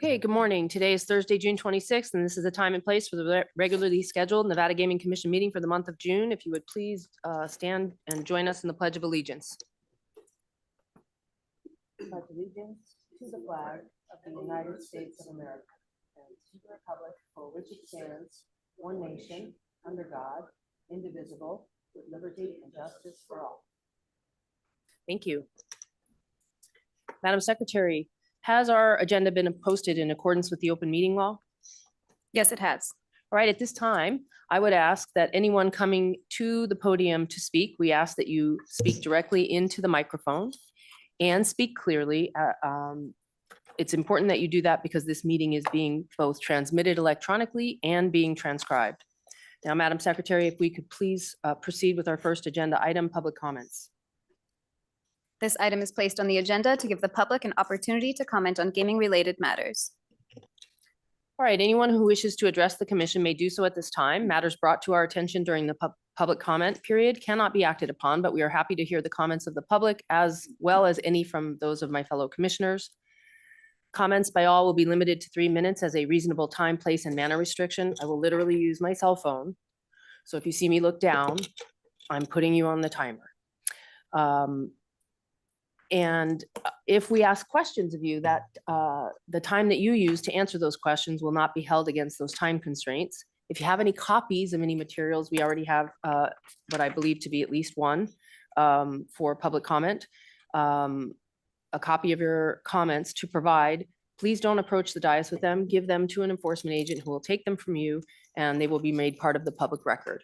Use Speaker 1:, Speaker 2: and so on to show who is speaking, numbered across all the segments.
Speaker 1: Okay, good morning. Today is Thursday, June 26th, and this is the time and place for the regularly scheduled Nevada Gaming Commission meeting for the month of June. If you would please stand and join us in the Pledge of Allegiance. Pledge allegiance to the flag of the United States of America and to the republic for which it stands, one nation, under God, indivisible, with liberty and justice for all. Thank you. Madam Secretary, has our agenda been posted in accordance with the open meeting law?
Speaker 2: Yes, it has.
Speaker 1: All right, at this time, I would ask that anyone coming to the podium to speak, we ask that you speak directly into the microphone and speak clearly. It's important that you do that because this meeting is being both transmitted electronically and being transcribed. Now, Madam Secretary, if we could please proceed with our first agenda item, public comments.
Speaker 2: This item is placed on the agenda to give the public an opportunity to comment on gaming-related matters.
Speaker 1: All right, anyone who wishes to address the commission may do so at this time. Matters brought to our attention during the public comment period cannot be acted upon, but we are happy to hear the comments of the public as well as any from those of my fellow commissioners. Comments by all will be limited to 3 minutes as a reasonable time, place, and manner restriction. I will literally use my cell phone. So if you see me look down, I'm putting you on the timer. And if we ask questions of you, that the time that you use to answer those questions will not be held against those time constraints. If you have any copies of any materials, we already have what I believe to be at least one for public comment. A copy of your comments to provide. Please don't approach the dais with them. Give them to an enforcement agent who will take them from you, and they will be made part of the public record.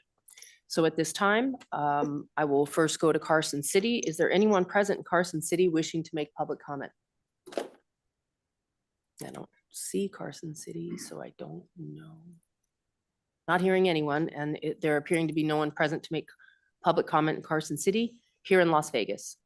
Speaker 1: So at this time, I will first go to Carson City. Is there anyone present in Carson City wishing to make public comment? I don't see Carson City, so I don't know. Not hearing anyone, and there appearing to be no one present to make public comment in Carson City. Here in Las Vegas.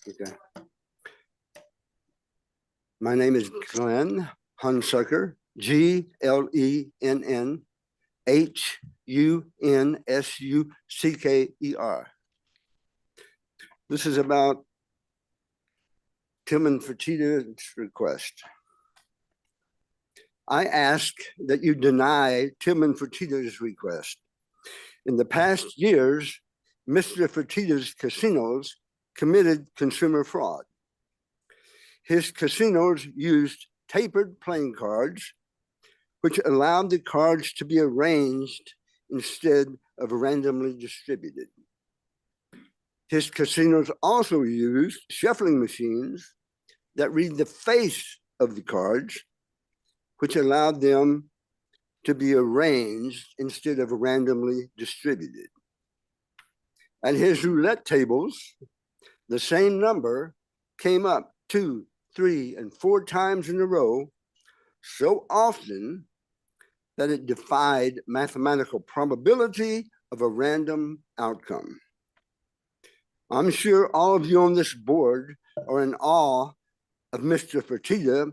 Speaker 3: Okay. My name is Glenn Hunsucker, GLENNHUNSUCKER. This is about Tillman Fertitta's request. I ask that you deny Tillman Fertitta's request. In the past years, Mr. Fertitta's casinos committed consumer fraud. His casinos used tapered playing cards, which allowed the cards to be arranged instead of randomly distributed. His casinos also used shuffling machines that read the face of the cards, which allowed them to be arranged instead of randomly distributed. At his roulette tables, the same number came up 2, 3, and 4 times in a row so often that it defied mathematical probability of a random outcome. I'm sure all of you on this board are in awe of Mr. Fertitta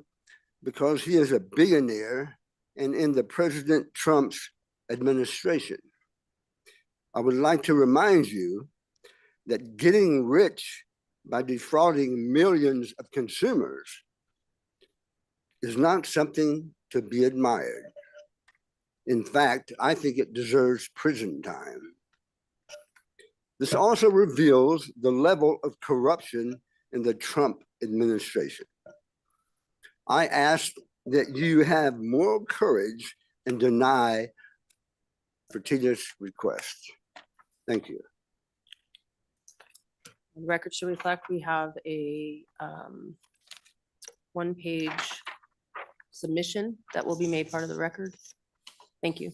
Speaker 3: because he is a billionaire and in the President Trump's administration. I would like to remind you that getting rich by defrauding millions of consumers is not something to be admired. In fact, I think it deserves prison time. This also reveals the level of corruption in the Trump administration. I ask that you have moral courage and deny Fertitta's request. Thank you.
Speaker 1: The record should reflect we have a one-page submission that will be made part of the record. Thank you.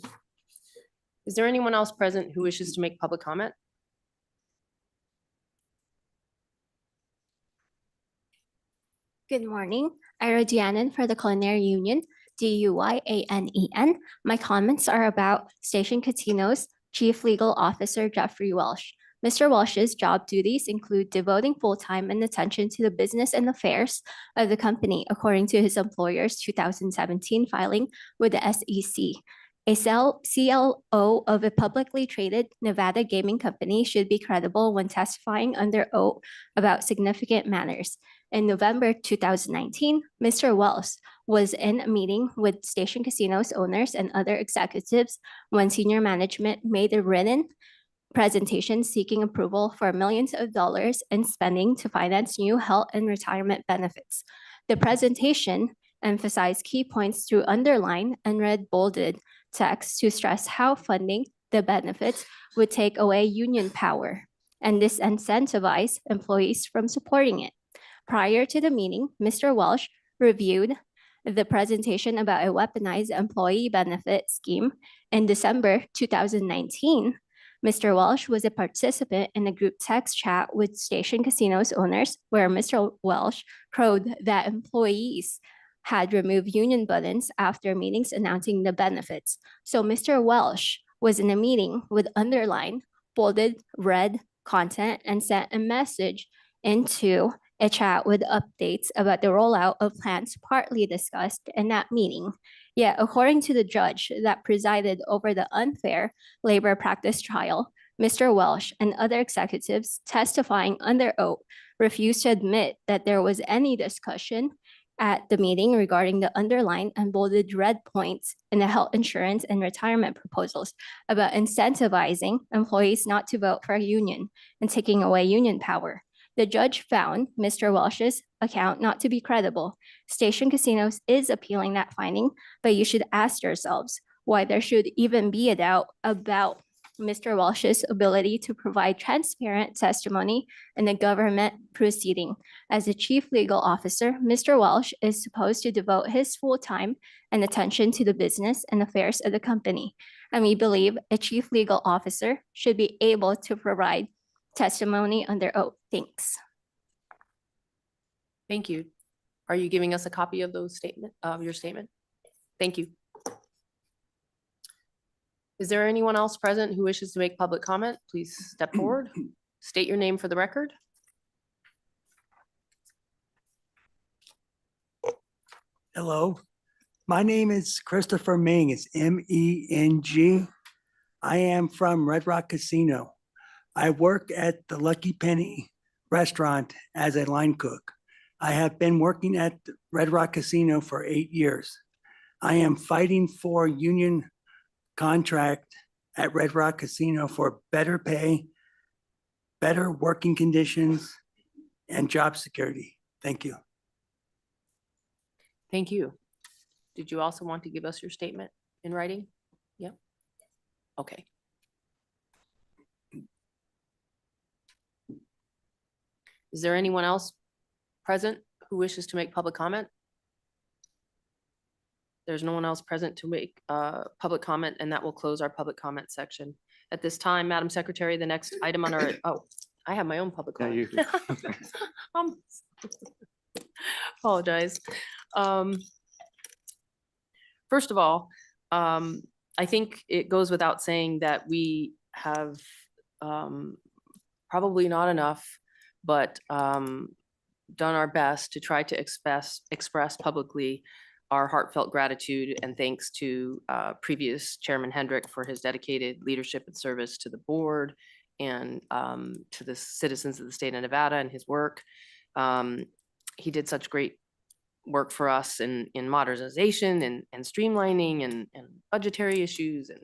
Speaker 1: Is there anyone else present who wishes to make public comment?
Speaker 4: Good morning. Ira Dianan for the Culinary Union. Duyanen. My comments are about Station Casino's Chief Legal Officer Jeffrey Welsh. Mr. Welsh's job duties include devoting full-time and attention to the business and affairs of the company, according to his employer's 2017 filing with the SEC. A CLO of a publicly traded Nevada gaming company should be credible when testifying under oath about significant matters. In November 2019, Mr. Welsh was in a meeting with Station Casino's owners and other executives when senior management made a written presentation seeking approval for millions of dollars in spending to finance new health and retirement benefits. The presentation emphasized key points through underlined and red bolded text to stress how funding the benefits would take away union power and disincentivize employees from supporting it. Prior to the meeting, Mr. Welsh reviewed the presentation about a weaponized employee benefit scheme. In December 2019, Mr. Welsh was a participant in a group text chat with Station Casino's owners, where Mr. Welsh crowed that employees had removed union buttons after meetings announcing the benefits. So Mr. Welsh was in a meeting with underlined, bolded, red content and sent a message into a chat with updates about the rollout of plans partly discussed in that meeting. Yet, according to the judge that presided over the unfair labor practice trial, Mr. Welsh and other executives testifying under oath refused to admit that there was any discussion at the meeting regarding the underlined and bolded red points in the health insurance and retirement proposals about incentivizing employees not to vote for a union and taking away union power. The judge found Mr. Welsh's account not to be credible. Station Casinos is appealing that finding, but you should ask yourselves why there should even be a doubt about Mr. Welsh's ability to provide transparent testimony in the government proceeding. As the chief legal officer, Mr. Welsh is supposed to devote his full time and attention to the business and affairs of the company. And we believe a chief legal officer should be able to provide testimony under oath. Thanks.
Speaker 1: Thank you. Are you giving us a copy of your statement? Thank you. Is there anyone else present who wishes to make public comment? Please step forward. State your name for the record.
Speaker 5: Hello, my name is Christopher Ming. It's M-E-N-G. I am from Red Rock Casino. I work at the Lucky Penny restaurant as a line cook. I have been working at Red Rock Casino for 8 years. I am fighting for union contract at Red Rock Casino for better pay, better working conditions, and job security. Thank you.
Speaker 1: Thank you. Did you also want to give us your statement in writing? Yeah. Okay. Is there anyone else present who wishes to make public comment? There's no one else present to make public comment, and that will close our public comment section. At this time, Madam Secretary, the next item on our, oh, I have my own public comment. Apologize. First of all, I think it goes without saying that we have probably not enough, but done our best to try to express publicly our heartfelt gratitude and thanks to previous Chairman Hendrick for his dedicated leadership and service to the board and to the citizens of the state of Nevada and his work. He did such great work for us in modernization and streamlining and budgetary issues and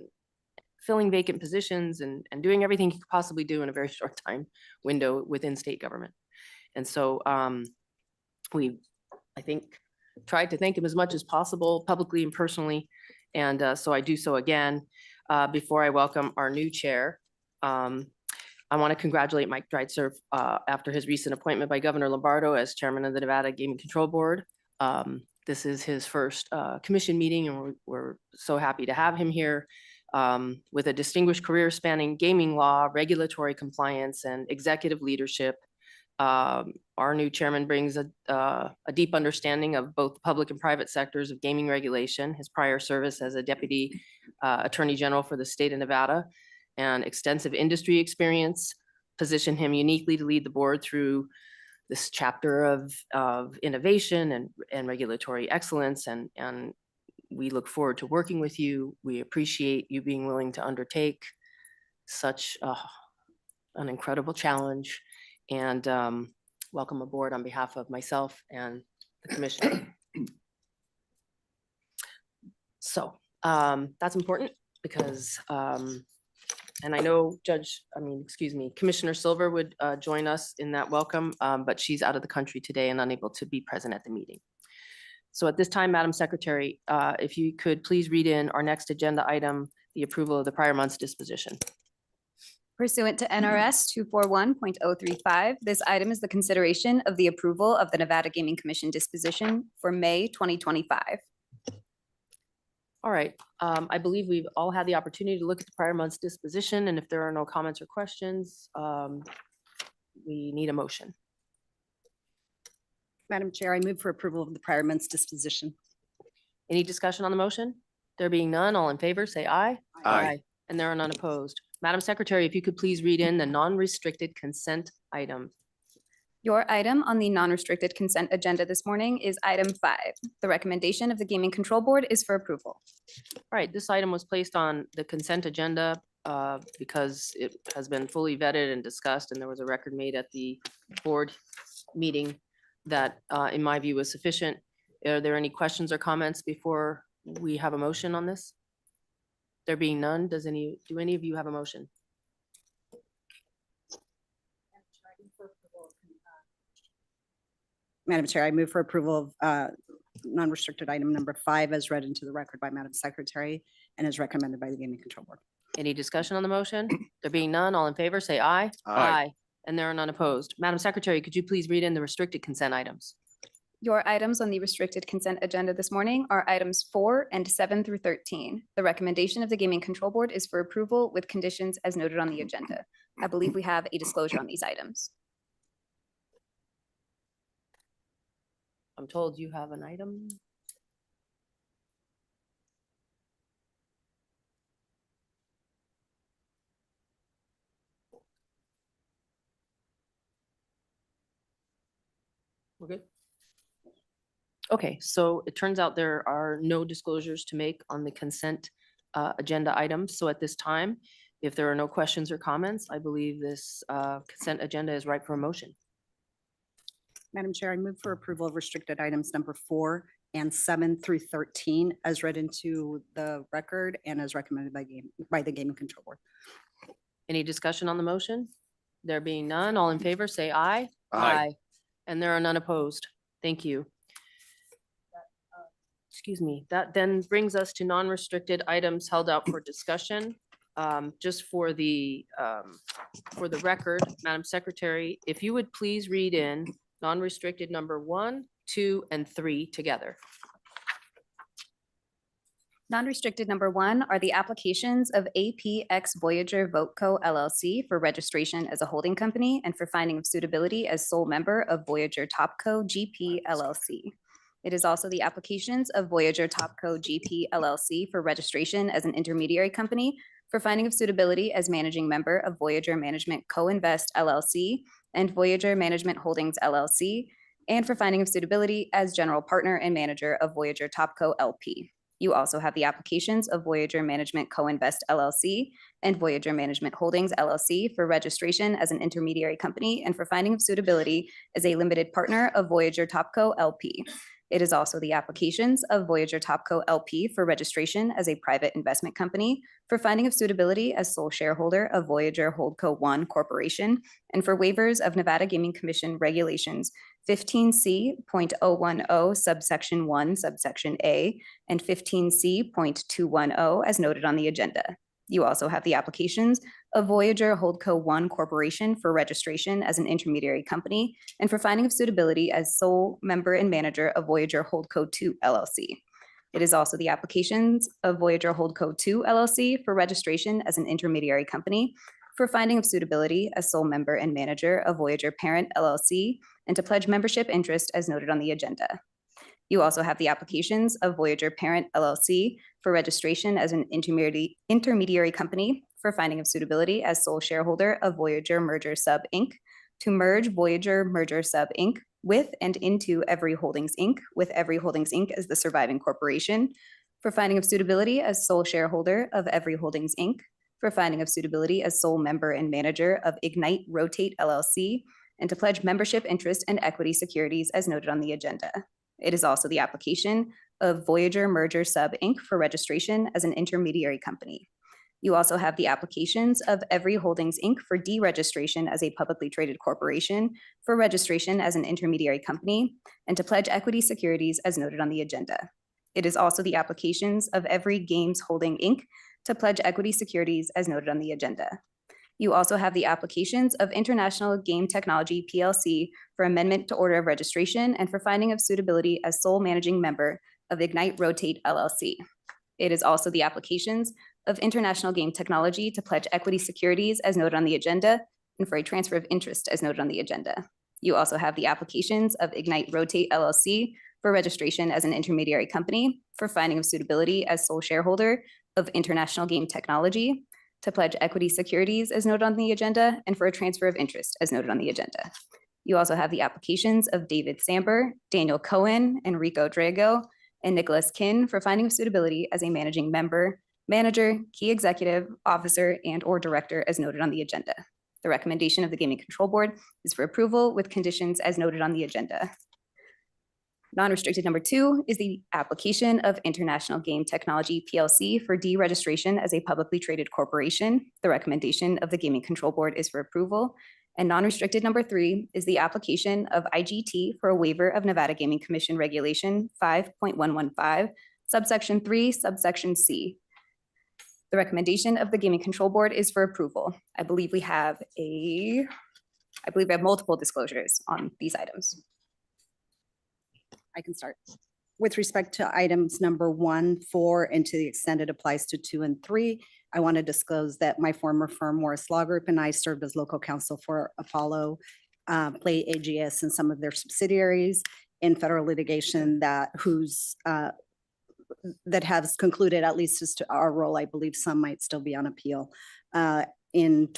Speaker 1: filling vacant positions and doing everything he could possibly do in a very short time window within state government. And so we, I think, tried to thank him as much as possible publicly and personally. And so I do so again. Before I welcome our new chair, I want to congratulate Mike Dreitzer after his recent appointment by Governor Lombardo as chairman of the Nevada Gaming Control Board. This is his first commission meeting, and we're so happy to have him here. With a distinguished career spanning gaming law, regulatory compliance, and executive leadership, Our new chairman brings a deep understanding of both the public and private sectors of gaming regulation. His prior service as a deputy attorney general for the state of Nevada and extensive industry experience position him uniquely to lead the board through this chapter of innovation and regulatory excellence. And we look forward to working with you. We appreciate you being willing to undertake such an incredible challenge, and welcome aboard on behalf of myself and the commission. So that's important because, and I know Commissioner Silver would join us in that welcome, but she's out of the country today and unable to be present at the meeting. So at this time, Madam Secretary, if you could please read in our next agenda item, the approval of the prior month's disposition.
Speaker 2: Pursuant to NRS 241.035, this item is the consideration of the approval of the Nevada Gaming Commission disposition for May 2025.
Speaker 1: All right, I believe we've all had the opportunity to look at the prior month's disposition, and if there are no comments or questions, we need a motion.
Speaker 6: Madam Chair, I move for approval of the prior month's disposition.
Speaker 1: Any discussion on the motion? There being none, all in favor, say aye.
Speaker 3: Aye.
Speaker 1: And there are none opposed. Madam Secretary, if you could please read in the non-restricted consent item.
Speaker 2: Your item on the non-restricted consent agenda this morning is item 5. The recommendation of the Gaming Control Board is for approval.
Speaker 1: All right, this item was placed on the consent agenda because it has been fully vetted and discussed, and there was a record made at the board meeting that, in my view, was sufficient. Are there any questions or comments before we have a motion on this? There being none, do any of you have a motion?
Speaker 6: Madam Chair, I move for approval of non-restricted item number 5 as read into the record by Madam Secretary and as recommended by the Gaming Control Board.
Speaker 1: Any discussion on the motion? There being none, all in favor, say aye.
Speaker 3: Aye.
Speaker 1: And there are none opposed. Madam Secretary, could you please read in the restricted consent items?
Speaker 2: Your items on the restricted consent agenda this morning are items 4 and 7 through 13. The recommendation of the Gaming Control Board is for approval with conditions as noted on the agenda. I believe we have a disclosure on these items.
Speaker 1: I'm told you have an item. We're good? Okay, so it turns out there are no disclosures to make on the consent agenda items. So at this time, if there are no questions or comments, I believe this consent agenda is ripe for a motion.
Speaker 6: Madam Chair, I move for approval of restricted items number 4 and 7 through 13 as read into the record and as recommended by the Gaming Control Board.
Speaker 1: Any discussion on the motion? There being none, all in favor, say aye.
Speaker 3: Aye.
Speaker 1: And there are none opposed. Thank you. Excuse me. That then brings us to non-restricted items held out for discussion. Just for the record, Madam Secretary, if you would please read in non-restricted number 1, 2, and 3 together.
Speaker 2: Non-restricted number 1 are the applications of APX Voyager Vote Co. LLC for registration as a holding company and for finding of suitability as sole member of Voyager Topco GP LLC. It is also the applications of Voyager Topco GP LLC for registration as an intermediary company for finding of suitability as managing member of Voyager Management Co-Invest LLC and Voyager Management Holdings LLC, and for finding of suitability as general partner and manager of Voyager Topco LP. You also have the applications of Voyager Management Co-Invest LLC and Voyager Management Holdings LLC for registration as an intermediary company and for finding of suitability as a limited partner of Voyager Topco LP. It is also the applications of Voyager Topco LP for registration as a private investment company, for finding of suitability as sole shareholder of Voyager Holdco 1 Corporation, and for waivers of Nevada Gaming Commission Regulations 15C.010 subsection 1 subsection A and 15C.210 as noted on the agenda. You also have the applications of Voyager Holdco 1 Corporation for registration as an intermediary company and for finding of suitability as sole member and manager of Voyager Holdco 2 LLC. It is also the applications of Voyager Holdco 2 LLC for registration as an intermediary company for finding of suitability as sole member and manager of Voyager Parent LLC, and to pledge membership interest as noted on the agenda. You also have the applications of Voyager Parent LLC for registration as an intermediary company for finding of suitability as sole shareholder of Voyager Merger Sub Inc. to merge Voyager Merger Sub Inc. with and into Every Holdings Inc. with Every Holdings Inc. as the surviving corporation, for finding of suitability as sole shareholder of Every Holdings Inc., for finding of suitability as sole member and manager of Ignite Rotate LLC, and to pledge membership interest and equity securities as noted on the agenda. It is also the application of Voyager Merger Sub Inc. for registration as an intermediary company. You also have the applications of Every Holdings Inc. for deregistration as a publicly traded corporation, for registration as an intermediary company, and to pledge equity securities as noted on the agenda. It is also the applications of Every Games Holding Inc. to pledge equity securities as noted on the agenda. You also have the applications of International Game Technology PLC for amendment to order of registration and for finding of suitability as sole managing member of Ignite Rotate LLC. It is also the applications of International Game Technology to pledge equity securities as noted on the agenda and for a transfer of interest as noted on the agenda. You also have the applications of Ignite Rotate LLC for registration as an intermediary company, for finding of suitability as sole shareholder of International Game Technology, to pledge equity securities as noted on the agenda, and for a transfer of interest as noted on the agenda. You also have the applications of David Samber, Daniel Cohen, Enrico Drago, and Nicholas Kin for finding of suitability as a managing member, manager, key executive, officer, and/or director as noted on the agenda. The recommendation of the Gaming Control Board is for approval with conditions as noted on the agenda. Non-restricted number 2 is the application of International Game Technology PLC for deregistration as a publicly traded corporation. The recommendation of the Gaming Control Board is for approval. And non-restricted number 3 is the application of IGT for a waiver of Nevada Gaming Commission Regulation 5.115, subsection 3, subsection C. The recommendation of the Gaming Control Board is for approval. I believe we have multiple disclosures on these items.
Speaker 6: I can start. With respect to items number 1, 4, and to the extent it applies to 2 and 3, I want to disclose that my former firm, Morris Law Group, and I served as local counsel for Apollo, Play AGS, and some of their subsidiaries in federal litigation that has concluded, at least as to our role. I believe some might still be on appeal in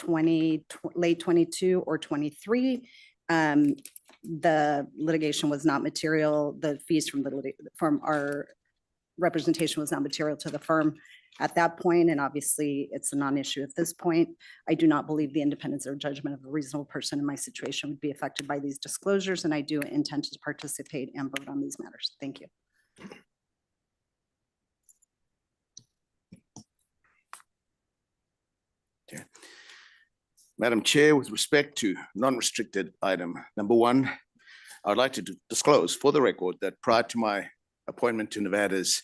Speaker 6: late 22 or 23. The litigation was not material. The fees from our representation was not material to the firm at that point, and obviously it's a non-issue at this point. I do not believe the independence or judgment of a reasonable person in my situation would be affected by these disclosures, and I do intend to participate and vote on these matters. Thank you.
Speaker 7: Okay. Madam Chair, with respect to non-restricted item number 1, I would like to disclose for the record that prior to my appointment to Nevada's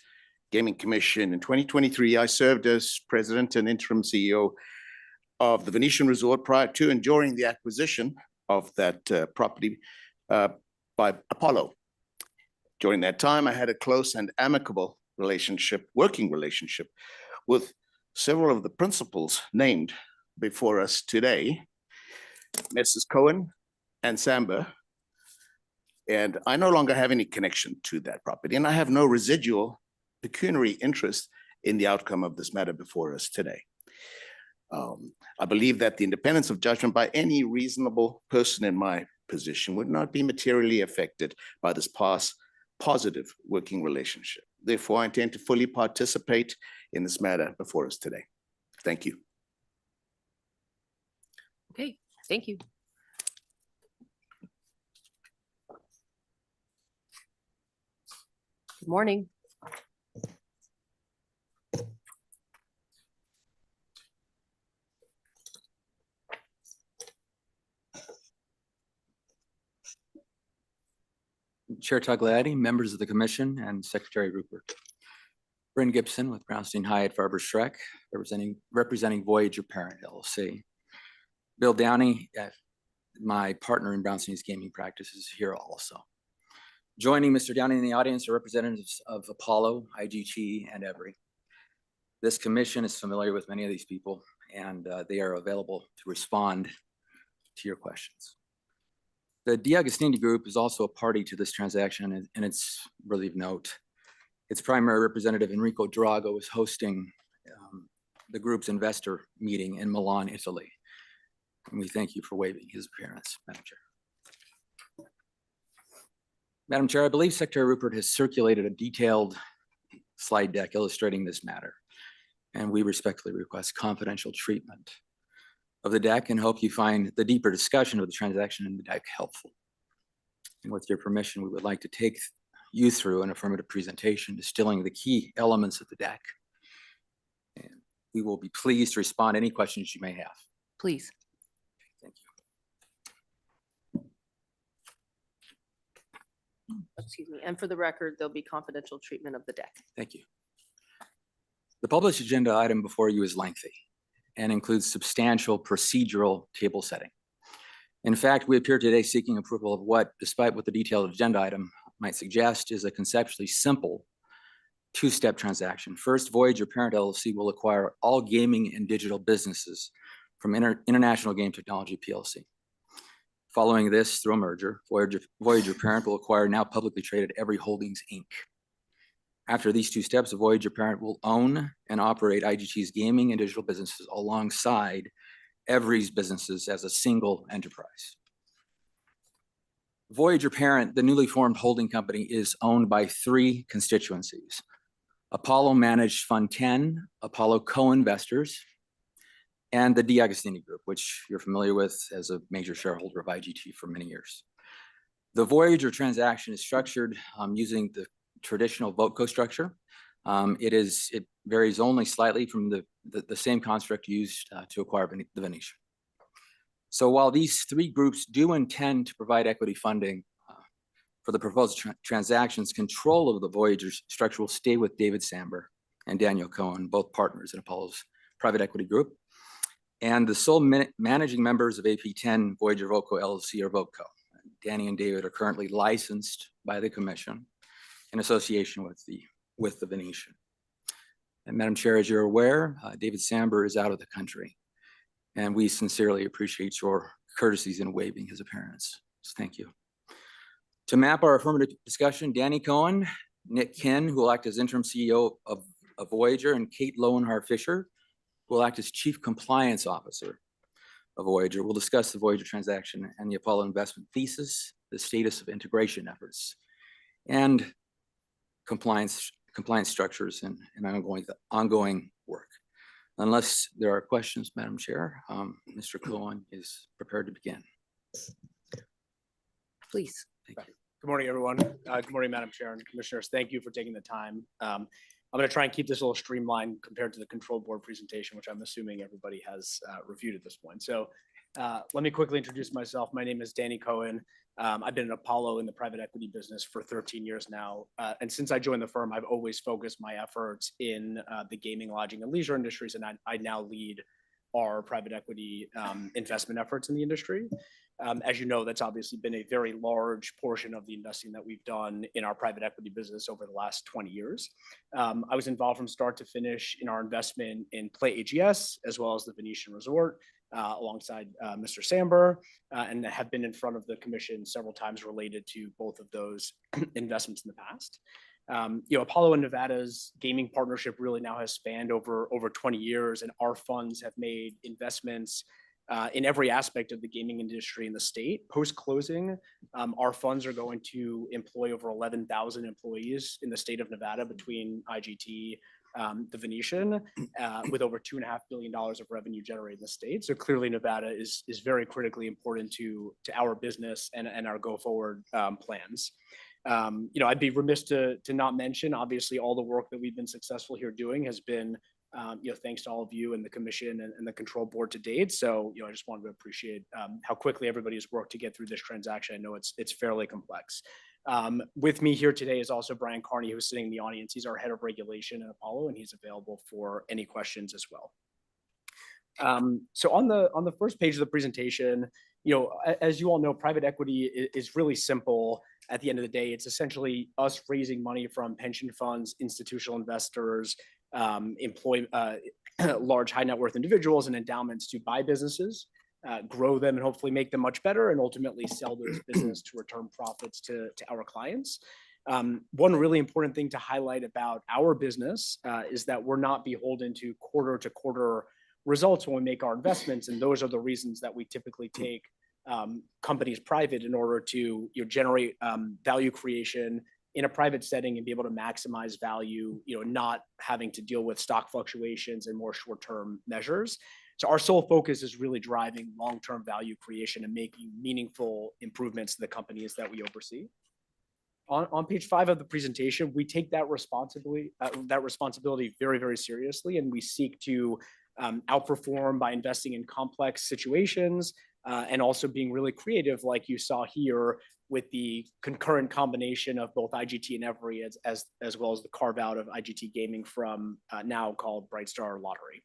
Speaker 7: Gaming Commission in 2023, I served as president and interim CEO of the Venetian Resort prior to and during the acquisition of that property by Apollo. During that time, I had a close and amicable working relationship with several of the principals named before us today, Mrs. Cohen and Samber, and I no longer have any connection to that property, and I have no residual pecuniary interest in the outcome of this matter before us today. I believe that the independence of judgment by any reasonable person in my position would not be materially affected by this past positive working relationship. Therefore, I intend to fully participate in this matter before us today. Thank you.
Speaker 1: Okay, thank you. Good morning.
Speaker 8: Chair Tagliati, members of the commission, and Secretary Rupert. Bryn Gibson with Brownstein Hyatt Farber Schreck, representing Voyager Parent LLC. Bill Downey, my partner in Brownstein's gaming practice, is here also. Joining Mr. Downey in the audience are representatives of Apollo, IGT, and Every. This commission is familiar with many of these people and they are available to respond to your questions. The D'Agostini Group is also a party to this transaction, and it's worthy of note. Its primary representative, Enrico Drago, is hosting the group's investor meeting in Milan, Italy. And we thank you for waiving his appearance, Madam Chair. Madam Chair, I believe Secretary Rupert has circulated a detailed slide deck illustrating this matter, and we respectfully request confidential treatment of the deck and hope you find the deeper discussion of the transaction in the deck helpful. And with your permission, we would like to take you through an affirmative presentation distilling the key elements of the deck. And we will be pleased to respond to any questions you may have.
Speaker 1: Please.
Speaker 8: Thank you.
Speaker 1: Excuse me. And for the record, there'll be confidential treatment of the deck.
Speaker 8: Thank you. The published agenda item before you is lengthy and includes substantial procedural table setting. In fact, we appear today seeking approval of what, despite what the detailed agenda item might suggest, is a conceptually simple two-step transaction. First, Voyager Parent LLC will acquire all gaming and digital businesses from International Game Technology PLC. Following this, through a merger, Voyager Parent will acquire now publicly traded Every Holdings, Inc. After these two steps, the Voyager Parent will own and operate IGT's gaming and digital businesses alongside Every's businesses as a single enterprise. Voyager Parent, the newly formed holding company, is owned by three constituencies: Apollo Managed Fund 10, Apollo Co-Investors, and the D'Agostini Group, which you're familiar with as a major shareholder of IGT for many years. The Voyager transaction is structured using the traditional VoteCo structure. It varies only slightly from the same construct used to acquire the Venetian. So while these three groups do intend to provide equity funding for the proposed transactions, control of the Voyager structure will stay with David Samber and Daniel Cohen, both partners in Apollo's private equity group. And the sole managing members of AP10 Voyager VoteCo LLC are VoteCo. Danny and David are currently licensed by the Commission in association with the Venetian. And Madam Chair, as you're aware, David Samber is out of the country, and we sincerely appreciate your courtesies in waiving his appearance. So thank you. To map our affirmative discussion, Danny Cohen, Nick Kinn, who will act as interim CEO of Voyager, and Kate Lowenhar Fisher, who will act as Chief Compliance Officer of Voyager, will discuss the Voyager transaction and the Apollo investment thesis, the status of integration efforts, and compliance structures and ongoing work. Unless there are questions, Madam Chair, Mr. Cohen is prepared to begin.
Speaker 1: Please.
Speaker 8: Thank you.
Speaker 9: Good morning, everyone. Good morning, Madam Chair and Commissioners. Thank you for taking the time. I'm going to try and keep this a little streamlined compared to the control board presentation, which I'm assuming everybody has reviewed at this point. So let me quickly introduce myself. My name is Danny Cohen. I've been in Apollo in the private equity business for 13 years now. And since I joined the firm, I've always focused my efforts in the gaming, lodging, and leisure industries. And I now lead our private equity investment efforts in the industry. As you know, that's obviously been a very large portion of the investing that we've done in our private equity business over the last 20 years. I was involved from start to finish in our investment in Play AGS, as well as the Venetian Resort, alongside Mr. Samber, and have been in front of the commission several times related to both of those investments in the past. Apollo and Nevada's gaming partnership really now has spanned over 20 years, and our funds have made investments in every aspect of the gaming industry in the state. Post-closing, our funds are going to employ over 11,000 employees in the state of Nevada between IGT, the Venetian, with over $2.5 billion of revenue generated in the state. So clearly Nevada is very critically important to our business and our go-forward plans. I'd be remiss to not mention, obviously, all the work that we've been successful here doing has been thanks to all of you and the commission and the control board to date. So, I just wanted to appreciate how quickly everybody has worked to get through this transaction. I know it's fairly complex. With me here today is also Brian Carney, who's sitting in the audience. He's our head of regulation at Apollo, and he's available for any questions as well. So on the first page of the presentation, as you all know, private equity is really simple. At the end of the day, it's essentially us raising money from pension funds, institutional investors, large high net worth individuals and endowments to buy businesses, grow them, and hopefully make them much better, and ultimately sell those business to return profits to our clients. One really important thing to highlight about our business is that we're not beholden to quarter results when we make our investments, and those are the reasons that we typically take companies private in order to generate value creation in a private setting and be able to maximize value, not having to deal with stock fluctuations and more short-term measures. So our sole focus is really driving long-term value creation and making meaningful improvements to the companies that we oversee. On page 5 of the presentation, we take that responsibility very, very seriously, and we seek to outperform by investing in complex situations and also being really creative, like you saw here with the concurrent combination of both IGT and Every, as well as the carve out of IGT Gaming from now called Brightstar Lottery.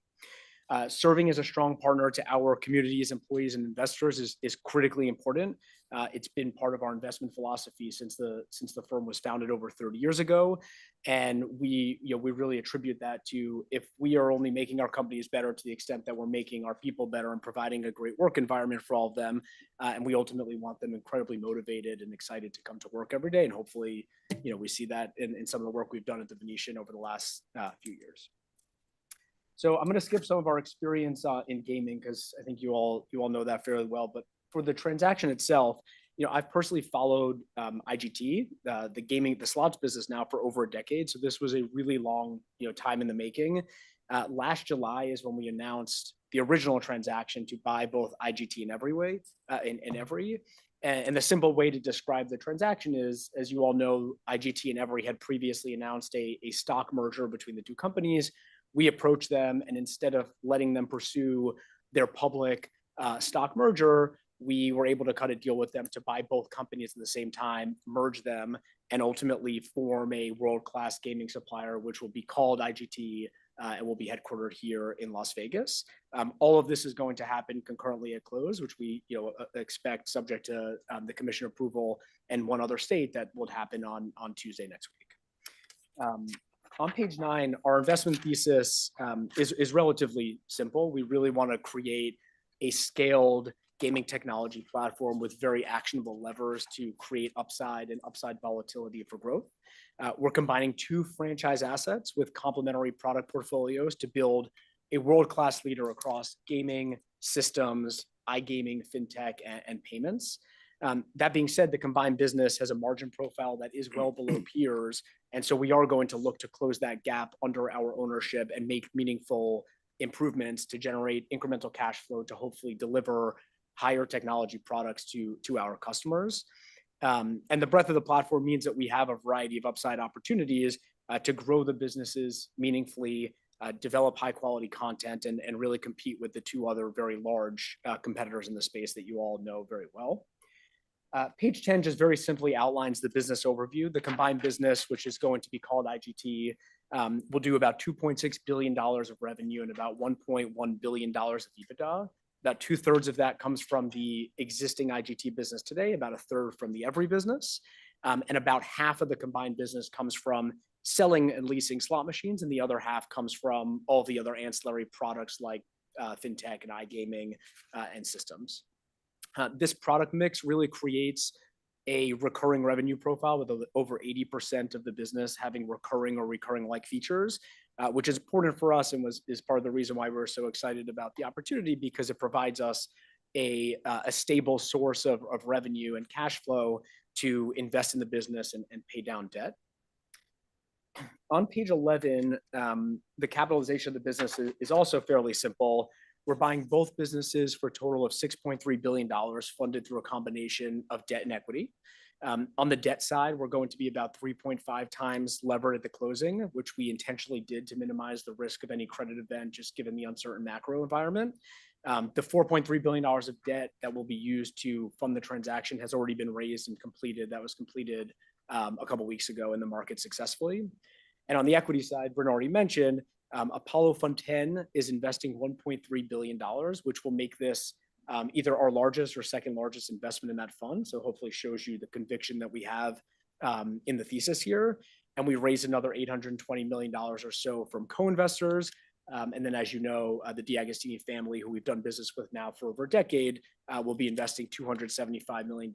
Speaker 9: Serving as a strong partner to our communities, employees, and investors is critically important. It's been part of our investment philosophy since the firm was founded over 30 years ago, and we really attribute that to, if we are only making our companies better to the extent that we're making our people better and providing a great work environment for all of them, and we ultimately want them incredibly motivated and excited to come to work every day, and hopefully, we see that in some of the work we've done at the Venetian over the last few years. So I'm going to skip some of our experience in gaming because I think you all know that fairly well. But for the transaction itself, I've personally followed IGT, the slots business now for over a decade. So this was a really long time in the making. Last July is when we announced the original transaction to buy both IGT and Every. And the simple way to describe the transaction is, as you all know, IGT and Every had previously announced a stock merger between the two companies. We approached them, and instead of letting them pursue their public stock merger, we were able to cut a deal with them to buy both companies at the same time, merge them, and ultimately form a world-class gaming supplier, which will be called IGT and will be headquartered here in Las Vegas. All of this is going to happen concurrently at close, which we expect, subject to the commission approval and one other state, that will happen on Tuesday next week. On page 9, our investment thesis is relatively simple. We really want to create a scaled gaming technology platform with very actionable levers to create upside and upside volatility for growth. We're combining 2 franchise assets with complementary product portfolios to build a world-class leader across gaming, systems, iGaming, fintech, and payments. That being said, the combined business has a margin profile that is well below peers. And so we are going to look to close that gap under our ownership and make meaningful improvements to generate incremental cash flow to hopefully deliver higher technology products to our customers. And the breadth of the platform means that we have a variety of upside opportunities to grow the businesses meaningfully, develop high quality content, and really compete with the 2 other very large competitors in the space that you all know very well. Page 10 just very simply outlines the business overview. The combined business, which is going to be called IGT, will do about $2.6 billion of revenue and about $1.1 billion of EBITDA. About 2/3 of that comes from the existing IGT business today, about 1/3 from the Every business, and about half of the combined business comes from selling and leasing slot machines, and the other half comes from all the other ancillary products like fintech and iGaming and systems. This product mix really creates a recurring revenue profile with over 80% of the business having recurring or recurring-like features, which is important for us and is part of the reason why we're so excited about the opportunity, because it provides us a stable source of revenue and cash flow to invest in the business and pay down debt. On page 11, the capitalization of the business is also fairly simple. We're buying both businesses for a total of $6.3 billion, funded through a combination of debt and equity. On the debt side, we're going to be about 3.5 times levered at the closing, which we intentionally did to minimize the risk of any credit event, just given the uncertain macro environment. The $4.3 billion of debt that will be used to fund the transaction has already been raised and completed. That was completed a couple of weeks ago in the market successfully. And on the equity side, Brent already mentioned, Apollo Fund 10 is investing $1.3 billion, which will make this either our largest or second largest investment in that fund. So hopefully shows you the conviction that we have in the thesis here. And we raised another $820 million or so from co-investors. And then, as you know, the DiAgostini family, who we've done business with now for over a decade, will be investing $275 million,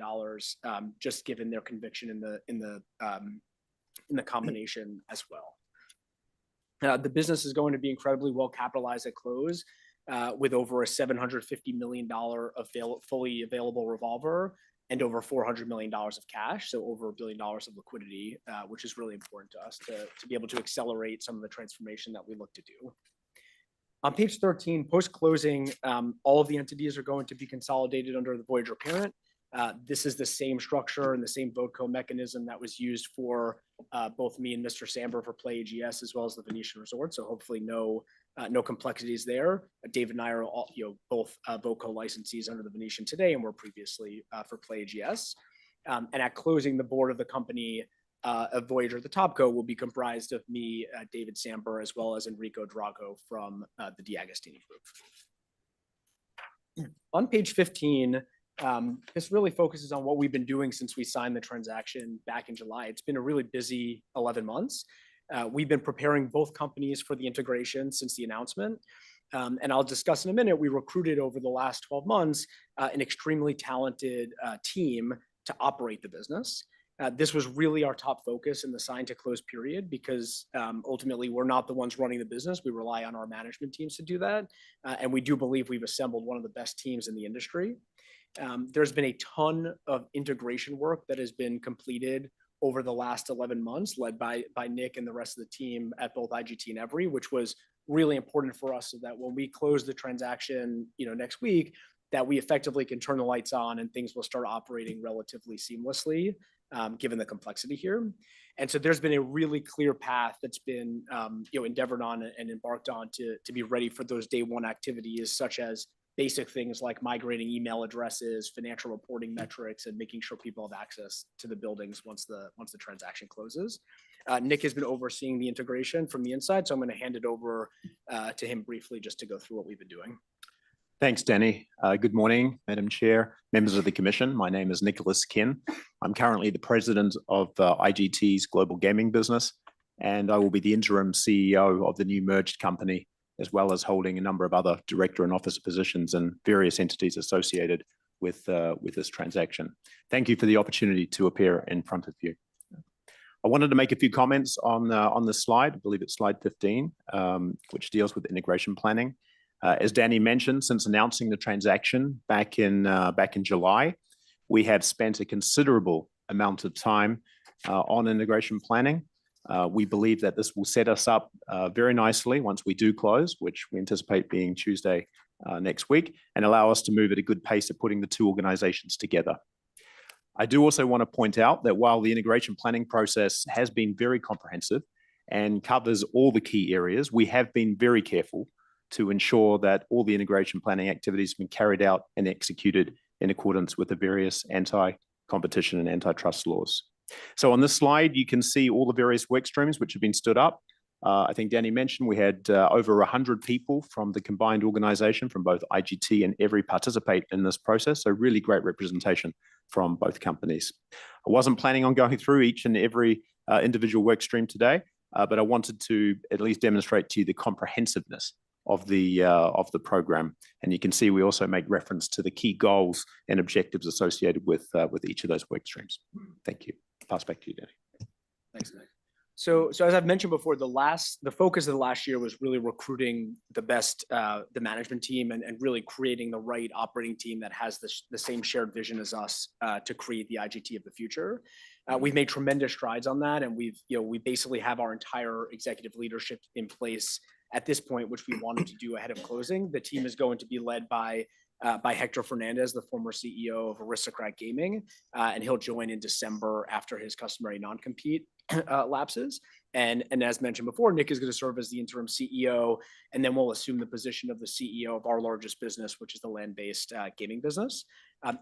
Speaker 9: just given their conviction in the combination as well. The business is going to be incredibly well capitalized at close, with over a $750 million fully available revolver and over $400 million of cash, so over $1 billion of liquidity, which is really important to us to be able to accelerate some of the transformation that we look to do. On page 13, post-closing, all of the entities are going to be consolidated under the Voyager parent. This is the same structure and the same VoteCo mechanism that was used for both me and Mr. Samber for Play AGS, as well as the Venetian Resort. So hopefully no complexities there. David and I are all, both VoteCo licensees under the Venetian today, and were previously for Play AGS. And at closing, the board of the company of Voyager, the Topco, will be comprised of me, David Samber, as well as Enrico Drago from the DiAgostini Group. On page 15, this really focuses on what we've been doing since we signed the transaction back in July. It's been a really busy 11 months. We've been preparing both companies for the integration since the announcement. And I'll discuss in a minute, we recruited over the last 12 months an extremely talented team to operate the business. This was really our top focus in the sign to close period, because ultimately we're not the ones running the business. We rely on our management teams to do that. And we do believe we've assembled one of the best teams in the industry. There's been a ton of integration work that has been completed over the last 11 months, led by Nick and the rest of the team at both IGT and Every, which was really important for us, so that when we close the transaction, next week, that we effectively can turn the lights on and things will start operating relatively seamlessly, given the complexity here. And so there's been a really clear path that's been endeavored on and embarked on to be ready for those day one activities, such as basic things like migrating email addresses, financial reporting metrics, and making sure people have access to the buildings once the transaction closes. Nick has been overseeing the integration from the inside, so I'm going to hand it over to him briefly just to go through what we've been doing.
Speaker 10: Thanks, Danny. Good morning, Madam Chair, members of the Commission. My name is Nicholas Kin. I'm currently the president of IGT's global gaming business, and I will be the interim CEO of the new merged company, as well as holding a number of other director and officer positions in various entities associated with this transaction. Thank you for the opportunity to appear in front of you. I wanted to make a few comments on this slide. I believe it's slide 15, which deals with integration planning. As Danny mentioned, since announcing the transaction back in July, we have spent a considerable amount of time on integration planning. We believe that this will set us up very nicely once we do close, which we anticipate being Tuesday next week, and allow us to move at a good pace of putting the two organizations together. I do also want to point out that while the integration planning process has been very comprehensive and covers all the key areas, we have been very careful to ensure that all the integration planning activities have been carried out and executed in accordance with the various anti-competition and antitrust laws. So on this slide, you can see all the various work streams which have been stood up. I think Danny mentioned we had over 100 people from the combined organization from both IGT and Every participate in this process, so really great representation from both companies. I wasn't planning on going through each and every individual work stream today, but I wanted to at least demonstrate to you the comprehensiveness of the program. And you can see we also make reference to the key goals and objectives associated with each of those work streams. Thank you. Pass back to you, Danny.
Speaker 9: Thanks, Nick. So as I've mentioned before, the focus of the last year was really recruiting the management team and really creating the right operating team that has the same shared vision as us to create the IGT of the future. We've made tremendous strides on that, and we basically have our entire executive leadership in place at this point, which we wanted to do ahead of closing. The team is going to be led by Hector Fernandez, the former CEO of Aristocrat Gaming, and he'll join in December after his customary non-compete lapses. And as mentioned before, Nick is going to serve as the interim CEO, and then we'll assume the position of the CEO of our largest business, which is the land-based gaming business.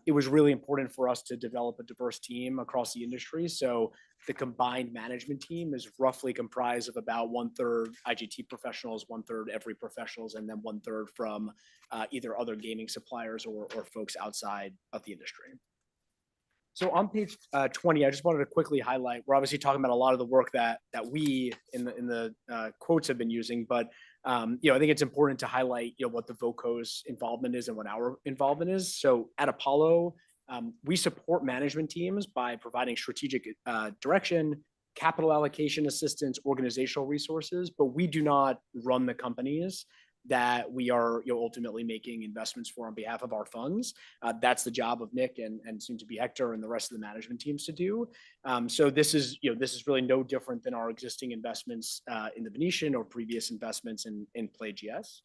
Speaker 9: It was really important for us to develop a diverse team across the industry. So the combined management team is roughly comprised of about 1/3 IGT professionals, 1/3 Every professionals, and then 1/3 from either other gaming suppliers or folks outside of the industry. So on page 20, I just wanted to quickly highlight, we're obviously talking about a lot of the work that we in the quotes have been using, but I think it's important to highlight, what the VOCO's involvement is and what our involvement is. So at Apollo, we support management teams by providing strategic direction, capital allocation assistance, organizational resources, but we do not run the companies that we are ultimately making investments for on behalf of our funds. That's the job of Nick and soon to be Hector and the rest of the management teams to do. So this is really no different than our existing investments in the Venetian or previous investments in PlayGS.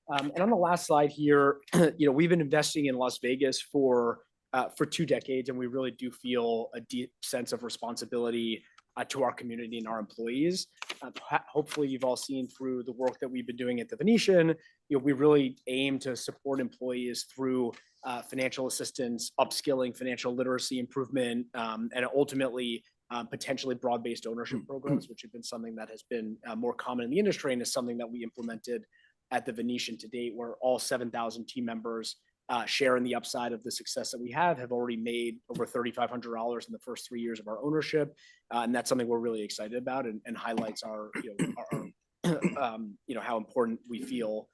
Speaker 9: And on the last slide here, we've been investing in Las Vegas for 2 decades, and we really do feel a deep sense of responsibility to our community and our employees. Hopefully you've all seen through the work that we've been doing at the Venetian, we really aim to support employees through financial assistance, upskilling, financial literacy improvement, and ultimately potentially broad-based ownership programs, which have been something that has been more common in the industry and is something that we implemented at the Venetian to date, where all 7,000 team members share in the upside of the success that we have already made over $3,500 in the first 3 years of our ownership. And that's something we're really excited about and highlights our how important we feel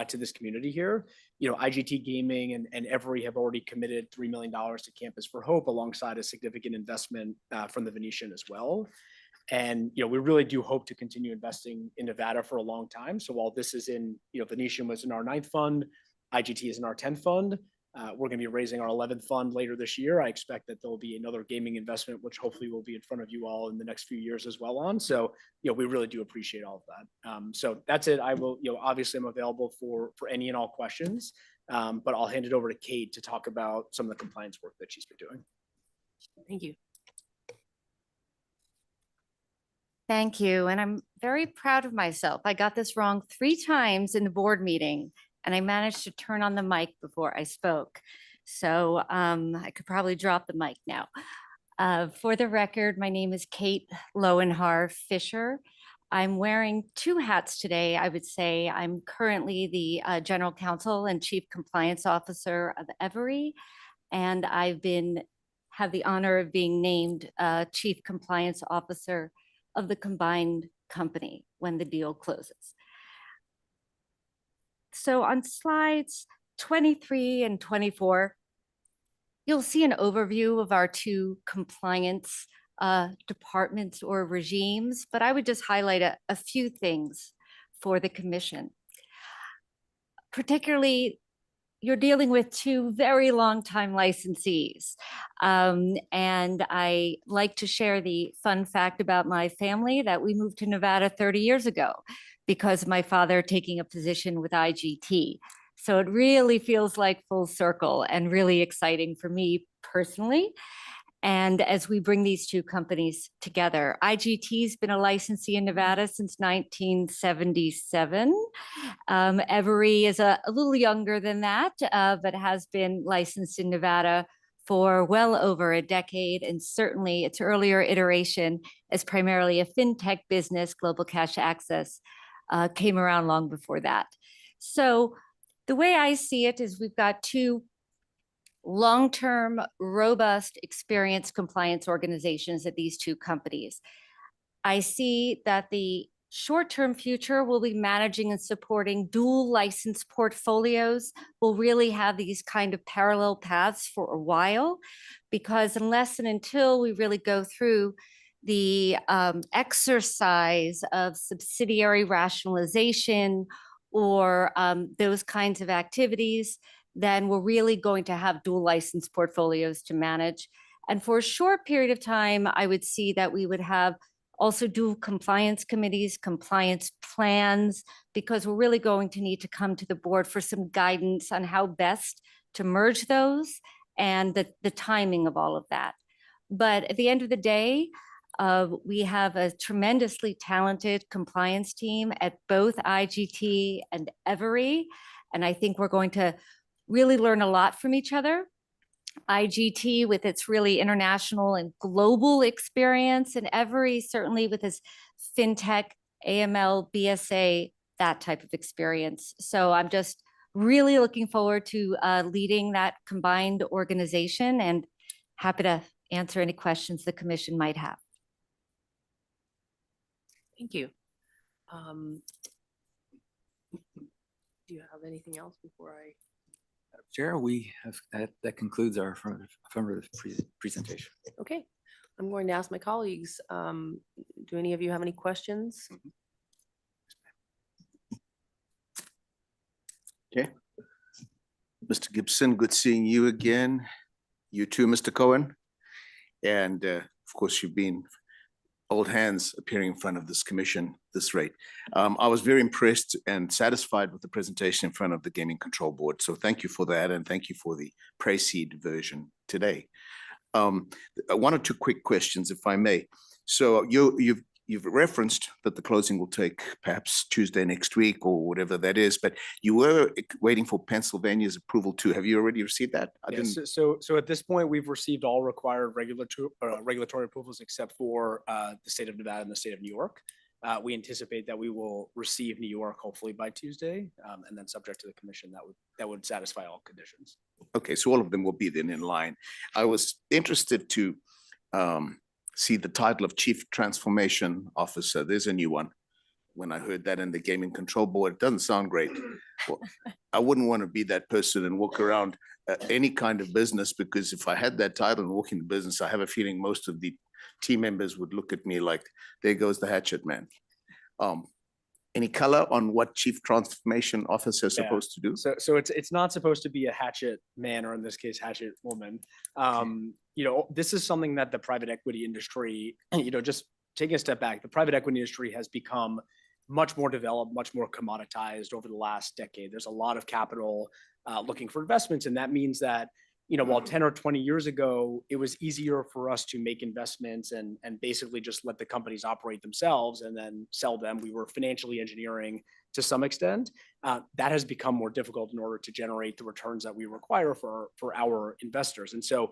Speaker 9: to this community here. IGT Gaming and Every have already committed $3 million to Campus for Hope alongside a significant investment from the Venetian as well. And, we really do hope to continue investing in Nevada for a long time. So while this is in, Venetian was in our 9th fund, IGT is in our 10th fund. We're going to be raising our 11th fund later this year. I expect that there'll be another gaming investment, which hopefully will be in front of you all in the next few years as well on. So, we really do appreciate all of that. So that's it. I will, obviously I'm available for any and all questions, but I'll hand it over to Kate to talk about some of the compliance work that she's been doing.
Speaker 1: Thank you.
Speaker 11: Thank you. And I'm very proud of myself. I got this wrong 3 times in the board meeting, and I managed to turn on the mic before I spoke. So I could probably drop the mic now. For the record, my name is Kate Lowenhar Fisher. I'm wearing 2 hats today. I would say I'm currently the General Counsel and Chief Compliance Officer of Every, and I've have the honor of being named Chief Compliance Officer of the combined company when the deal closes. So on slides 23 and 24, you'll see an overview of our 2 compliance departments or regimes, but I would just highlight a few things for the commission. Particularly, you're dealing with 2 very long-time licensees. And I like to share the fun fact about my family that we moved to Nevada 30 years ago because of my father taking a position with IGT. So it really feels like full circle and really exciting for me personally. And as we bring these 2 companies together, IGT's been a licensee in Nevada since 1977. Every is a little younger than that, but has been licensed in Nevada for well over a decade. And certainly its earlier iteration as primarily a fintech business, Global Cash Access, came around long before that. So the way I see it is we've got 2 long-term, robust, experienced compliance organizations at these 2 companies. I see that the short-term future will be managing and supporting dual license portfolios. We'll really have these kind of parallel paths for a while, because unless and until we really go through the exercise of subsidiary rationalization or those kinds of activities, then we're really going to have dual license portfolios to manage. And for a short period of time, I would see that we would have also dual compliance committees, compliance plans, because we're really going to need to come to the board for some guidance on how best to merge those and the timing of all of that. But at the end of the day, we have a tremendously talented compliance team at both IGT and Every, and I think we're going to really learn a lot from each other. IGT with its really international and global experience, and Every certainly with its fintech, AML, BSA, that type of experience. So I'm just really looking forward to leading that combined organization and happy to answer any questions the commission might have.
Speaker 1: Thank you. Do you have anything else before I?
Speaker 8: Chair, we have, that concludes our affirmative presentation.
Speaker 1: Okay, I'm going to ask my colleagues, do any of you have any questions?
Speaker 7: Okay. Mr. Gibson, good seeing you again. You too, Mr. Cohen. And of course, you've been old hands appearing in front of this commission this rate. I was very impressed and satisfied with the presentation in front of the Gaming Control Board. So thank you for that, and thank you for the pre-seed version today. One or two quick questions, if I may. So you've referenced that the closing will take perhaps Tuesday next week or whatever that is, but you were waiting for Pennsylvania's approval too. Have you already received that?
Speaker 9: Yes, so at this point, we've received all required regulatory approvals except for the state of Nevada and the state of New York. We anticipate that we will receive New York hopefully by Tuesday, and then subject to the commission that would satisfy all conditions.
Speaker 7: Okay, so all of them will be then in line. I was interested to see the title of Chief Transformation Officer. There's a new one. When I heard that in the Gaming Control Board, it doesn't sound great. Well, I wouldn't want to be that person and walk around any kind of business, because if I had that title and walk in the business, I have a feeling most of the team members would look at me like, there goes the hatchet man. Any color on what Chief Transformation Officer is supposed to do?
Speaker 9: So it's not supposed to be a hatchet man, or in this case, hatchet woman. You know, this is something that the private equity industry, you know, just taking a step back, the private equity industry has become much more developed, much more commoditized over the last decade. There's a lot of capital looking for investments. And that means that, you know, while 10 or 20 years ago, it was easier for us to make investments and basically just let the companies operate themselves and then sell them. We were financially engineering to some extent. That has become more difficult in order to generate the returns that we require for our investors. And so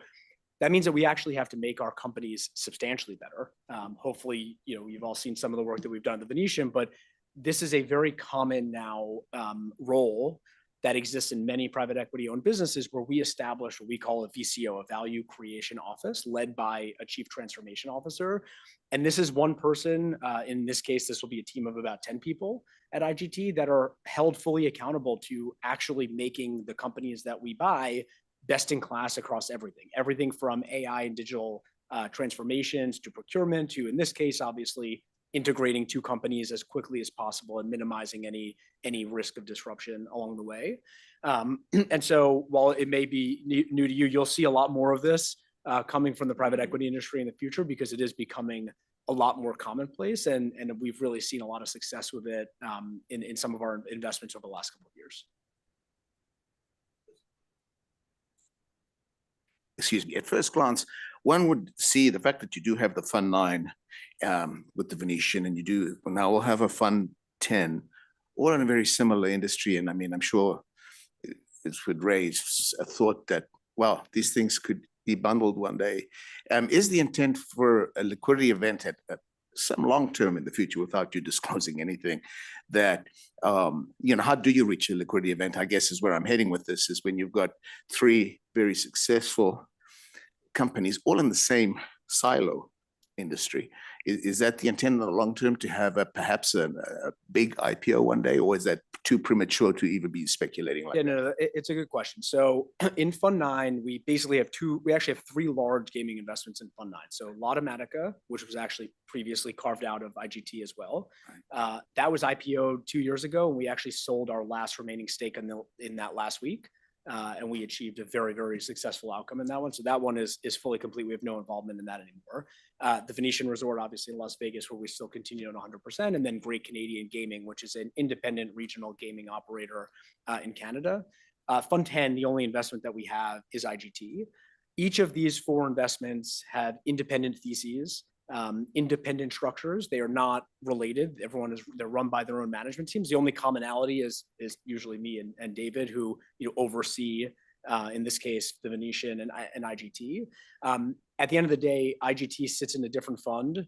Speaker 9: that means that we actually have to make our companies substantially better. Hopefully, you know, you've all seen some of the work that we've done at the Venetian, but this is a very common now role that exists in many private equity owned businesses, where we establish what we call a VCO, a value creation office, led by a chief transformation officer. And this is one person, in this case, this will be a team of about 10 people at IGT that are held fully accountable to actually making the companies that we buy best in class across everything from AI and digital transformations to procurement to, in this case, obviously integrating two companies as quickly as possible and minimizing any risk of disruption along the way. And so while it may be new to you, you'll see a lot more of this coming from the private equity industry in the future, because it is becoming a lot more commonplace, and we've really seen a lot of success with it in some of our investments over the last couple of years.
Speaker 7: Excuse me, at first glance, one would see the fact that you do have the Fund 9 with the Venetian, and you do now will have a Fund 10, all in a very similar industry. And I mean, I'm sure it would raise a thought that, well, these things could be bundled one day. Is the intent for a liquidity event at some long term in the future, without you disclosing anything, that, you know, how do you reach a liquidity event? I guess is where I'm heading with this, is when you've got three very successful companies all in the same silo industry. Is that the intent in the long term, to have perhaps a big IPO one day, or is that too premature to even be speculating like that?
Speaker 9: No, it's a good question. So in Fund 9, we basically have three large gaming investments in Fund 9. So Lottomatica, which was actually previously carved out of IGT as well. Right. That was IPO'd 2 years ago, and we actually sold our last remaining stake in that last week. And we achieved a very, very successful outcome in that one. So that one is fully complete. We have no involvement in that anymore. The Venetian Resort, obviously in Las Vegas, where we still continue on 100%, and then Great Canadian Gaming, which is an independent regional gaming operator in Canada. Fund 10, the only investment that we have is IGT. Each of these four investments have independent theses, independent structures. They are not related. They're run by their own management teams. The only commonality is usually me and David, who oversee in this case, the Venetian and IGT. At the end of the day, IGT sits in a different fund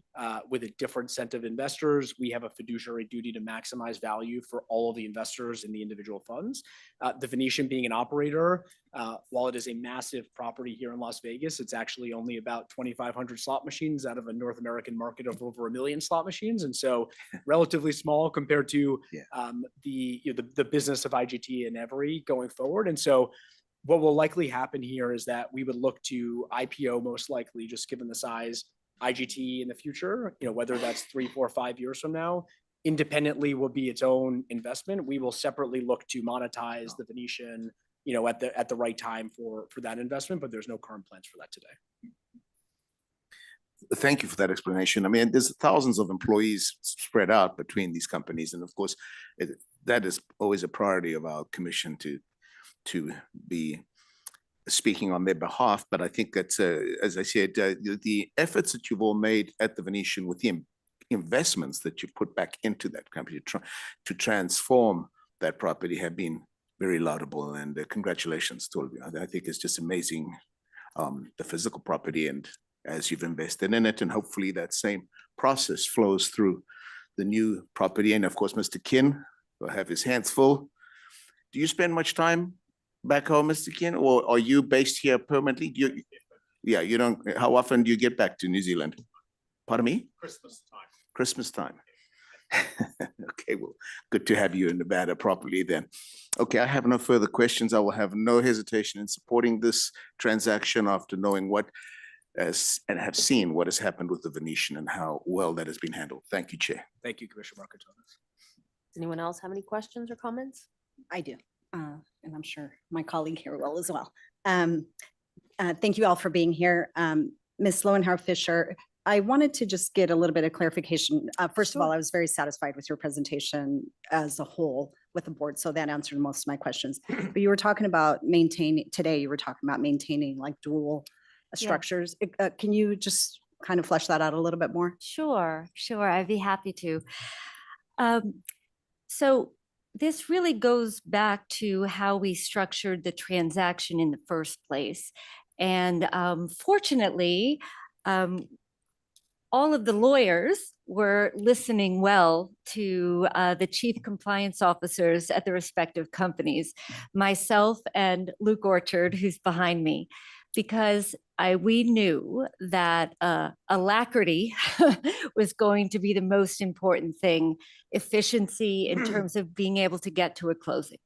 Speaker 9: with a different set of investors. We have a fiduciary duty to maximize value for all of the investors in the individual funds. The Venetian being an operator, while it is a massive property here in Las Vegas, it's actually only about 2,500 slot machines out of a North American market of over 1 million slot machines. And so relatively small compared to the business of IGT and Every going forward. And so what will likely happen here is that we would look to IPO most likely, just given the size, IGT in the future, whether that's 3, 4, 5 years from now, independently will be its own investment. We will separately look to monetize the Venetian, at the right time for that investment, but there's no current plans for that today.
Speaker 7: Thank you for that explanation. I mean, there's thousands of employees spread out between these companies. And of course, that is always a priority of our commission to be speaking on their behalf. But I think that's, as I said, the efforts that you've all made at the Venetian with the investments that you put back into that company to transform that property have been very laudable. And congratulations to all of you. I think it's just amazing, the physical property and as you've invested in it. And hopefully that same process flows through the new property. And of course, Mr. Kin will have his hands full. Do you spend much time back home, Mr. Kin, or are you based here permanently? You don't. How often do you get back to New Zealand? Pardon me?
Speaker 9: Christmas time.
Speaker 7: Christmas time. Okay, well, good to have you in Nevada properly then. Okay, I have no further questions. I will have no hesitation in supporting this transaction after knowing and have seen what has happened with the Venetian and how well that has been handled. Thank you, Chair.
Speaker 9: Thank you, Commissioner Marcotonis.
Speaker 1: Does anyone else have any questions or comments?
Speaker 6: I do, and I'm sure my colleague here will as well. Thank you all for being here. Ms. Lowenhauer-Fisher, I wanted to just get a little bit of clarification. First of all, I was very satisfied with your presentation as a whole with the board, so that answered most of my questions. But you were talking about maintaining like dual structures. Can you just kind of flesh that out a little bit more?
Speaker 11: Sure, I'd be happy to. So this really goes back to how we structured the transaction in the first place. And fortunately, all of the lawyers were listening well to the chief compliance officers at the respective companies, myself and Luke Orchard, who's behind me, because we knew that alacrity was going to be the most important thing, efficiency in terms of being able to get to a closing.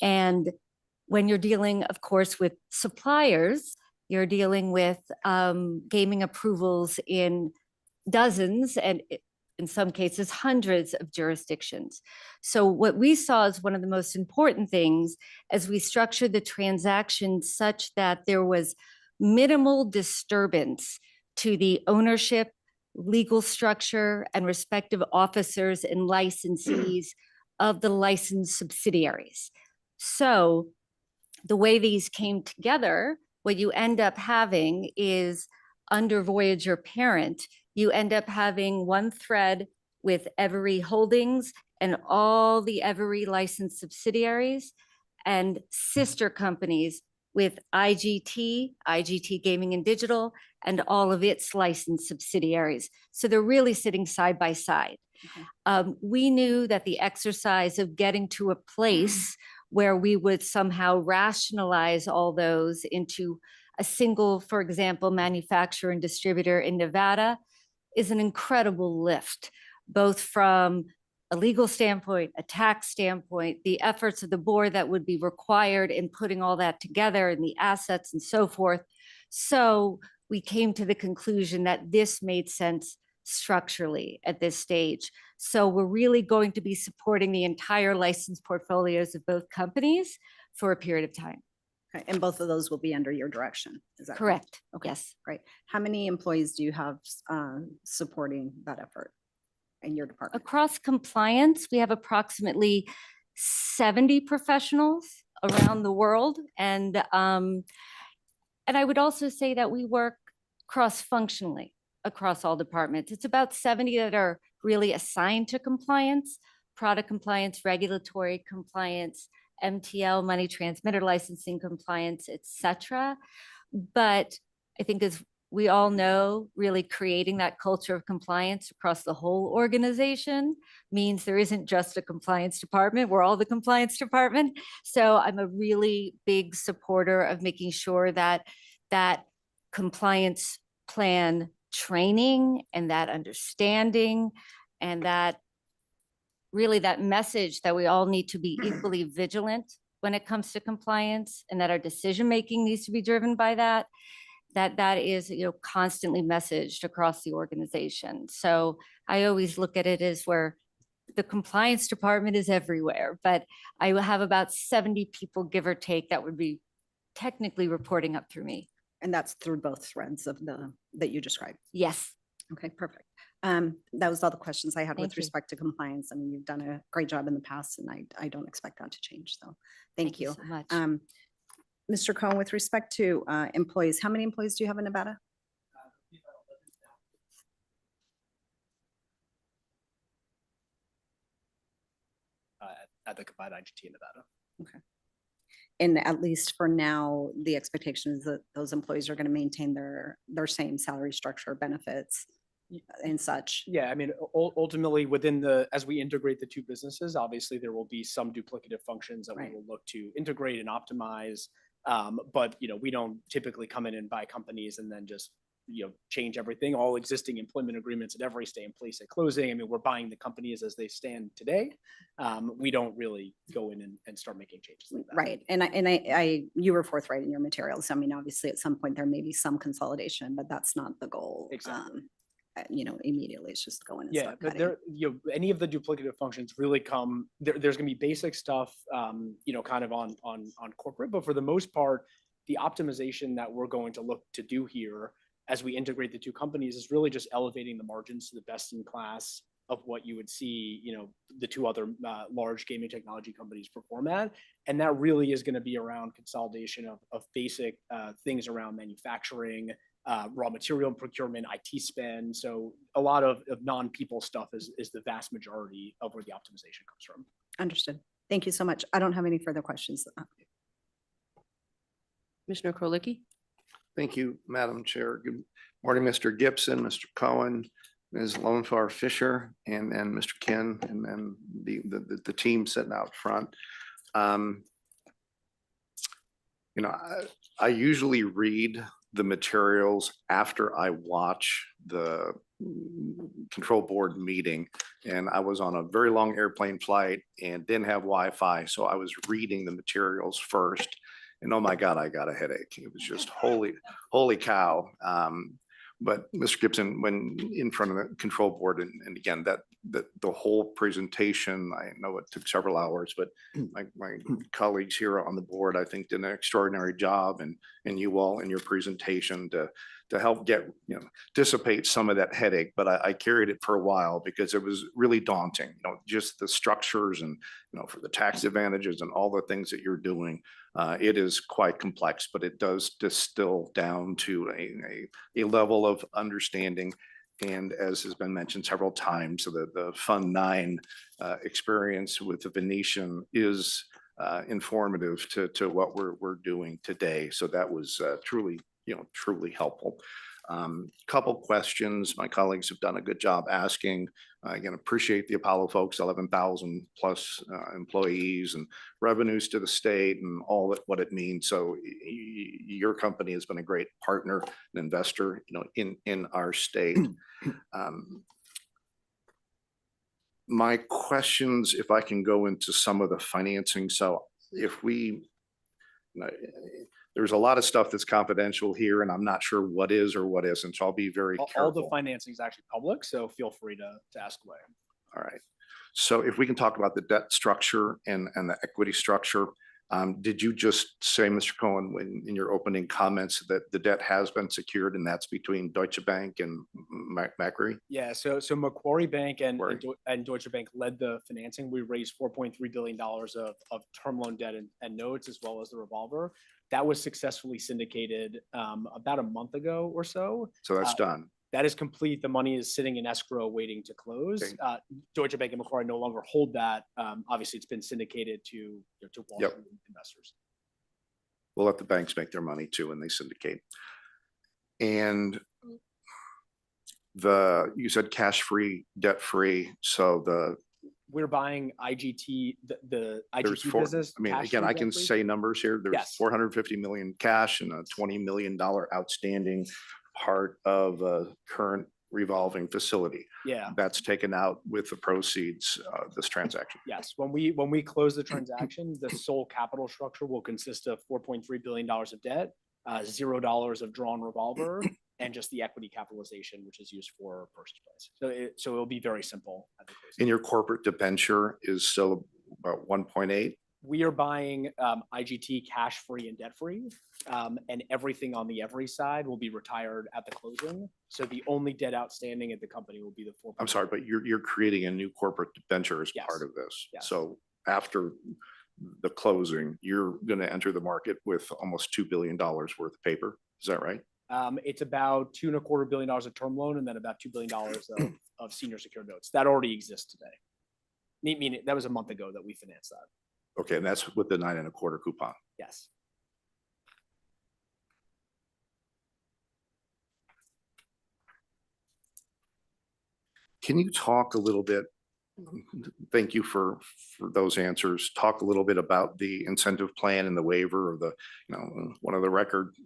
Speaker 11: And when you're dealing, of course, with suppliers, you're dealing with gaming approvals in dozens and in some cases hundreds of jurisdictions. So what we saw as one of the most important things as we structured the transaction such that there was minimal disturbance to the ownership, legal structure, and respective officers and licensees of the licensed subsidiaries. So the way these came together, what you end up having is under Voyager parent, you end up having one thread with Every Holdings and all the Every licensed subsidiaries and sister companies with IGT Gaming and Digital, and all of its licensed subsidiaries. So they're really sitting side by side. We knew that the exercise of getting to a place where we would somehow rationalize all those into a single, for example, manufacturer and distributor in Nevada is an incredible lift, both from a legal standpoint, a tax standpoint, the efforts of the board that would be required in putting all that together and the assets and so forth. So we came to the conclusion that this made sense structurally at this stage. So we're really going to be supporting the entire license portfolios of both companies for a period of time.
Speaker 6: Okay, and both of those will be under your direction, is that
Speaker 11: correct?
Speaker 6: Okay.
Speaker 11: Yes.
Speaker 6: Great. How many employees do you have supporting that effort in your department?
Speaker 11: Across compliance, we have approximately 70 professionals around the world. And I would also say that we work cross-functionally across all departments. It's about 70 that are really assigned to compliance, product compliance, regulatory compliance, MTL, money transmitter licensing compliance, et cetera. But I think as we all know, really creating that culture of compliance across the whole organization means there isn't just a compliance department. We're all the compliance department. So I'm a really big supporter of making sure that that compliance plan training and that understanding and that really that message that we all need to be equally vigilant when it comes to compliance and that our decision-making needs to be driven by that is, constantly messaged across the organization. So I always look at it as where the compliance department is everywhere, but I will have about 70 people, give or take, that would be technically reporting up through me.
Speaker 6: And that's through both threads of that you described.
Speaker 11: Yes.
Speaker 6: Okay, perfect. That was all the questions I had
Speaker 11: Thank
Speaker 6: with
Speaker 11: you.
Speaker 6: respect to compliance. I mean, you've done a great job in the past and I don't expect that to change. So thank you.
Speaker 11: So much.
Speaker 6: Mr. Cohen, with respect to employees, how many employees do you have in Nevada?
Speaker 9: At the combined IGT in Nevada.
Speaker 6: Okay. And at least for now, the expectation is that those employees are going to maintain their same salary structure, benefits and such.
Speaker 9: Yeah, I mean, ultimately as we integrate the two businesses, obviously there will be some duplicative functions that we will look to integrate and optimize. But, we don't typically come in and buy companies and then just, change everything. All existing employment agreements at every stay in place at closing. I mean, we're buying the companies as they stand today. We don't really go in and start making changes like that.
Speaker 6: Right. And you were forthright in your materials. I mean, obviously at some point there may be some consolidation, but that's not the goal.
Speaker 9: Exactly.
Speaker 6: Immediately it's just going and
Speaker 9: Yeah,
Speaker 6: start
Speaker 9: but
Speaker 6: cutting.
Speaker 9: any of the duplicative functions really come, there's gonna be basic stuff, kind of on corporate, but for the most part, the optimization that we're going to look to do here as we integrate the two companies is really just elevating the margins to the best in class of what you would see, the two other large gaming technology companies perform at. And that really is gonna be around consolidation of basic things around manufacturing, raw material procurement, IT spend. So a lot of non-people stuff is the vast majority of where the optimization comes from.
Speaker 6: Understood. Thank you so much. I don't have any further questions.
Speaker 1: Commissioner Krolicki?
Speaker 12: Thank you, Madam Chair. Good morning, Mr. Gibson, Mr. Cohen, Ms. Lowenfar Fisher, and Mr. Ken, and then the team sitting out front. I usually read the materials after I watch the control board meeting, and I was on a very long airplane flight and didn't have Wi-Fi, so I was reading the materials first. And oh my God, I got a headache. It was just holy cow. But Mr. Gibson, when in front of the control board, and again, the whole presentation, I know it took several hours, but my colleagues here on the board, I think, did an extraordinary job, and you all in your presentation to help dissipate some of that headache. But I carried it for a while because it was really daunting, just the structures and, for the tax advantages and all the things that you're doing. It is quite complex, but it does distill down to a level of understanding. And as has been mentioned several times, the Fund 9 experience with the Venetian is informative to what we're doing today. So that was truly helpful. Couple questions my colleagues have done a good job asking. Again, appreciate the Apollo folks, 11,000 plus employees and revenues to the state and all that what it means. So your company has been a great partner and investor, in our state. My questions, if I can go into some of the financing. So there's a lot of stuff that's confidential here, and I'm not sure what is or what isn't. So I'll be very careful.
Speaker 9: All the financing is actually public, so feel free to ask away.
Speaker 12: All right. So if we can talk about the debt structure and the equity structure, did you just say, Mr. Cohen, when in your opening comments that the debt has been secured and that's between Deutsche Bank and Macquarie?
Speaker 9: Yeah, so Macquarie Bank and Deutsche Bank led the financing. We raised $4.3 billion of term loan debt and notes, as well as the revolver. That was successfully syndicated about a month ago or so.
Speaker 12: So that's done.
Speaker 9: That is complete. The money is sitting in escrow waiting to close.
Speaker 12: Okay.
Speaker 9: Deutsche Bank and Macquarie no longer hold that. Obviously, it's been syndicated to Wall
Speaker 12: Yep.
Speaker 9: Street investors.
Speaker 12: We'll let the banks make their money too when they syndicate. And you said cash-free, debt-free, so
Speaker 9: We're buying IGT, the
Speaker 12: there's
Speaker 9: IGT
Speaker 12: four,
Speaker 9: business.
Speaker 12: I mean,
Speaker 9: cash
Speaker 12: again,
Speaker 9: free,
Speaker 12: I can
Speaker 9: debt-free.
Speaker 12: say numbers here. There's
Speaker 9: Yes.
Speaker 12: 450 million cash and a $20 million outstanding part of a current revolving facility.
Speaker 9: Yeah.
Speaker 12: That's taken out with the proceeds of this transaction.
Speaker 9: Yes, when we close the transaction, the sole capital structure will consist of $4.3 billion of debt, $0 of drawn revolver, and just the equity capitalization, which is used for purchase price. So it'll be very simple at the closing.
Speaker 12: And your corporate debenture is still about 1.8.
Speaker 9: We are buying IGT cash-free and debt-free, and everything on the Every side will be retired at the closing. So the only debt outstanding at the company will be the 4.
Speaker 12: I'm sorry, but you're creating a new corporate debenture as
Speaker 9: Yes.
Speaker 12: part of this.
Speaker 9: Yes.
Speaker 12: So after the closing, you're going to enter the market with almost $2 billion worth of paper. Is that right?
Speaker 9: It's about $2.25 billion of term loan and then about $2 billion of senior secured notes that already exist today. Meaning that was a month ago that we financed that.
Speaker 12: Okay, and that's with the 9.25 coupon.
Speaker 9: Yes.
Speaker 12: Can you talk a little bit? Thank you for those answers. Talk a little bit about the incentive plan and the waiver of the, one of the records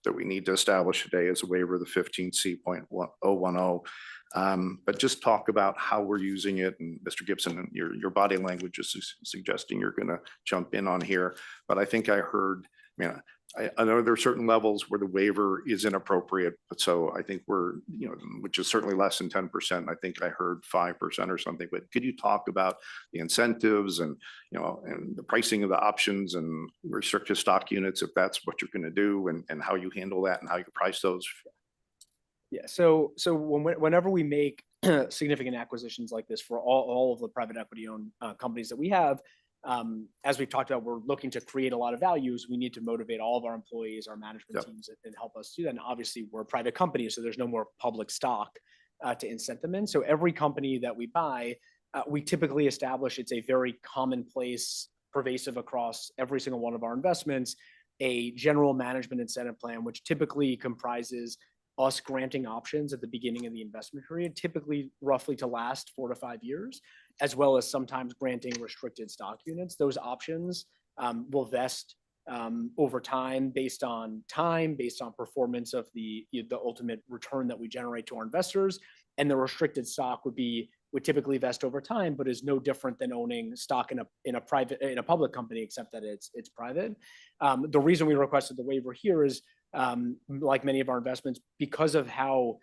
Speaker 12: that we need to establish today is a waiver of the 15C.010. But just talk about how we're using it. And Mr. Gibson, your body language is suggesting you're going to jump in on here. But I think I heard, I know there are certain levels where the waiver is inappropriate, but so I think we're, which is certainly less than 10%. I think I heard 5% or something, but could you talk about the incentives and, and the pricing of the options and restricted stock units, if that's what you're going to do and how you handle that and how you price those?
Speaker 9: Yeah, so whenever we make significant acquisitions like this for all of the private equity owned companies that we have, as we've talked about, we're looking to create a lot of values. We need to motivate all of our employees, our management teams, and help us do that. And obviously, we're a private company, so there's no more public stock to incent them in. So every company that we buy, we typically establish it's a very commonplace, pervasive across every single one of our investments, a general management incentive plan, which typically comprises us granting options at the beginning of the investment period, typically roughly to last 4 to 5 years, as well as sometimes granting restricted stock units. Those options will vest over time, based on performance of the ultimate return that we generate to our investors. And the restricted stock would typically vest over time, but is no different than owning stock in a public company, except that it's private. The reason we requested the waiver here is, like many of our investments, because of how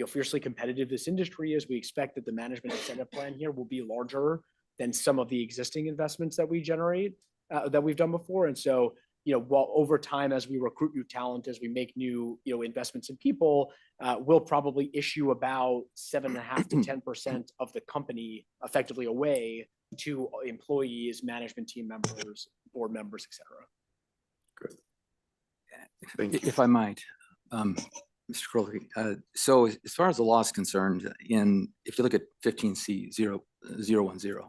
Speaker 9: fiercely competitive this industry is, we expect that the management incentive plan here will be larger than some of the existing investments that we generate, that we've done before. And so, while over time, as we recruit new talent, as we make new, investments in people, we'll probably issue about 7.5 to 10% of the company effectively away to employees, management team members, board members, et cetera.
Speaker 12: Good. Thank you.
Speaker 8: If I might, Mr. Crowley, so as far as the law is concerned, if you look at 15C.010,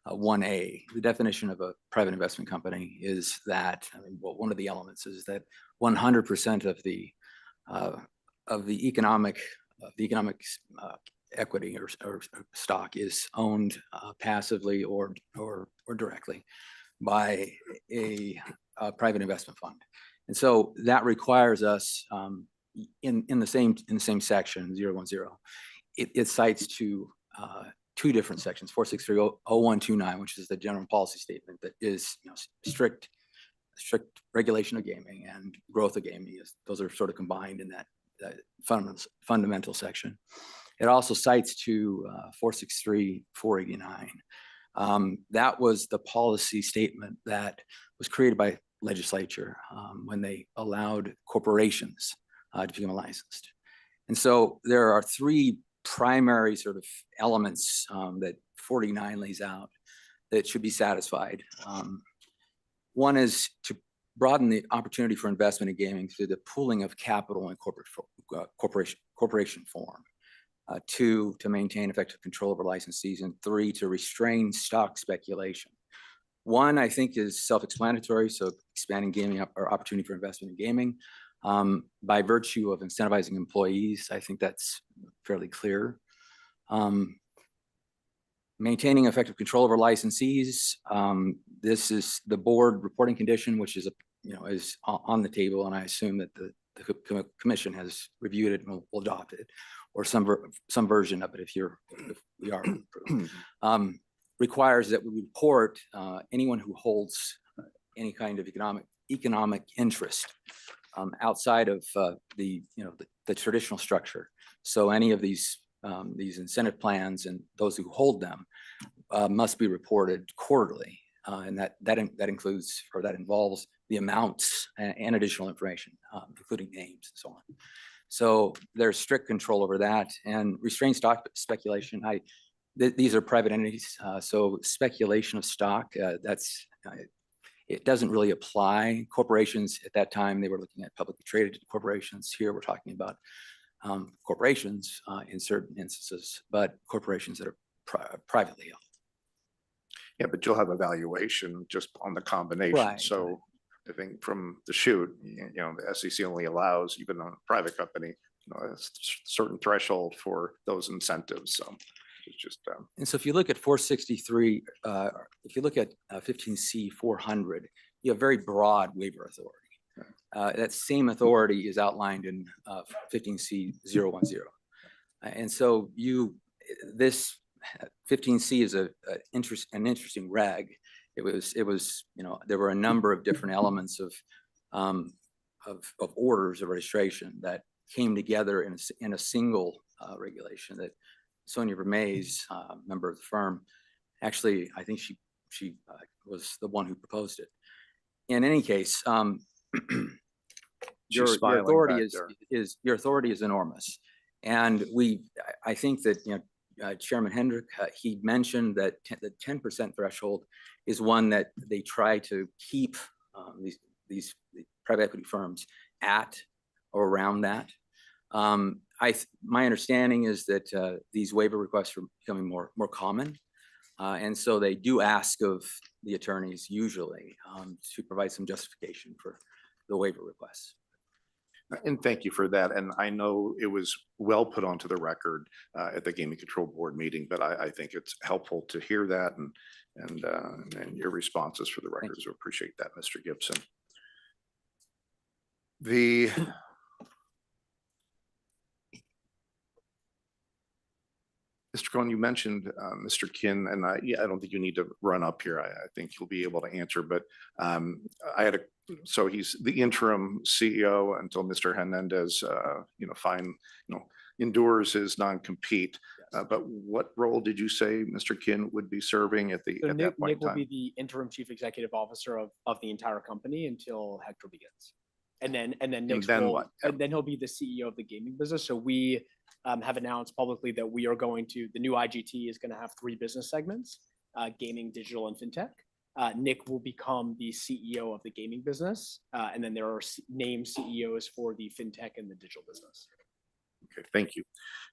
Speaker 8: 1A, the definition of a private investment company is that, one of the elements is that 100% of the economic equity or stock is owned passively or directly by a private investment fund. And so that requires us, in the same section, 010, it cites two different sections, 463.0129, which is the general policy statement that is strict regulation of gaming and growth of gaming. Those are sort of combined in that fundamental section. It also cites to 463.489. That was the policy statement that was created by Legislature when they allowed corporations to become licensed. And so there are three primary sort of elements that 49 lays out that should be satisfied. One is to broaden the opportunity for investment in gaming through the pooling of capital in corporation form. 2, to maintain effective control over licensees, and 3, to restrain stock speculation. 1, I think, is self-explanatory, so expanding gaming or opportunity for investment in gaming. By virtue of incentivizing employees, I think that's fairly clear. Maintaining effective control over licensees. This is the board reporting condition, which is on the table, and I assume that the commission has reviewed it and will adopt it, or some version of it if we are approved. Requires that we report anyone who holds any kind of economic interest outside of the traditional structure. So any of these incentive plans and those who hold them must be reported quarterly, and that includes, or that involves, the amounts and additional information, including names and so on. So there's strict control over that, and restrained stock speculation. These are private entities, so speculation of stock, it doesn't really apply. Corporations at that time, they were looking at publicly traded corporations. Here we're talking about corporations in certain instances, but corporations that are privately held.
Speaker 12: Yeah, but you'll have a valuation just on the combination.
Speaker 8: Right.
Speaker 12: So I think from the shoot, the SEC only allows, even on a private company, a certain threshold for those incentives. So it's just.
Speaker 8: And so if you look at 463, if you look at 15C 400, you have very broad waiver authority. That same authority is outlined in 15C 010. And so this 15C is an interesting reg. It was there were a number of different elements of orders of registration that came together in a single regulation that Sonia Vermees, member of the firm, actually, I think she was the one who proposed it. In any case, your authority is enormous, and I think that Chairman Hendrick, he mentioned that the 10% threshold is one that they try to keep these private equity firms at or around that. My understanding is that these waiver requests are becoming more common, and so they do ask of the attorneys usually to provide some justification for the waiver requests.
Speaker 12: And thank you for that. And I know it was well put onto the record at the Gaming Control Board meeting, but I think it's helpful to hear that and your responses for the record. So appreciate that, Mr. Gibson. Mr. Cohen, you mentioned Mr. Kinn, and I don't think you need to run up here. I think you'll be able to answer, but so he's the interim CEO until Mr. Hernandez, endures his non-compete.
Speaker 9: Yes.
Speaker 12: But what role did you say Mr. Kinn would be serving at that point in
Speaker 9: Nick will
Speaker 12: time?
Speaker 9: be the interim chief executive officer of the entire company until Hector begins. And then Nick's role,
Speaker 12: what?
Speaker 9: and then he'll be the CEO of the gaming business. So we have announced publicly that we are the new IGT is going to have 3 business segments, gaming, digital, and fintech. Nick will become the CEO of the gaming business. And then there are named CEOs for the fintech and the digital business.
Speaker 12: Okay, thank you.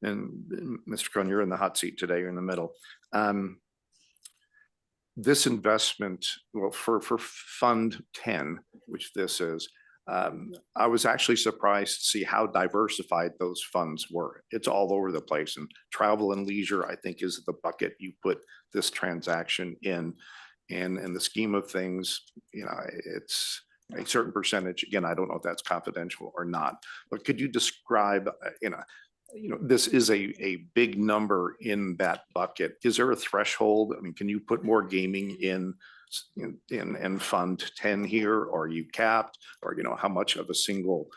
Speaker 12: And Mr. Cohen, you're in the hot seat today. You're in the middle. This investment, well, for Fund 10, which this is, I was actually surprised to see how diversified those funds were. It's all over the place, and travel and leisure, I think, is the bucket you put this transaction in. And in the scheme of things, it's a certain percentage. Again, I don't know if that's confidential or not, but could you describe, this is a big number in that bucket. Is there a threshold? I mean, can you put more gaming in Fund 10 here? Or are you capped? Or, how much of a single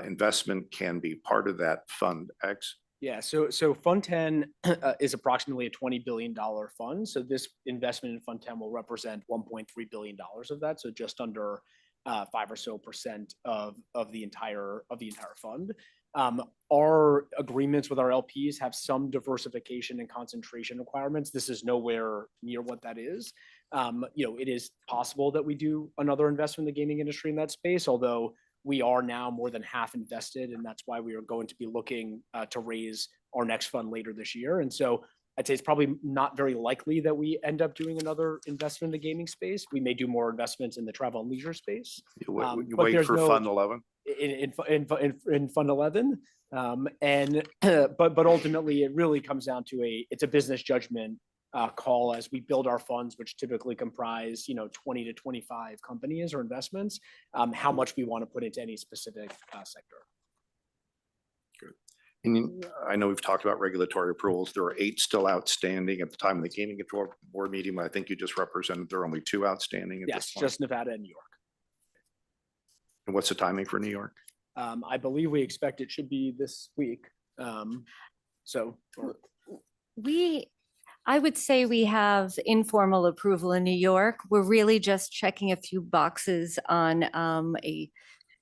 Speaker 12: investment can be part of that Fund X?
Speaker 9: Yeah, so Fund 10 is approximately a $20 billion fund. So this investment in Fund 10 will represent $1.3 billion of that. So just under 5% or so of the entire fund. Our agreements with our LPs have some diversification and concentration requirements. This is nowhere near what that is. It is possible that we do another investment in the gaming industry in that space, although we are now more than half invested, and that's why we are going to be looking to raise our next fund later this year. And so I'd say it's probably not very likely that we end up doing another investment in the gaming space. We may do more investments in the travel and leisure space.
Speaker 12: You
Speaker 9: but
Speaker 12: wait
Speaker 9: there's
Speaker 12: for
Speaker 9: no-
Speaker 12: Fund 11?
Speaker 9: In Fund 11. But ultimately, it really comes down to it's a business judgment call as we build our funds, which typically comprise 20 to 25 companies or investments, how much we want to put into any specific sector.
Speaker 12: And I know we've talked about regulatory approvals. There are 8 still outstanding at the time of the Gaming Control Board meeting, but I think you just represented there are only 2 outstanding at
Speaker 9: Yes,
Speaker 12: this point.
Speaker 9: just Nevada and New York.
Speaker 12: And what's the timing for New York?
Speaker 9: I believe we expect it should be this week.
Speaker 11: I would say we have informal approval in New York. We're really just checking a few boxes on a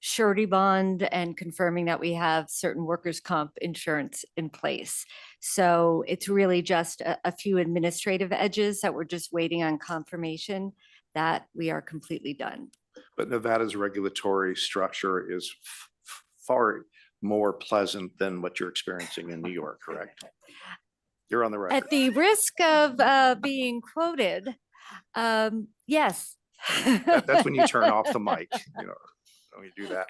Speaker 11: surety bond and confirming that we have certain workers' comp insurance in place. So it's really just a few administrative edges that we're just waiting on confirmation that we are completely done.
Speaker 12: But Nevada's regulatory structure is far more pleasant than what you're experiencing in New York, correct? You're on the record.
Speaker 11: At the risk of being quoted, yes.
Speaker 12: That's when you turn off the mic, when you do that.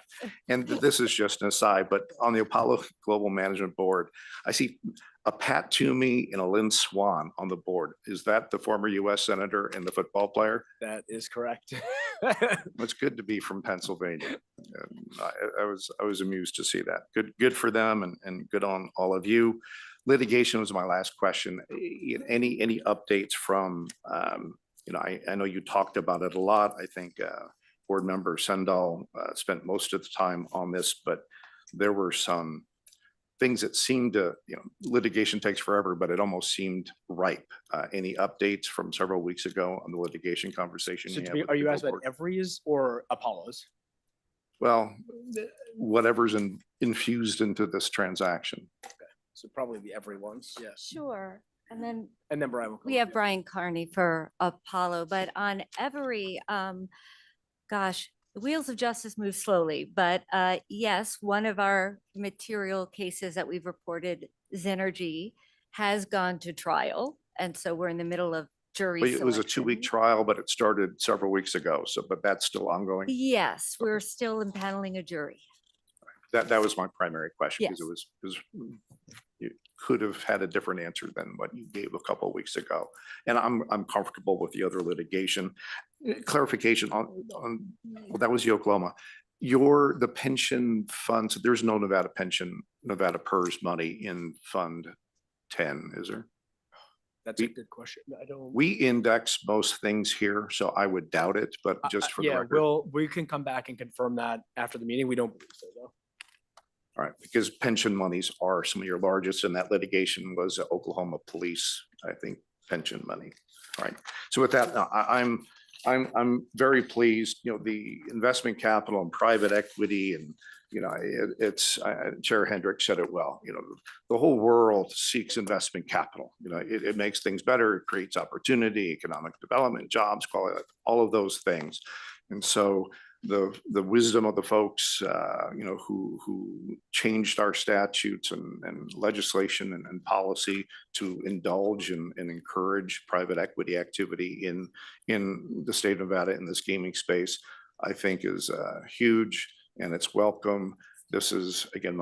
Speaker 12: And this is just an aside, but on the Apollo Global Management Board, I see a Pat Toomey and a Lynn Swan on the board. Is that the former US Senator and the football player?
Speaker 9: That is correct.
Speaker 12: It's good to be from Pennsylvania. I was amused to see that. Good for them and good on all of you. Litigation was my last question. Any updates from, I know you talked about it a lot. I think Board Member Sendall spent most of the time on this, but there were some things that seemed to, litigation takes forever, but it almost seemed ripe. Any updates from several weeks ago on the litigation conversation?
Speaker 9: So
Speaker 12: you had with
Speaker 9: are you
Speaker 12: the
Speaker 9: asking
Speaker 12: board?
Speaker 9: about Everys or Apollos?
Speaker 12: Well, whatever's infused into this transaction.
Speaker 9: So probably the Every ones, yes.
Speaker 11: Sure. And then
Speaker 9: Brian will.
Speaker 11: we have Brian Carney for Apollo, but on Every, gosh, the wheels of justice move slowly, but yes, one of our material cases that we've reported, Zenergy, has gone to trial. And so we're in the middle of jury
Speaker 12: It was a
Speaker 11: selection.
Speaker 12: 2-week trial, but it started several weeks ago. But that's still ongoing.
Speaker 11: Yes, we're still impaneling a jury.
Speaker 12: That was my primary question, because
Speaker 11: Yes.
Speaker 12: it was you could have had a different answer than what you gave a couple of weeks ago. And I'm comfortable with the other litigation. Clarification on well, that was the Oklahoma. The pension funds, there's no Nevada PERS money in Fund 10, is there?
Speaker 9: That's a good question. I don't.
Speaker 12: We index most things here, so I would doubt it, but just for the
Speaker 9: Yeah,
Speaker 12: record.
Speaker 9: we can come back and confirm that after the meeting. We don't believe so, though.
Speaker 12: All right, because pension monies are some of your largest, and that litigation was Oklahoma police, I think, pension money. All right, so with that, now, I'm very pleased, the investment capital and private equity and, it's Chair Hendrick said it well, the whole world seeks investment capital. It makes things better, it creates opportunity, economic development, jobs, quality, all of those things. And so the wisdom of the folks, who changed our statutes and legislation and policy to indulge and encourage private equity activity in the state of Nevada in this gaming space, I think is huge, and it's welcome. This is, again,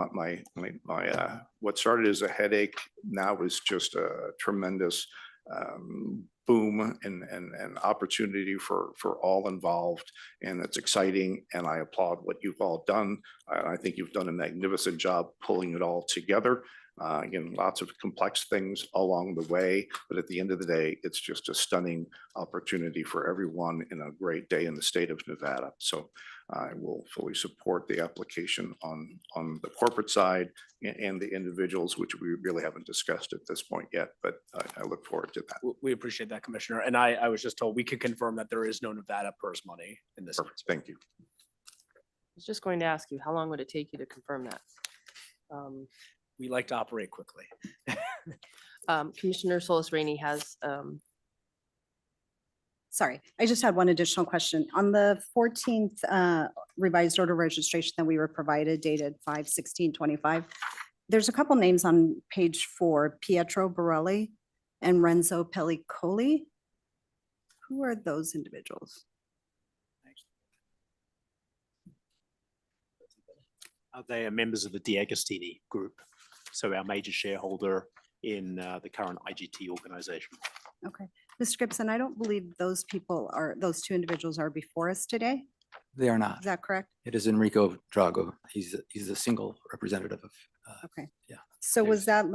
Speaker 12: what started as a headache now is just a tremendous boom and opportunity for all involved, and it's exciting, and I applaud what you've all done. I think you've done a magnificent job pulling it all together. Again, lots of complex things along the way, but at the end of the day, it's just a stunning opportunity for everyone and a great day in the state of Nevada. So I will fully support the application on the corporate side and the individuals, which we really haven't discussed at this point yet, but I look forward to that.
Speaker 9: We appreciate that, Commissioner. And I was just told we can confirm that there is no Nevada PERS money in this.
Speaker 12: Perfect. Thank you.
Speaker 1: I was just going to ask you, how long would it take you to confirm that?
Speaker 9: We like to operate quickly.
Speaker 1: Commissioner Solis Rainey has
Speaker 6: Sorry, I just had one additional question. On the 14th revised order registration that we were provided dated 5/16/25, there's a couple names on page 4, Pietro Borelli and Renzo Pellicoli. Who are those individuals?
Speaker 10: They are members of the DiAgostini group, so our major shareholder in the current IGT organization.
Speaker 6: Okay, Mr. Gibson, I don't believe those two individuals are before us today.
Speaker 8: They are
Speaker 6: Is
Speaker 8: not.
Speaker 6: that correct?
Speaker 8: It is Enrico Drago. He's a single representative of,
Speaker 6: Okay.
Speaker 8: yeah.
Speaker 6: So was that,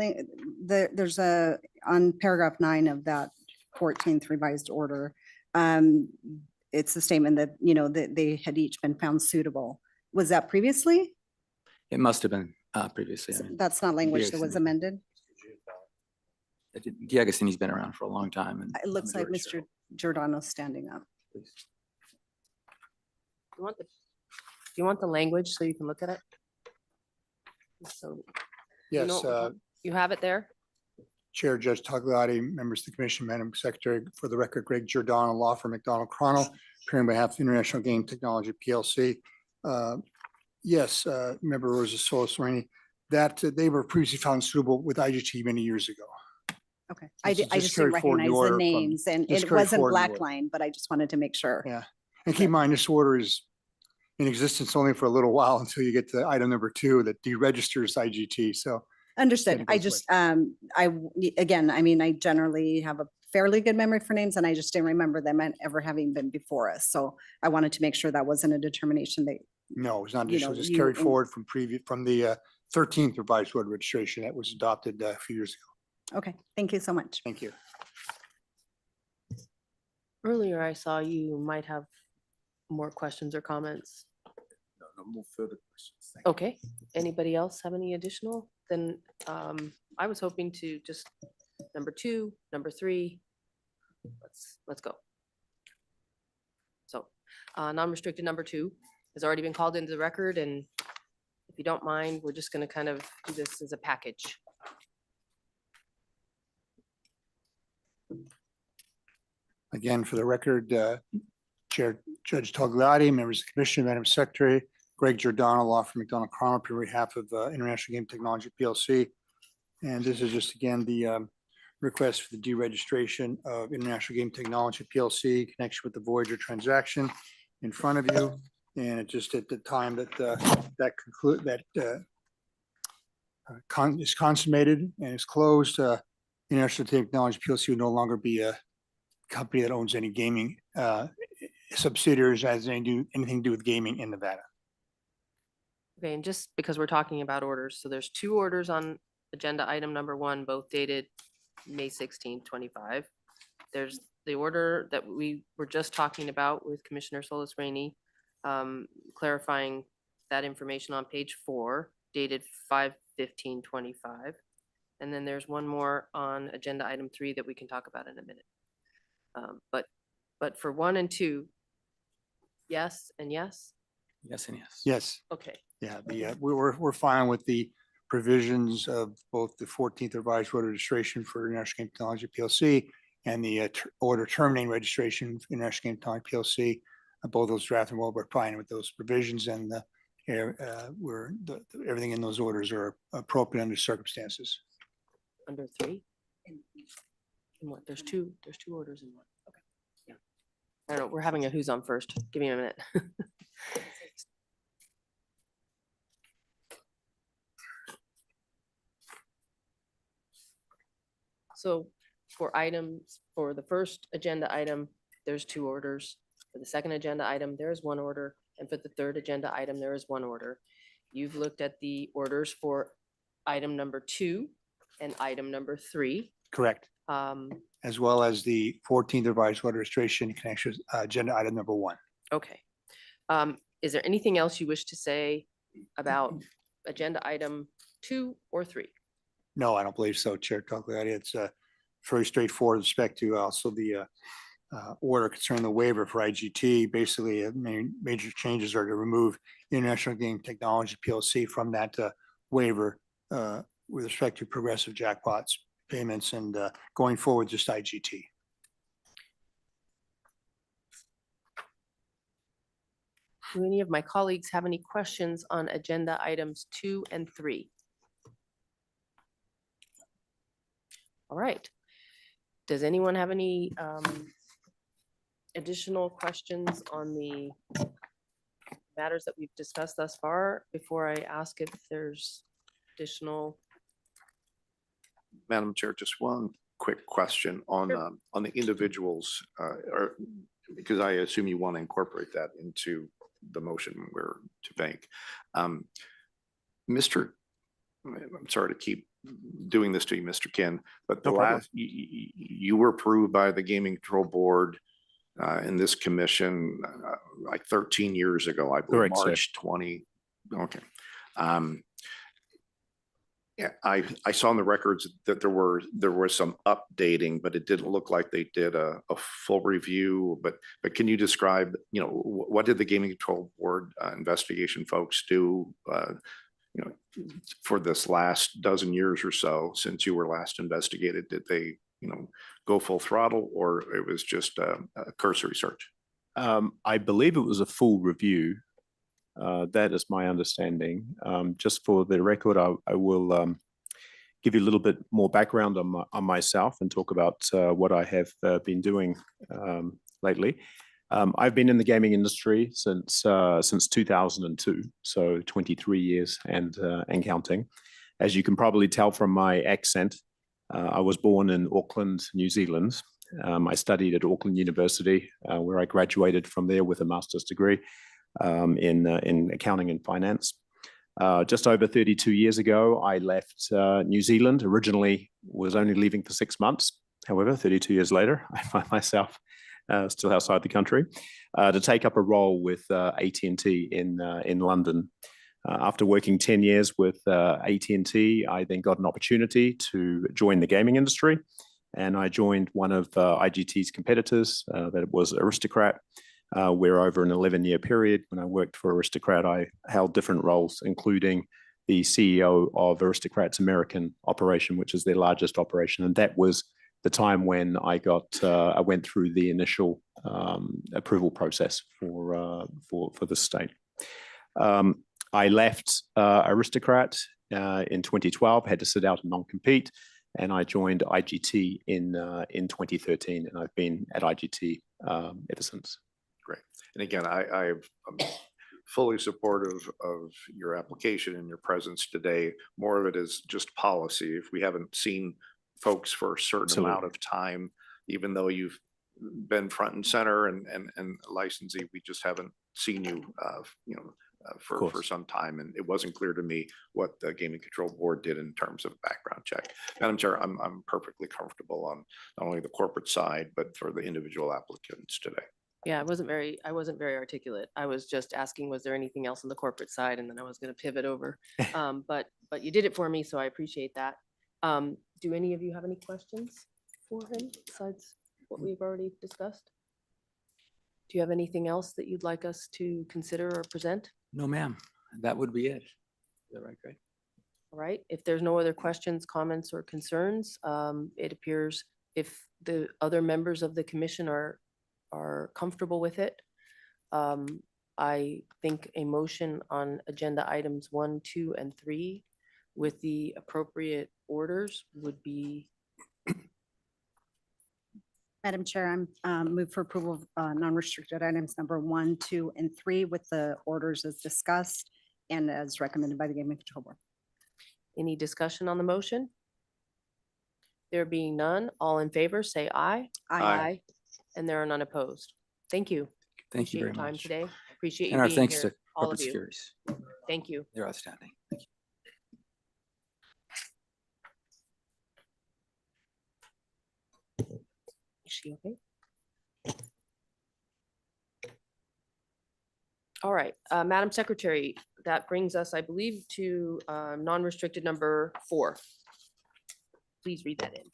Speaker 6: there's on paragraph 9 of that 14th revised order, it's a statement that, that they had each been found suitable. Was that previously?
Speaker 8: It must have been previously. I mean,
Speaker 6: That's not language that was
Speaker 8: DiAgostini.
Speaker 6: amended?
Speaker 8: DiAgostini's been around for a long time. And
Speaker 6: It looks like
Speaker 8: majority
Speaker 6: Mr. Giordano's standing up.
Speaker 1: You want you want the language so you can look at it? So, you
Speaker 13: Yes,
Speaker 1: know, you have it there?
Speaker 13: Chair Judge Tagliati, members of the commission, Madam Secretary, for the record, Greg Giordano, law firm McDonald Cronell, appearing on behalf of International Game Technology PLC. Yes, member Rosa Solis Rainey, that they were previously found suitable with IGT many years ago.
Speaker 6: Okay,
Speaker 13: Just-
Speaker 6: I
Speaker 13: just
Speaker 6: just didn't
Speaker 13: carry forward the
Speaker 6: recognize the
Speaker 13: order from-
Speaker 6: names and
Speaker 13: just
Speaker 6: it
Speaker 13: carry
Speaker 6: wasn't
Speaker 13: forward the
Speaker 6: black
Speaker 13: order.
Speaker 6: line, but I just wanted to make sure.
Speaker 13: Yeah, and keep in mind, this order is in existence only for a little while until you get to item number 2 that deregisters IGT. So
Speaker 6: Understood. I
Speaker 13: both
Speaker 6: just, again, I mean, I generally have a fairly good memory for names and I just didn't remember them ever having been before us. So I wanted to make sure that wasn't a determination that,
Speaker 13: no, it's not an
Speaker 6: You
Speaker 13: issue.
Speaker 6: know,
Speaker 13: It was just
Speaker 6: you
Speaker 13: carried
Speaker 6: and-
Speaker 13: forward from the 13th revised order registration that was adopted a few years ago.
Speaker 6: okay, thank you so much.
Speaker 13: Thank you.
Speaker 1: Earlier, I saw you might have more questions or comments.
Speaker 7: No more further questions. Thank you.
Speaker 1: Okay, anybody else have any additional? Then I was hoping to just number 2, number 3. Let's go. So non-restricted number 2 has already been called into the record, and if you don't mind, we're just going to kind of do this as a package.
Speaker 13: Again, for the record, Chair Judge Tagliati, members of the commission, Madam Secretary, Greg Giordano, law firm McDonald Cronell, on behalf of International Game Technology PLC. And this is just again the request for the deregistration of International Game Technology PLC in connection with the Voyager transaction in front of you. And it just at the time that is consummated and is closed, International Technology PLC will no longer be a company that owns any gaming subsidiaries as anything to do with gaming in Nevada.
Speaker 1: Okay, and just because we're talking about orders, so there's 2 orders on agenda item number 1, both dated May 16, 25. There's the order that we were just talking about with Commissioner Solis Rainey, clarifying that information on page 4, dated 5/15/25. And then there's one more on agenda item 3 that we can talk about in a minute. But for 1 and 2, yes and yes?
Speaker 8: Yes and yes.
Speaker 13: Yes.
Speaker 1: Okay,
Speaker 13: Yeah, we're fine with the provisions of both the 14th revised order registration for International Game Technology PLC and the order terminating registration for International Game Technology PLC. Both those drafted well, we're fine with those provisions, and everything in those orders are appropriate under circumstances.
Speaker 1: under 3? And what, there's two orders in one. Okay. Yeah. I don't know, we're having a who's on first. Give me a minute. So for the first agenda item, there's 2 orders. For the second agenda item, there is 1 order. And for the third agenda item, there is 1 order. You've looked at the orders for item number 2 and item number 3.
Speaker 13: Correct. As well as the 14th revised order registration in connection with agenda item number 1.
Speaker 1: Okay. Is there anything else you wish to say about agenda item 2 or 3?
Speaker 13: No, I don't believe so, Chair Tagliati. It's very straightforward with respect to also the order concerning the waiver for IGT. Basically, major changes are to remove International Game Technology PLC from that waiver with respect to progressive jackpots payments and going forward, just IGT.
Speaker 1: Do any of my colleagues have any questions on agenda items 2 and 3? All right. Does anyone have any additional questions on the matters that we've discussed thus far before I ask if there's additional?
Speaker 12: Madam Chair, just one quick question on
Speaker 1: Sure.
Speaker 12: on the individuals, or because I assume you want to incorporate that into the motion we're to make. Mr. I'm sorry to keep doing this to you, Mr. Ken, but the
Speaker 10: No problem.
Speaker 12: last, you were approved by the Gaming Control Board in this commission like 13 years ago, I believe,
Speaker 10: Correct, sir.
Speaker 12: March 20. Okay. Yeah, I saw in the records that there was some updating, but it didn't look like they did a full review. But can you describe, you know, what did the Gaming Control Board investigation folks do, you know, for this last dozen years or so since you were last investigated? Did they, you know, go full throttle, or it was just a cursory search?
Speaker 10: I believe it was a full review. That is my understanding. Just for the record, I will give you a little bit more background on myself and talk about what I have been doing lately. I've been in the gaming industry since 2002, so 23 years and counting. As you can probably tell from my accent, I was born in Auckland, New Zealand. I studied at Auckland University, where I graduated from there with a master's degree in accounting and finance. Just over 32 years ago, I left New Zealand. Originally was only leaving for 6 months. However, 32 years later, I find myself still outside the country to take up a role with AT&T in London. After working 10 years with AT&T, I then got an opportunity to join the gaming industry, and I joined one of IGT's competitors, that was Aristocrat, where over an 11-year period, when I worked for Aristocrat, I held different roles, including the CEO of Aristocrat's American operation, which is their largest operation. And that was the time when I went through the initial approval process for the state. I left Aristocrat in 2012, had to sit out a non-compete, and I joined IGT in 2013, and I've been at IGT ever since.
Speaker 12: Great. And again, I'm fully supportive of your application and your presence today. More of it is just policy. If we haven't seen folks for a certain amount of time, even though you've been front and center and licensee, we just haven't seen you, you know, for some time. And it wasn't clear to me what the Gaming Control Board did in terms of background check. Madam Chair, I'm perfectly comfortable on not only the corporate side, but for the individual applicants today.
Speaker 1: Yeah, I wasn't very articulate. I was just asking, was there anything else on the corporate side? And then I was going to pivot over. But you did it for me, so I appreciate that. Do any of you have any questions for him besides what we've already discussed? Do you have anything else that you'd like us to consider or present?
Speaker 8: No, ma'am. That would be it. Is that right, Greg?
Speaker 1: All right. If there's no other questions, comments, or concerns, it appears if the other members of the commission are comfortable with it, I think a motion on agenda items 1, 2, and 3 with the appropriate orders would be.
Speaker 6: Madam Chair, I'm move for approval of non-restricted items number 1, 2, and 3 with the orders as discussed and as recommended by the Gaming Control Board.
Speaker 1: Any discussion on the motion? There being none, all in favor, say aye.
Speaker 6: Aye.
Speaker 1: And there are none opposed. Thank you.
Speaker 8: Thank you
Speaker 1: Appreciate
Speaker 8: very
Speaker 1: your time
Speaker 8: much.
Speaker 1: today. Appreciate you
Speaker 8: And our
Speaker 1: being
Speaker 8: thanks
Speaker 1: here,
Speaker 8: to
Speaker 1: all of
Speaker 8: Corporate
Speaker 1: you.
Speaker 8: Securities.
Speaker 1: Thank you.
Speaker 8: They're outstanding. Thank you.
Speaker 1: Is she okay? All right, Madam Secretary, that brings us, I believe, to non-restricted number 4. Please read that in.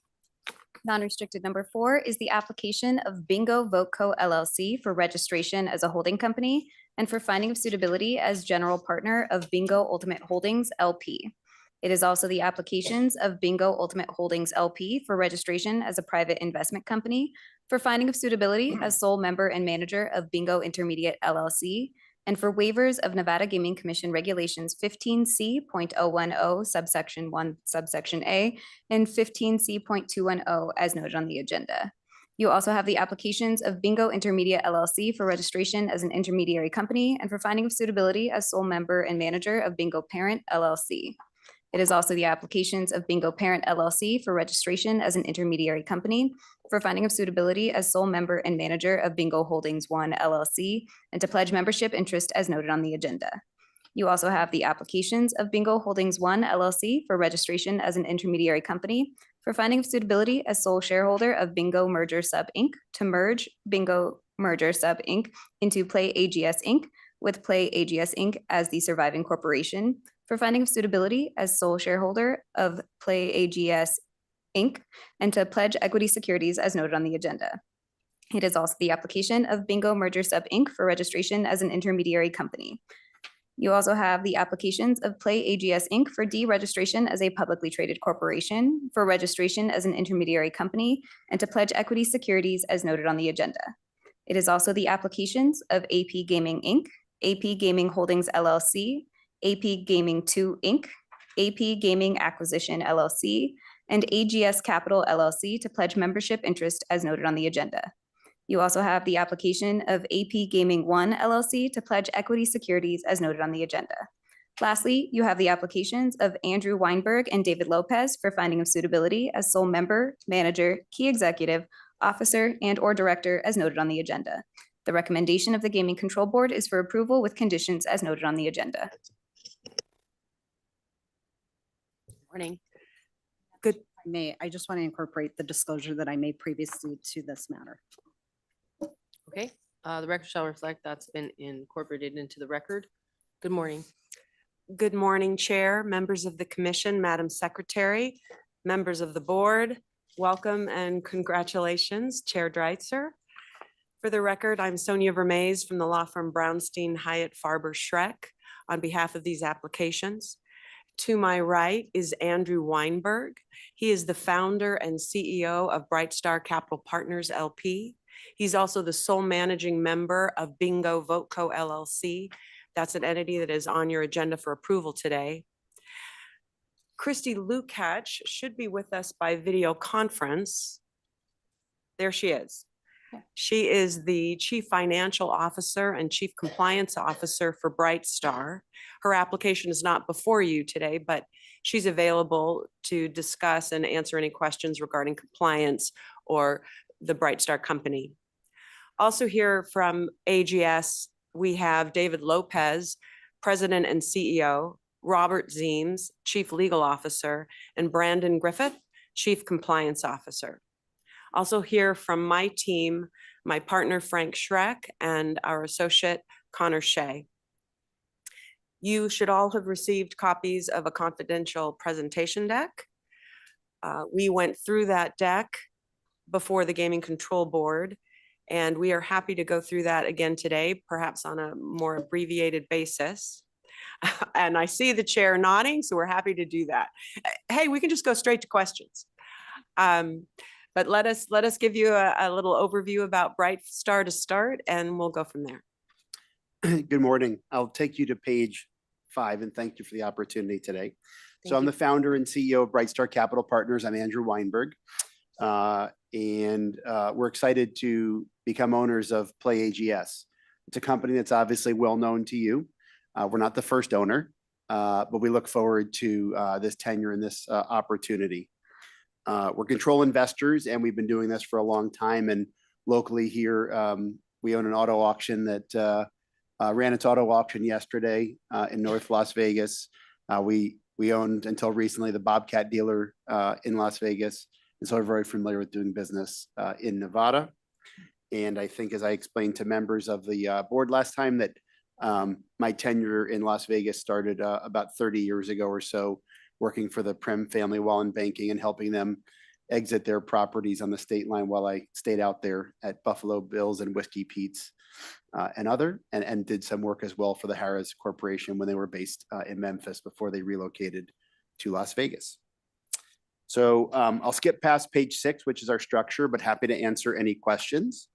Speaker 2: Non-restricted number 4 is the application of Bingo Vote Co. LLC for registration as a holding company and for finding of suitability as general partner of Bingo Ultimate Holdings LP. It is also the applications of Bingo Ultimate Holdings LP for registration as a private investment company, for finding of suitability as sole member and manager of Bingo Intermediate LLC, and for waivers of Nevada Gaming Commission Regulations 15C.010 subsection 1 subsection A and 15C.210 as noted on the agenda. You also have the applications of Bingo Intermedia LLC for registration as an intermediary company and for finding of suitability as sole member and manager of Bingo Parent LLC. It is also the applications of Bingo Parent LLC for registration as an intermediary company, for finding of suitability as sole member and manager of Bingo Holdings One LLC, and to pledge membership interest as noted on the agenda. You also have the applications of Bingo Holdings One LLC for registration as an intermediary company, for finding of suitability as sole shareholder of Bingo Merger Sub Inc. to merge Bingo Merger Sub Inc. into Play AGS Inc. with Play AGS Inc. as the surviving corporation, for finding of suitability as sole shareholder of Play AGS Inc. and to pledge equity securities as noted on the agenda. It is also the application of Bingo Merger Sub Inc. for registration as an intermediary company. You also have the applications of Play AGS Inc. for deregistration as a publicly traded corporation, for registration as an intermediary company, and to pledge equity securities as noted on the agenda. It is also the applications of AP Gaming Inc., AP Gaming Holdings LLC, AP Gaming 2 Inc., AP Gaming Acquisition LLC, and AGS Capital LLC to pledge membership interest as noted on the agenda. You also have the application of AP Gaming 1 LLC to pledge equity securities as noted on the agenda. Lastly, you have the applications of Andrew Weinberg and David Lopez for finding of suitability as sole member, manager, key executive, officer, and/or director as noted on the agenda. The recommendation of the Gaming Control Board is for approval with conditions as noted on the agenda.
Speaker 1: Morning.
Speaker 6: Good. I just want to incorporate the disclosure that I made previously to this matter.
Speaker 1: Okay, the record shall reflect that's been incorporated into the record. Good morning.
Speaker 14: Good morning, Chair, members of the Commission, Madam Secretary, members of the board. Welcome and congratulations, Chair Dreitzer. For the record, I'm Sonia Vermees from the law firm Brownstein Hyatt Farber Schreck on behalf of these applications. To my right is Andrew Weinberg. He is the founder and CEO of Bright Star Capital Partners, LP. He's also the sole managing member of Bingo VoteCo LLC. That's an entity that is on your agenda for approval today. Christy Lukács should be with us by video conference. There she is. She is the Chief Financial Officer and Chief Compliance Officer for Bright Star. Her application is not before you today, but she's available to discuss and answer any questions regarding compliance or the Bright Star company. Also here from AGS, we have David Lopez, President and CEO, Robert Zeems, Chief Legal Officer, and Brandon Griffith, Chief Compliance Officer. Also here from my team, my partner Frank Schreck and our associate Connor Shea. You should all have received copies of a confidential presentation deck. We went through that deck before the Gaming Control Board, and we are happy to go through that again today, perhaps on a more abbreviated basis. And I see the chair nodding, so we're happy to do that. Hey, we can just go straight to questions. But let us give you a little overview about Bright Star to start, and we'll go from there.
Speaker 15: Good morning. I'll take you to page 5, and thank you for the opportunity today. I'm the founder and CEO of Bright Star Capital Partners. I'm Andrew Weinberg, and we're excited to become owners of Play AGS. It's a company that's obviously well known to you. We're not the first owner, but we look forward to this tenure and this opportunity. We're control investors, and we've been doing this for a long time. And locally here, we own an auto auction that ran its auto auction yesterday in North Las Vegas. We owned until recently the Bobcat dealer in Las Vegas, and so we're very familiar with doing business in Nevada. And I think, as I explained to members of the board last time, that my tenure in Las Vegas started about 30 years ago or so, working for the Prim family while in banking and helping them exit their properties on the state line while I stayed out there at Buffalo Bills and Whiskey Pete's and did some work as well for the Harrah's Corporation when they were based in Memphis before they relocated to Las Vegas. So I'll skip past page 6, which is our structure, but happy to answer any questions.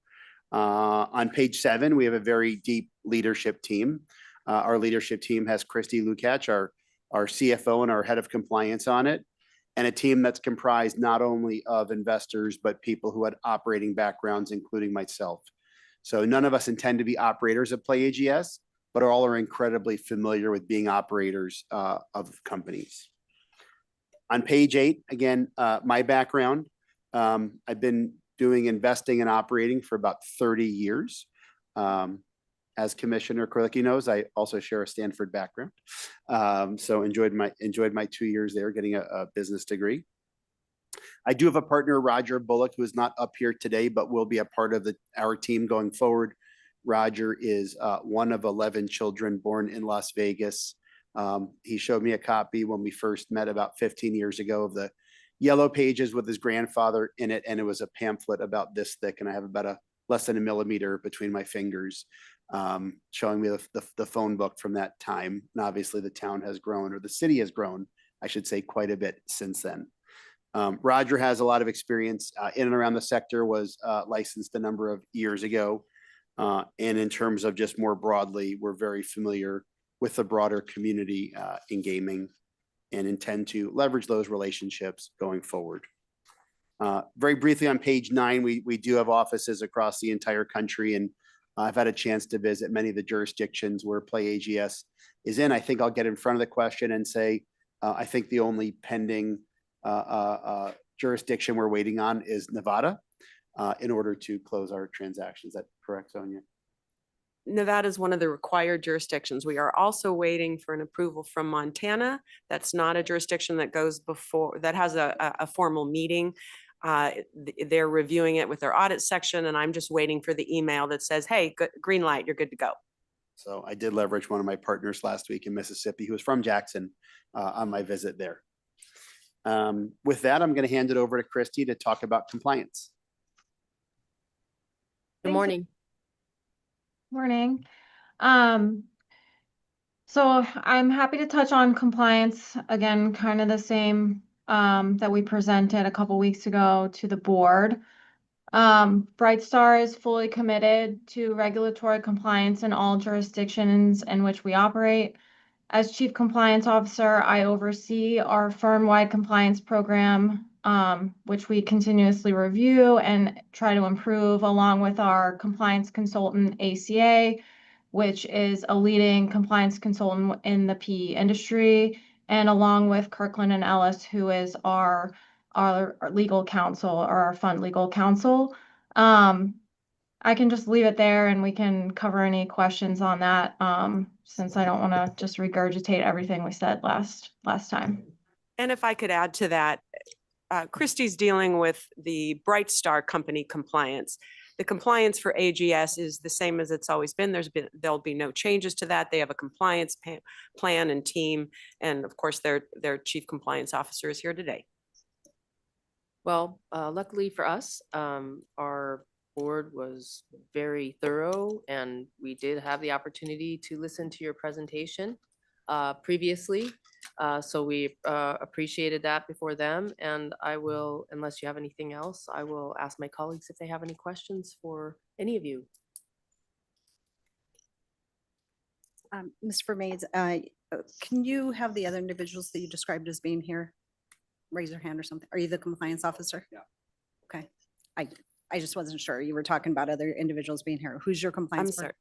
Speaker 15: On page 7, we have a very deep leadership team. Our leadership team has Christy Lukacs, our CFO and our head of compliance on it, and a team that's comprised not only of investors, but people who had operating backgrounds, including myself. So none of us intend to be operators of Play AGS, but all are incredibly familiar with being operators of companies. On page 8, again, my background, I've been doing investing and operating for about 30 years. As Commissioner Kurlicki knows, I also share a Stanford background. So enjoyed my 2 years there getting a business degree. I do have a partner, Roger Bullock, who is not up here today, but will be a part of our team going forward. Roger is one of 11 children born in Las Vegas. He showed me a copy when we first met about 15 years ago of the yellow pages with his grandfather in it, and it was a pamphlet about this thick, and I have about less than a millimeter between my fingers, showing me the phone book from that time. And obviously the town has grown, or the city has grown, I should say, quite a bit since then. Roger has a lot of experience in and around the sector, was licensed a number of years ago. And in terms of just more broadly, we're very familiar with the broader community in gaming and intend to leverage those relationships going forward. Very briefly on page 9, we do have offices across the entire country, and I've had a chance to visit many of the jurisdictions where Play AGS is in. I think I'll get in front of the question and say, I think the only pending jurisdiction we're waiting on is Nevada in order to close our transaction. Is that correct, Sonia?
Speaker 14: Nevada is one of the required jurisdictions. We are also waiting for an approval from Montana. That's not a jurisdiction that goes before, that has a formal meeting. They're reviewing it with their audit section, and I'm just waiting for the email that says, hey, green light, you're good to go.
Speaker 15: So I did leverage one of my partners last week in Mississippi, who was from Jackson, on my visit there. With that, I'm going to hand it over to Christy to talk about compliance.
Speaker 1: Good morning.
Speaker 16: Morning. So I'm happy to touch on compliance again, kind of the same that we presented a couple weeks ago to the board. Brightstar is fully committed to regulatory compliance in all jurisdictions in which we operate. As Chief Compliance Officer, I oversee our firm-wide compliance program, which we continuously review and try to improve, along with our compliance consultant, ACA, which is a leading compliance consultant in the PE industry, and along with Kirkland & Ellis, who is our legal counsel, or our fund legal counsel. I can just leave it there and we can cover any questions on that, since I don't want to just regurgitate everything we said last time.
Speaker 14: And if I could add to that, Christy's dealing with the Brightstar company compliance. The compliance for AGS is the same as it's always been. There'll be no changes to that. They have a compliance plan and team, and of course their chief compliance officer is here today.
Speaker 1: Well, luckily for us, our board was very thorough, and we did have the opportunity to listen to your presentation previously. So we appreciated that before them, and I will, unless you have anything else, I will ask my colleagues if they have any questions for any of you.
Speaker 6: Mr. Mays, can you have the other individuals that you described as being here raise their hand or something? Are you the compliance officer?
Speaker 13: Yeah.
Speaker 6: Okay. I just wasn't sure. You were talking about other individuals being here. Who's your compliance?
Speaker 14: I'm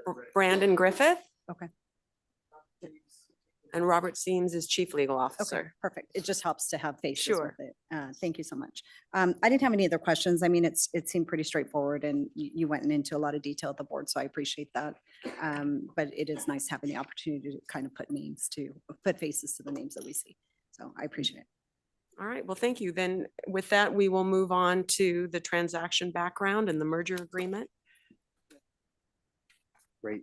Speaker 14: sorry. Brandon Griffith.
Speaker 6: Okay.
Speaker 14: And Robert Seams is chief legal officer.
Speaker 6: Okay, perfect. It just helps to have faces
Speaker 14: Sure.
Speaker 6: with it. Thank you so much. I didn't have any other questions. I mean, it seemed pretty straightforward, and you went into a lot of detail at the board, so I appreciate that. But it is nice having the opportunity to kind of put faces to the names that we see. So I appreciate it.
Speaker 14: All right, well, thank you. Then with that, we will move on to the transaction background and the merger agreement.
Speaker 15: Great.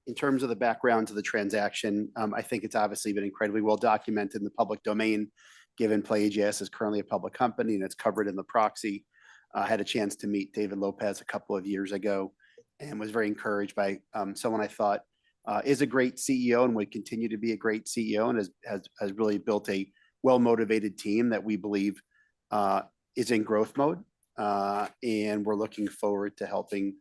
Speaker 15: In terms of the background to the transaction, I think it's obviously been incredibly well documented in the public domain, given Play AGS is currently a public company and it's covered in the proxy. I had a chance to meet David Lopez a couple of years ago and was very encouraged by someone I thought is a great CEO and would continue to be a great CEO, and has really built a well-motivated team that we believe is in growth mode. And we're looking forward to helping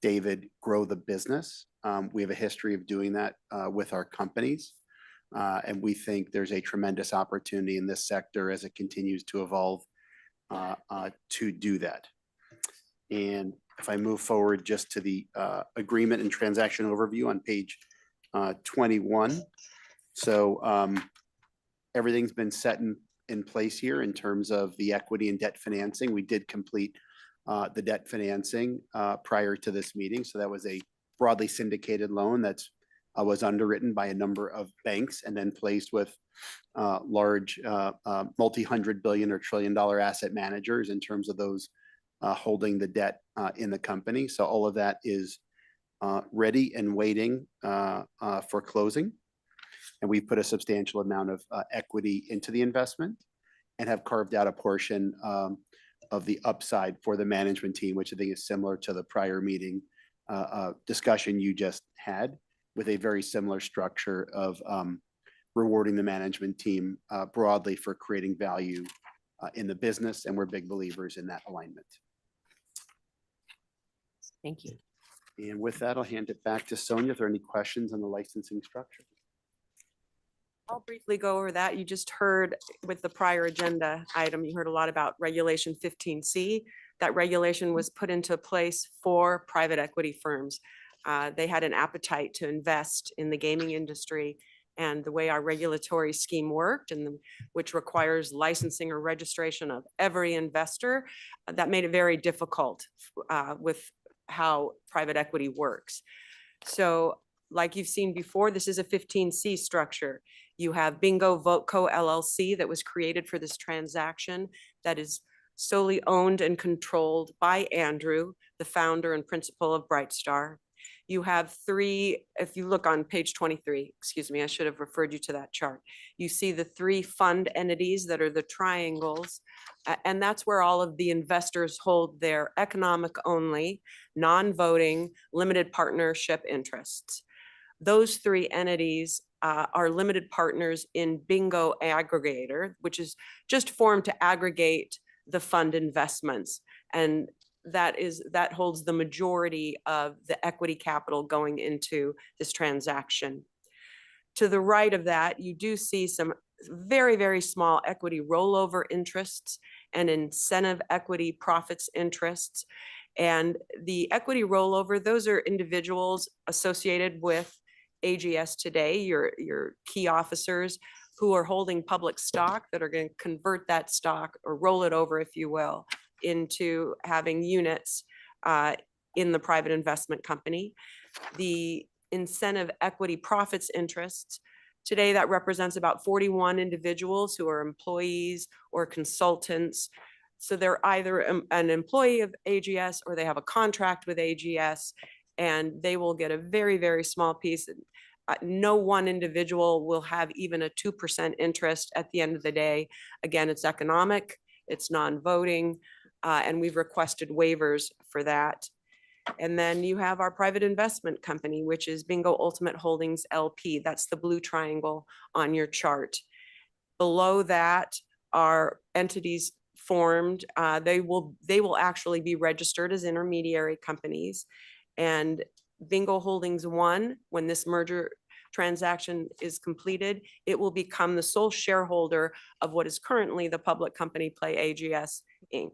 Speaker 15: David grow the business. We have a history of doing that with our companies. And we think there's a tremendous opportunity in this sector as it continues to evolve to do that. And if I move forward just to the agreement and transaction overview on page 21. So everything's been set in place here in terms of the equity and debt financing. We did complete the debt financing prior to this meeting. So that was a broadly syndicated loan that's was underwritten by a number of banks and then placed with large multi-hundred billion or trillion-dollar asset managers in terms of those holding the debt in the company. So all of that is ready and waiting for closing. And we've put a substantial amount of equity into the investment and have carved out a portion of the upside for the management team, which I think is similar to the prior meeting discussion you just had, with a very similar structure of rewarding the management team broadly for creating value in the business. And we're big believers in that alignment.
Speaker 1: Thank you.
Speaker 15: And with that, I'll hand it back to Sonia if there are any questions on the licensing structure.
Speaker 14: I'll briefly go over that. You just heard with the prior agenda item, you heard a lot about Regulation 15C. That regulation was put into place for private equity firms. They had an appetite to invest in the gaming industry, and the way our regulatory scheme worked, and which requires licensing or registration of every investor, that made it very difficult with how private equity works. So like you've seen before, this is a 15C structure. You have Bingo VoteCo LLC that was created for this transaction that is solely owned and controlled by Andrew, the founder and principal of Brightstar. You have three, if you look on page 23, excuse me, I should have referred you to that chart. You see the three fund entities that are the triangles, and that's where all of the investors hold their economic only, non-voting, limited partnership interests. Those three entities are limited partners in Bingo Aggregator, which is just formed to aggregate the fund investments. And that holds the majority of the equity capital going into this transaction. To the right of that, you do see some very, very small equity rollover interests and incentive equity profits interests. And the equity rollover, those are individuals associated with AGS today, your key officers who are holding public stock that are going to convert that stock or roll it over, if you will, into having units in the private investment company. The incentive equity profits interests, today that represents about 41 individuals who are employees or consultants. So they're either an employee of AGS or they have a contract with AGS, and they will get a very, very small piece. No one individual will have even a 2% interest at the end of the day. Again, it's economic, it's non-voting, and we've requested waivers for that. And then you have our private investment company, which is Bingo Ultimate Holdings LP. That's the blue triangle on your chart. Below that are entities formed. They will actually be registered as intermediary companies. And Bingo Holdings 1, when this merger transaction is completed, it will become the sole shareholder of what is currently the public company Play AGS Inc.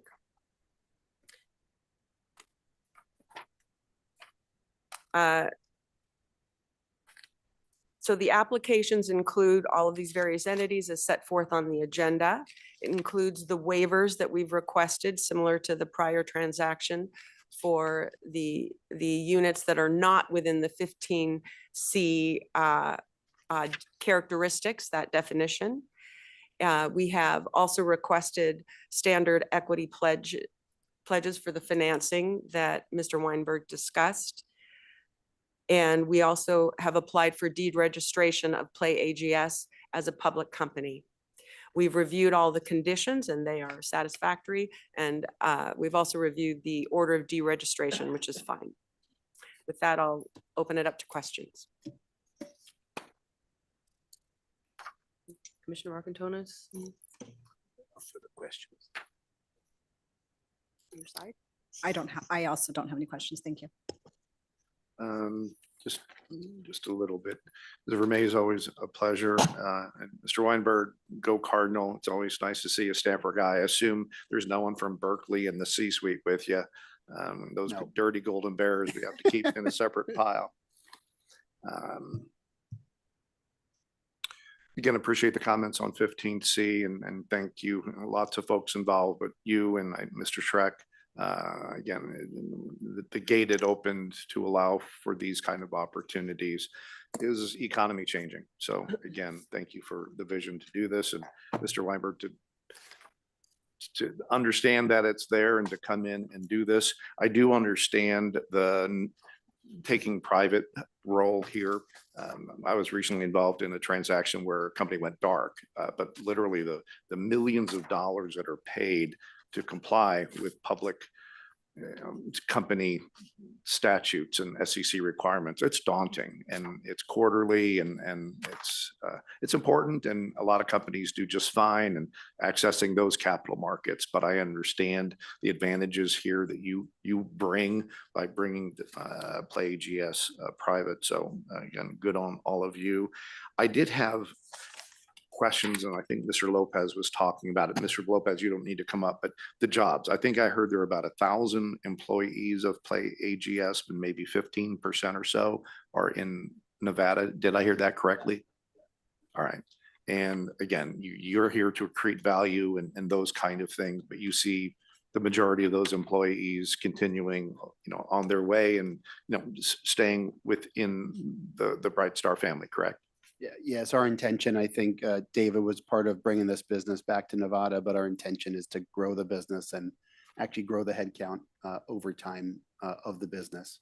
Speaker 14: So the applications include all of these various entities as set forth on the agenda. It includes the waivers that we've requested, similar to the prior transaction, for the units that are not within the 15C characteristics, that definition. We have also requested standard equity pledges for the financing that Mr. Weinberg discussed. And we also have applied for deed registration of Play AGS as a public company. We've reviewed all the conditions and they are satisfactory. And we've also reviewed the order of deregistration, which is fine. With that, I'll open it up to questions. Commissioner Arcantonis?
Speaker 7: For the questions.
Speaker 14: your side?
Speaker 6: I also don't have any questions. Thank you.
Speaker 12: Just a little bit. The Vermeer is always a pleasure. And Mr. Weinberg, go Cardinal. It's always nice to see a Stamper guy. I assume there's no one from Berkeley in the C-suite with you. Those
Speaker 15: No.
Speaker 12: dirty golden bears we have to keep in a separate pile. Again, appreciate the comments on 15C and thank you. Lots of folks involved, but you and Mr. Schreck. Again, the gate it opened to allow for these kind of opportunities is economy changing. So again, thank you for the vision to do this, and Mr. Weinberg to understand that it's there and to come in and do this. I do understand the taking private role here. I was recently involved in a transaction where a company went dark, but literally the millions of dollars that are paid to comply with public company statutes and SEC requirements, it's daunting, and it's quarterly, and it's important, and a lot of companies do just fine in accessing those capital markets. But I understand the advantages here that you bring by bringing Play AGS private. So again, good on all of you. I did have questions, and I think Mr. Lopez was talking about it. Mr. Lopez, you don't need to come up, but the jobs, I think I heard there are about 1,000 employees of Play AGS, but maybe 15% or so are in Nevada. Did I hear that correctly? All right. And again, you're here to create value and those kind of things, but you see the majority of those employees continuing, on their way and, staying within the Bright Star family, correct?
Speaker 15: Yeah, it's our intention. I think David was part of bringing this business back to Nevada, but our intention is to grow the business and actually grow the headcount over time of the business.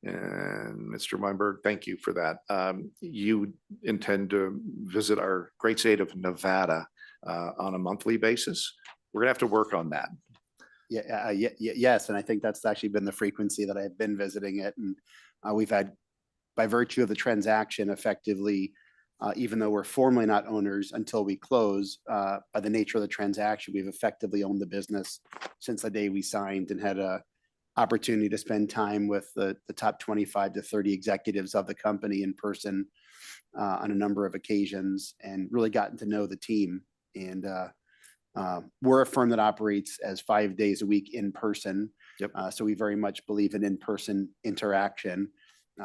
Speaker 12: And Mr. Weinberg, thank you for that. You intend to visit our great state of Nevada on a monthly basis. We're gonna have to work on that.
Speaker 15: Yes, and I think that's actually been the frequency that I've been visiting it, and we've had, by virtue of the transaction, effectively, even though we're formally not owners until we close, by the nature of the transaction, we've effectively owned the business since the day we signed, and had a opportunity to spend time with the top 25 to 30 executives of the company in person on a number of occasions, and really gotten to know the team. And we're a firm that operates as 5 days a week in person.
Speaker 12: Yep.
Speaker 15: So we very much believe in in-person interaction.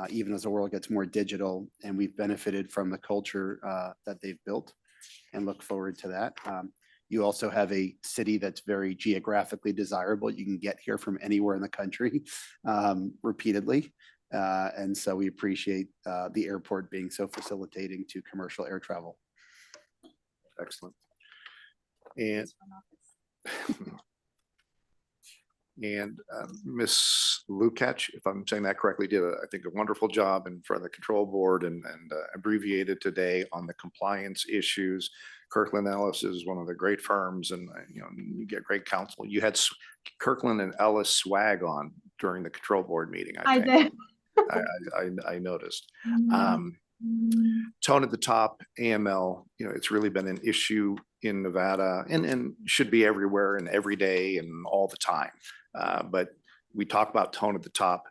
Speaker 15: Even as the world gets more digital, and we've benefited from the culture that they've built, and look forward to that. You also have a city that's very geographically desirable. You can get here from anywhere in the country repeatedly. And so we appreciate the airport being so facilitating to commercial air travel.
Speaker 12: Excellent. And Ms. Lukacs, if I'm saying that correctly, did, I think, a wonderful job in front of the control board and abbreviated today on the compliance issues. Kirkland Ellis is one of the great firms, and you get great counsel. You had Kirkland and Ellis swag on during the control board meeting. I think. I noticed. Tone at the top, AML, it's really been an issue in Nevada and should be everywhere and every day and all the time. But we talk about tone at the top.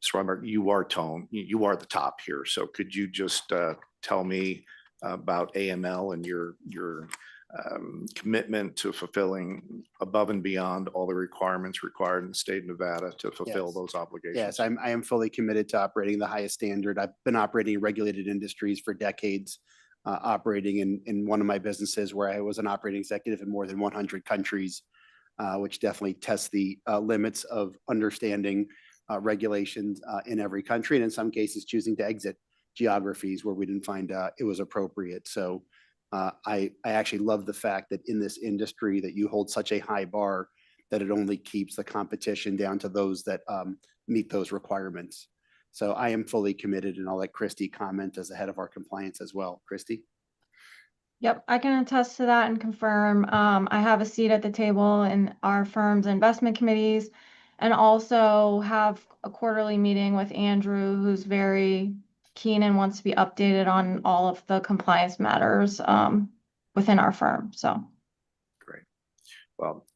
Speaker 12: Mr. Weinberg, you are tone, you are the top here. So could you just tell me about AML and your commitment to fulfilling above and beyond all the requirements required in the state of Nevada to fulfill
Speaker 15: Yes.
Speaker 12: those obligations?
Speaker 15: Yes, I am fully committed to operating the highest standard. I've been operating in regulated industries for decades, operating in one of my businesses where I was an operating executive in more than 100 countries, which definitely tests the limits of understanding regulations in every country, and in some cases choosing to exit geographies where we didn't find it was appropriate. So I actually love the fact that in this industry that you hold such a high bar that it only keeps the competition down to those that meet those requirements. So I am fully committed, and I'll let Christy comment as the head of our compliance as well. Christy?
Speaker 16: Yep, I can attest to that and confirm. I have a seat at the table in our firm's investment committees, and also have a quarterly meeting with Andrew, who's very keen and wants to be updated on all of the compliance matters within our firm. So
Speaker 12: great. Well,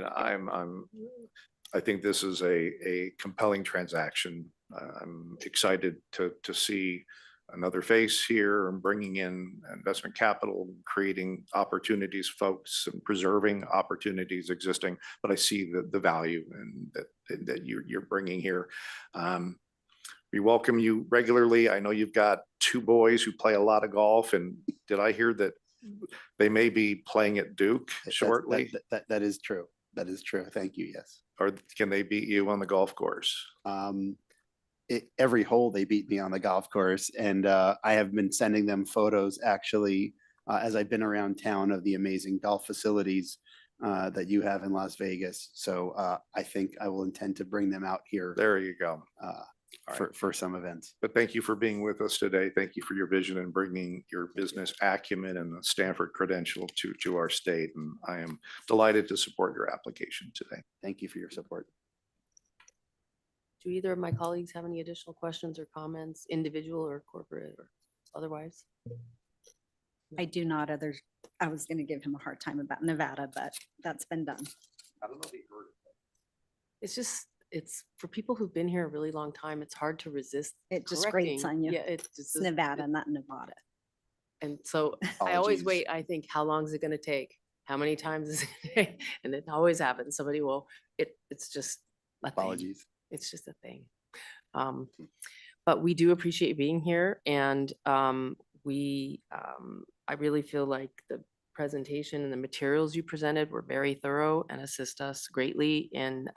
Speaker 12: I think this is a compelling transaction. I'm excited to see another face here and bringing in investment capital, creating opportunities, folks, and preserving opportunities existing. But I see the value and that you're bringing here. We welcome you regularly. I know you've got 2 boys who play a lot of golf, and did I hear that they may be playing at Duke shortly?
Speaker 15: That is true. That is true. Thank you. Yes.
Speaker 12: Or can they beat you on the golf course?
Speaker 15: Every hole they beat me on the golf course, and I have been sending them photos actually as I've been around town of the amazing golf facilities that you have in Las Vegas. So I think I will intend to bring them out here.
Speaker 12: There you go.
Speaker 15: For some events.
Speaker 12: But thank you for being with us today. Thank you for your vision and bringing your business acumen and the Stanford credential to our state. And I am delighted to support your application today.
Speaker 15: Thank you for your support.
Speaker 1: Do either of my colleagues have any additional questions or comments, individual or corporate or otherwise?
Speaker 6: I do not. I was going to give him a hard time about Nevada, but that's been done.
Speaker 12: I don't know if you heard it.
Speaker 1: It's for people who've been here a really long time, it's hard to resist.
Speaker 6: It just grates
Speaker 1: correcting.
Speaker 6: on you.
Speaker 1: Yeah,
Speaker 6: It's Nevada, not Nevada.
Speaker 1: And so I always wait, I think, how long is it gonna take? How many times is it? And it always happens. Somebody will, it's just a thing.
Speaker 15: Apologies.
Speaker 1: It's just a thing. But we do appreciate you being here, and I really feel like the presentation and the materials you presented were very thorough and assist us greatly in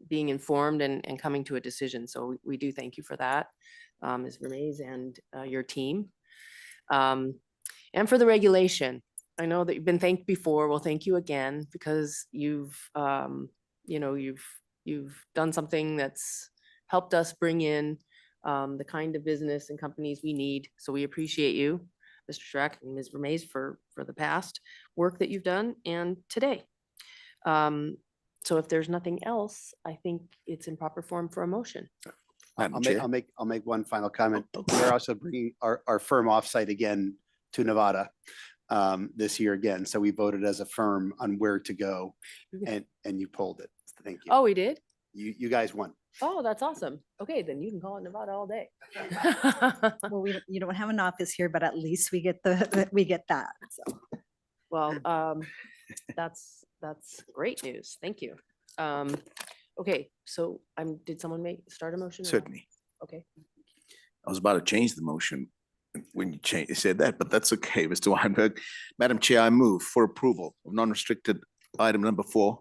Speaker 1: being informed and coming to a decision. So we do thank you for that, Ms. Vermees and your team. And for the regulation, I know that you've been thanked before. We'll thank you again because you've done something that's helped us bring in the kind of business and companies we need. So we appreciate you, Mr. Schreck and Ms. Vermees, for the past work that you've done and today. So if there's nothing else, I think it's in proper form for a motion.
Speaker 15: I'll make one final comment. We're also bringing our firm offsite again to Nevada this year again. So we voted as a firm on where to go, and you pulled it. Thank you.
Speaker 1: Oh, we did?
Speaker 15: You guys won.
Speaker 1: Oh, that's awesome. Okay, then you can call it Nevada all day.
Speaker 6: Well, you don't have an office here, but at least we get that. So.
Speaker 1: Well, that's great news. Thank you. Okay, so did someone start a motion?
Speaker 7: Certainly.
Speaker 1: Okay.
Speaker 7: I was about to change the motion when you said that, but that's okay, Mr. Weinberg. Madam Chair, I move for approval of non-restricted item number 4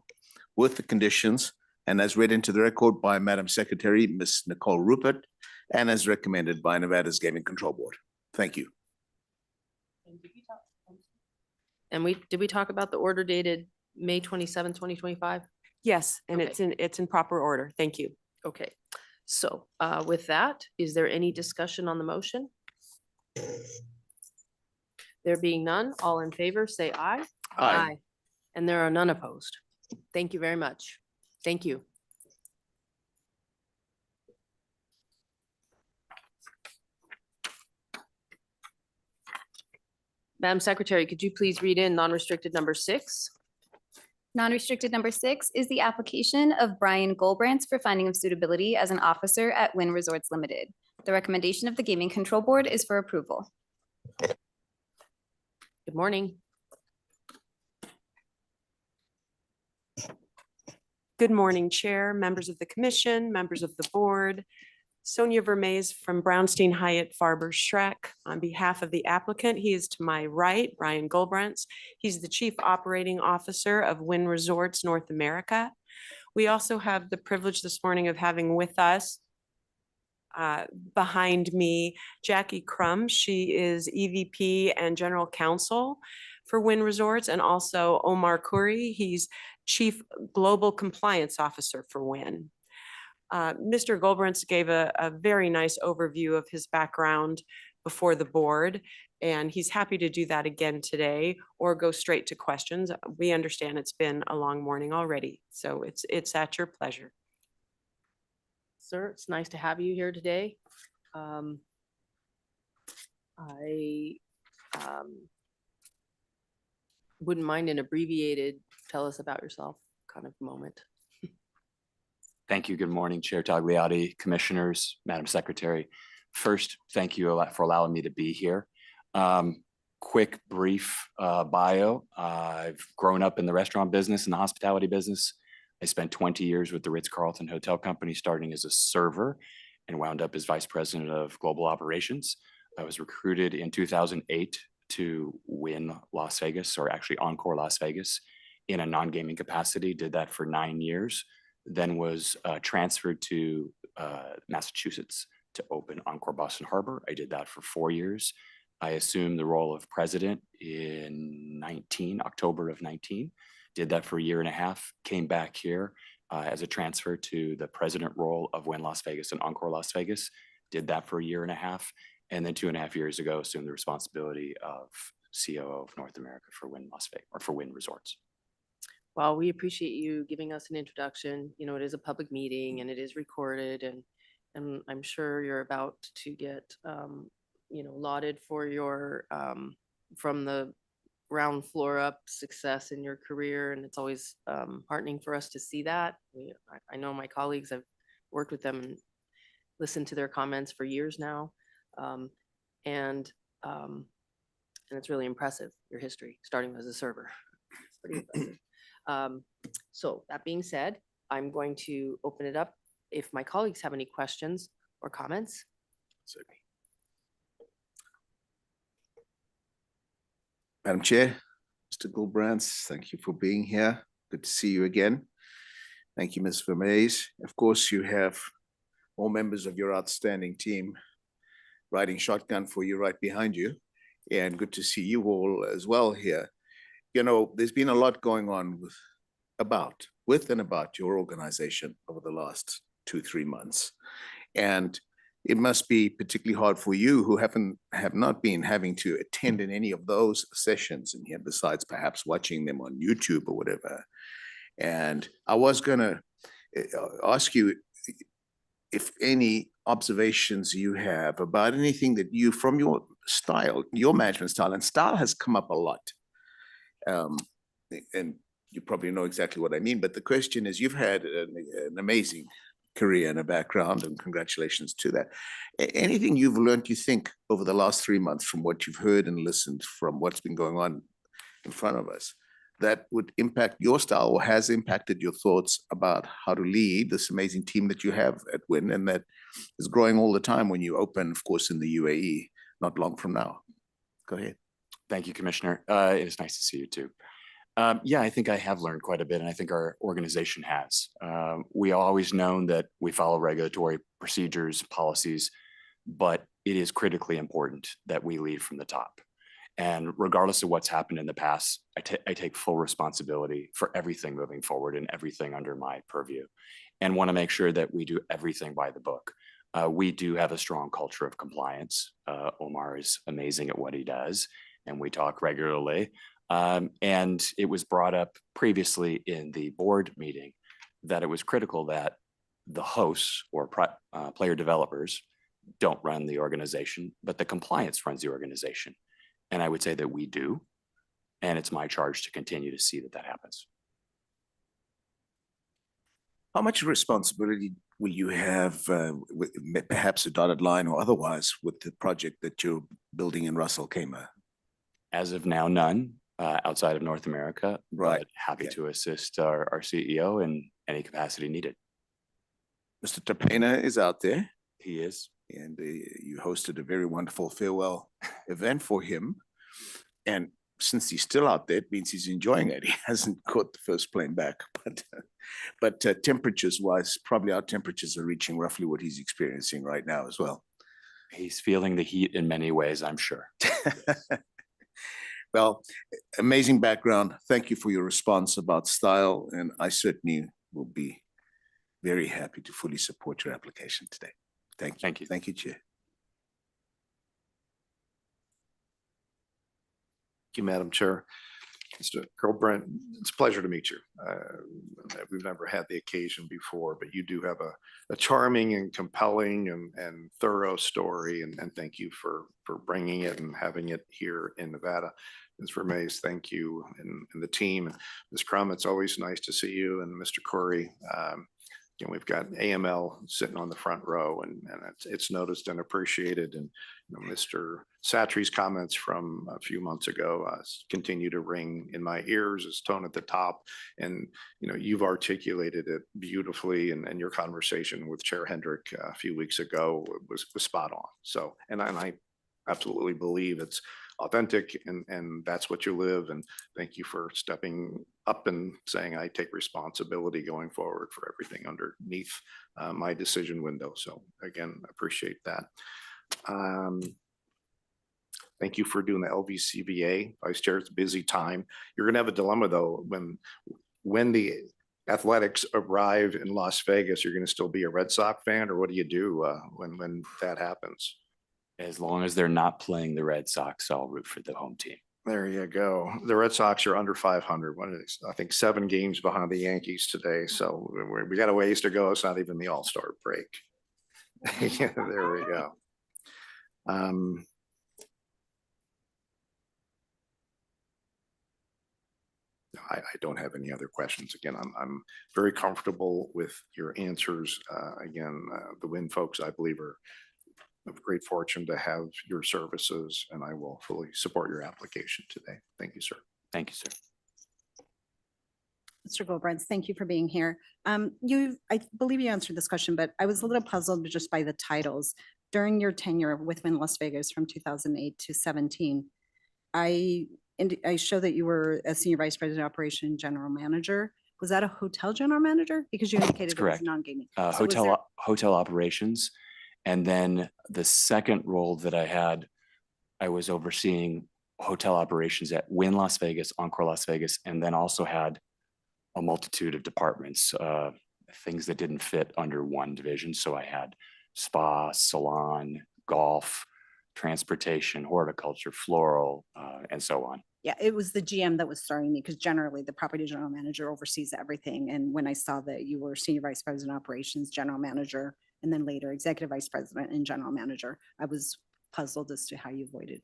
Speaker 7: with the conditions and as read into the record by Madam Secretary, Ms. Nicole Rupert, and as recommended by Nevada's Gaming Control Board. Thank you.
Speaker 1: And did we talk about the order dated May 27, 2025?
Speaker 14: Yes, and
Speaker 1: Okay.
Speaker 14: it's in proper order. Thank you.
Speaker 1: Okay, so with that, is there any discussion on the motion? There being none, all in favor, say aye.
Speaker 7: Aye.
Speaker 1: And there are none opposed. Thank you very much. Thank you. Madam Secretary, could you please read in non-restricted number 6?
Speaker 2: Non-restricted number 6 is the application of Brian Goldbrandt for finding of suitability as an officer at Wynn Resorts Limited. The recommendation of the Gaming Control Board is for approval.
Speaker 1: Good morning.
Speaker 14: Good morning, Chair, members of the commission, members of the board. Sonia Vermees from Brownstein Hyatt Farber Schreck. On behalf of the applicant, he is to my right, Brian Goldbrandt. He's the Chief Operating Officer of Wynn Resorts North America. We also have the privilege this morning of having with us behind me, Jackie Crum. She is EVP and General Counsel for Wynn Resorts, and also Omar Khoury. He's Chief Global Compliance Officer for Wynn. Mr. Goldbrandt gave a very nice overview of his background before the board, and he's happy to do that again today or go straight to questions. We understand it's been a long morning already, so it's at your pleasure.
Speaker 1: Sir, it's nice to have you here today. wouldn't mind an abbreviated, tell us about yourself kind of moment.
Speaker 17: Thank you. Good morning, Chair Tagliati, Commissioners, Madam Secretary. First, thank you a lot for allowing me to be here. Quick, brief bio. I've grown up in the restaurant business and the hospitality business. I spent 20 years with the Ritz-Carlton Hotel Company, starting as a server and wound up as Vice President of Global Operations. I was recruited in 2008 to Wynn Las Vegas, or actually Encore Las Vegas, in a non-gaming capacity. Did that for 9 years, then was transferred to Massachusetts to open Encore Boston Harbor. I did that for 4 years. I assumed the role of president in October of 19. Did that for a year and a half, came back here as a transfer to the president role of Wynn Las Vegas and Encore Las Vegas. Did that for a year and a half. And then 2.5 years ago, assumed the responsibility of COO of North America for Wynn Las Vegas, or for Wynn Resorts.
Speaker 1: Well, we appreciate you giving us an introduction. You know, it is a public meeting and it is recorded, and I'm sure you're about to get, you know, lauded for your, from the ground floor up success in your career. And it's always heartening for us to see that. I know my colleagues, I've worked with them and listened to their comments for years now. And it's really impressive, your history, starting as a server. It's pretty impressive. So that being said, I'm going to open it up if my colleagues have any questions or comments.
Speaker 7: Certainly. Madam Chair, Mr. Gulbrands, thank you for being here. Good to see you again. Thank you, Ms. Vermees. Of course, you have all members of your outstanding team riding shotgun for you right behind you. And good to see you all as well here. You know, there's been a lot going on with and about your organization over the last 2-3 months. And it must be particularly hard for you who have not been having to attend in any of those sessions in here, besides perhaps watching them on YouTube or whatever. And I was gonna ask you if any observations you have about anything that you, from your style, your management style, and style has come up a lot. And you probably know exactly what I mean, but the question is, you've had an amazing career and a background, and congratulations to that. Anything you've learned, you think, over the last 3 months from what you've heard and listened from what's been going on in front of us that would impact your style or has impacted your thoughts about how to lead this amazing team that you have at Wynn, and that is growing all the time when you open, of course, in the UAE not long from now? Go ahead.
Speaker 17: Thank you, Commissioner. It is nice to see you too. Yeah, I think I have learned quite a bit, and I think our organization has. We always known that we follow regulatory procedures, policies, but it is critically important that we lead from the top. And regardless of what's happened in the past, I take full responsibility for everything moving forward and everything under my purview, and want to make sure that we do everything by the book. We do have a strong culture of compliance. Omar is amazing at what he does, and we talk regularly. And it was brought up previously in the board meeting that it was critical that the hosts or player developers don't run the organization, but the compliance runs the organization. And I would say that we do, and it's my charge to continue to see that that happens.
Speaker 7: How much responsibility will you have, with perhaps a dotted line or otherwise, with the project that you're building in Ras Al Khaimah?
Speaker 17: As of now, none outside of North America,
Speaker 7: Right.
Speaker 17: But happy to assist our CEO in any capacity needed.
Speaker 7: Mr. Tapena is out there.
Speaker 17: He is.
Speaker 7: And you hosted a very wonderful farewell event for him. And since he's still out there, it means he's enjoying it. He hasn't caught the first plane back. But temperatures-wise, probably our temperatures are reaching roughly what he's experiencing right now as well.
Speaker 17: He's feeling the heat in many ways, I'm sure.
Speaker 7: Well, amazing background. Thank you for your response about style. And I certainly will be very happy to fully support your application today. Thank you.
Speaker 17: Thank you.
Speaker 7: Thank you, Chair.
Speaker 12: Thank you, Madam Chair. Mr. Colonel Brent, it's a pleasure to meet you. We've never had the occasion before, but you do have a charming and compelling and thorough story, and thank you for bringing it and having it here in Nevada. Ms. Vermees, thank you, and the team. And Ms. Crum, it's always nice to see you, and Mr. Corey. And we've got AML sitting on the front row, and it's noticed and appreciated. And Mr. Satri's comments from a few months ago continue to ring in my ears as tone at the top. And you've articulated it beautifully, and your conversation with Chair Hendrick a few weeks ago was spot on. So, and I absolutely believe it's authentic, and that's what you live. And thank you for stepping up and saying, I take responsibility going forward for everything underneath my decision window. So again, appreciate that. Thank you for doing the LVCVA. Vice Chair, it's a busy time. You're gonna have a dilemma though, when the Athletics arrive in Las Vegas, you're gonna still be a Red Sox fan, or what do you do when that happens?
Speaker 17: As long as they're not playing the Red Sox, I'll root for the home team.
Speaker 12: There you go. The Red Sox are under 500. I think 7 games behind the Yankees today. So we got a ways to go. It's not even the All-Star break. Yeah, there we go. I don't have any other questions. Again, I'm very comfortable with your answers. Again, the Wynn folks, I believe, are of great fortune to have your services, and I will fully support your application today. Thank you, sir.
Speaker 17: Thank you, sir.
Speaker 6: Mr. Goldbrands, thank you for being here. I believe you answered this question, but I was a little puzzled just by the titles. During your tenure with Wynn Las Vegas from 2008 to 17, I show that you were a Senior Vice President Operation General Manager. Was that a hotel general manager? Because you indicated it was non-gaming.
Speaker 17: Hotel operations. And then the second role that I had, I was overseeing hotel operations at Wynn Las Vegas, Encore Las Vegas, and then also had a multitude of departments, things that didn't fit under one division. So I had spa, salon, golf, transportation, horticulture, floral, and so on.
Speaker 6: Yeah, it was the GM that was throwing me, because generally the property general manager oversees everything. And when I saw that you were Senior Vice President Operations General Manager, and then later Executive Vice President and General Manager, I was puzzled as to how you avoided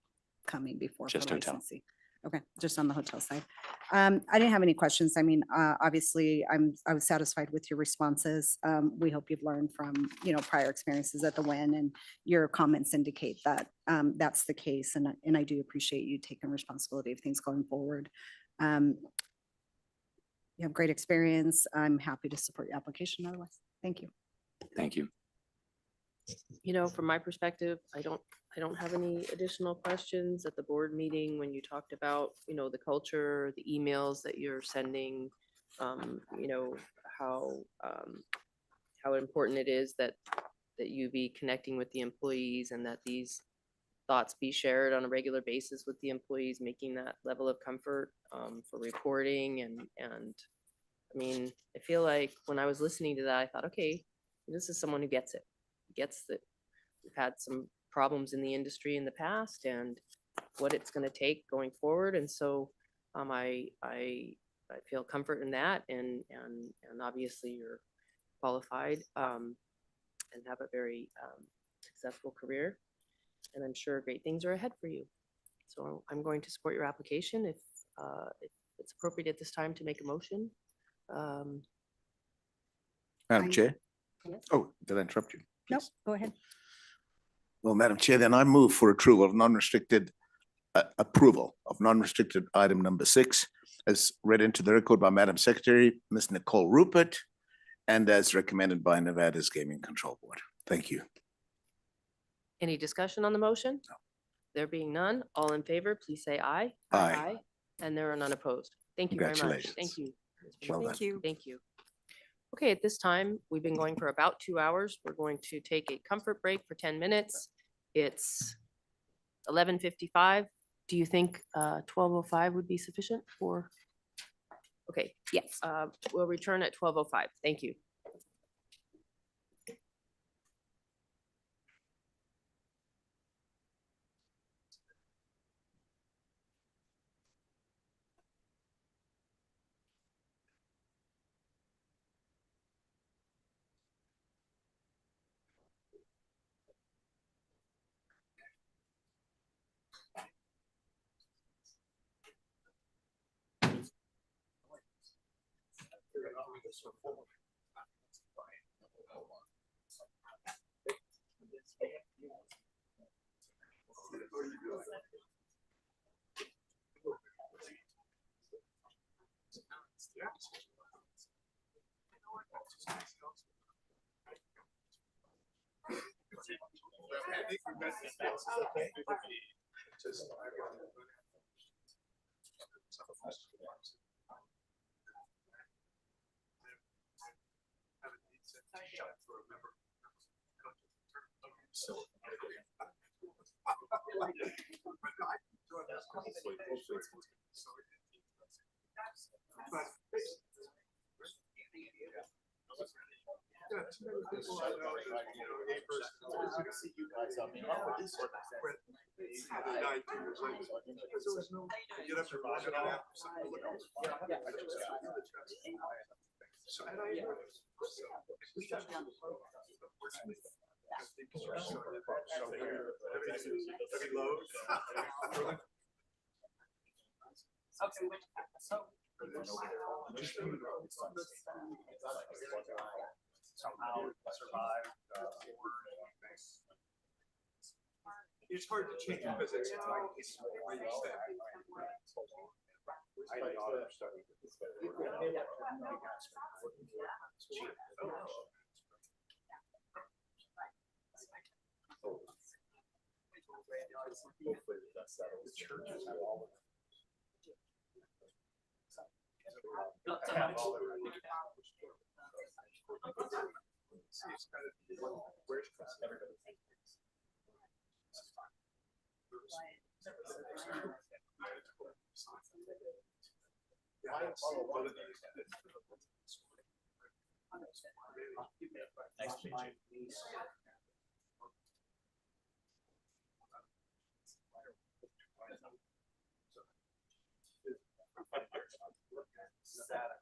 Speaker 6: coming before.
Speaker 17: Just hotel.
Speaker 6: Licensing. Okay, just on the hotel side. I didn't have any questions. I mean, obviously, I was satisfied with your responses. We hope you've learned from prior experiences at the Wynn, and your comments indicate that that's the case. And I do appreciate you taking responsibility of things going forward. You have great experience. I'm happy to support your application otherwise. Thank you.
Speaker 17: Thank you.
Speaker 1: From my perspective, I don't have any additional questions. At the board meeting, when you talked about, the culture, the emails that you're sending, how important it is that you be connecting with the employees, and that these thoughts be shared on a regular basis with the employees, making that level of comfort for reporting. And I mean, I feel like when I was listening to that, I thought, okay, this is someone who gets it. Gets that we've had some problems in the industry in the past, and what it's going to take going forward. And so I feel comfort in that, and obviously you're qualified and have a very successful career, and I'm sure great things are ahead for you. So I'm going to support your application. If it's appropriate at this time to make a motion.
Speaker 7: Madam Chair?
Speaker 6: Yes.
Speaker 7: Oh, did I interrupt you?
Speaker 6: Nope, go ahead.
Speaker 7: Well, Madam Chair, then I move for approval of non-restricted item number 6, as read into the record by Madam Secretary, Ms. Nicole Rupert, and as recommended by Nevada's Gaming Control Board. Thank you.
Speaker 1: Any discussion on the motion?
Speaker 7: No.
Speaker 1: There being none, all in favor, please say aye.
Speaker 7: Aye.
Speaker 1: And there are none opposed. Thank you very much.
Speaker 7: Congratulations.
Speaker 1: Thank you.
Speaker 7: Well done.
Speaker 14: Thank you.
Speaker 1: Thank you. Okay, at this time, we've been going for about 2 hours. We're going to take a comfort break for 10 minutes. It's 11:55. Do you think 12:05 would be sufficient for? Okay, yes, we'll return at 12:05. Thank you.
Speaker 18: It's hard to change because it's where you stay.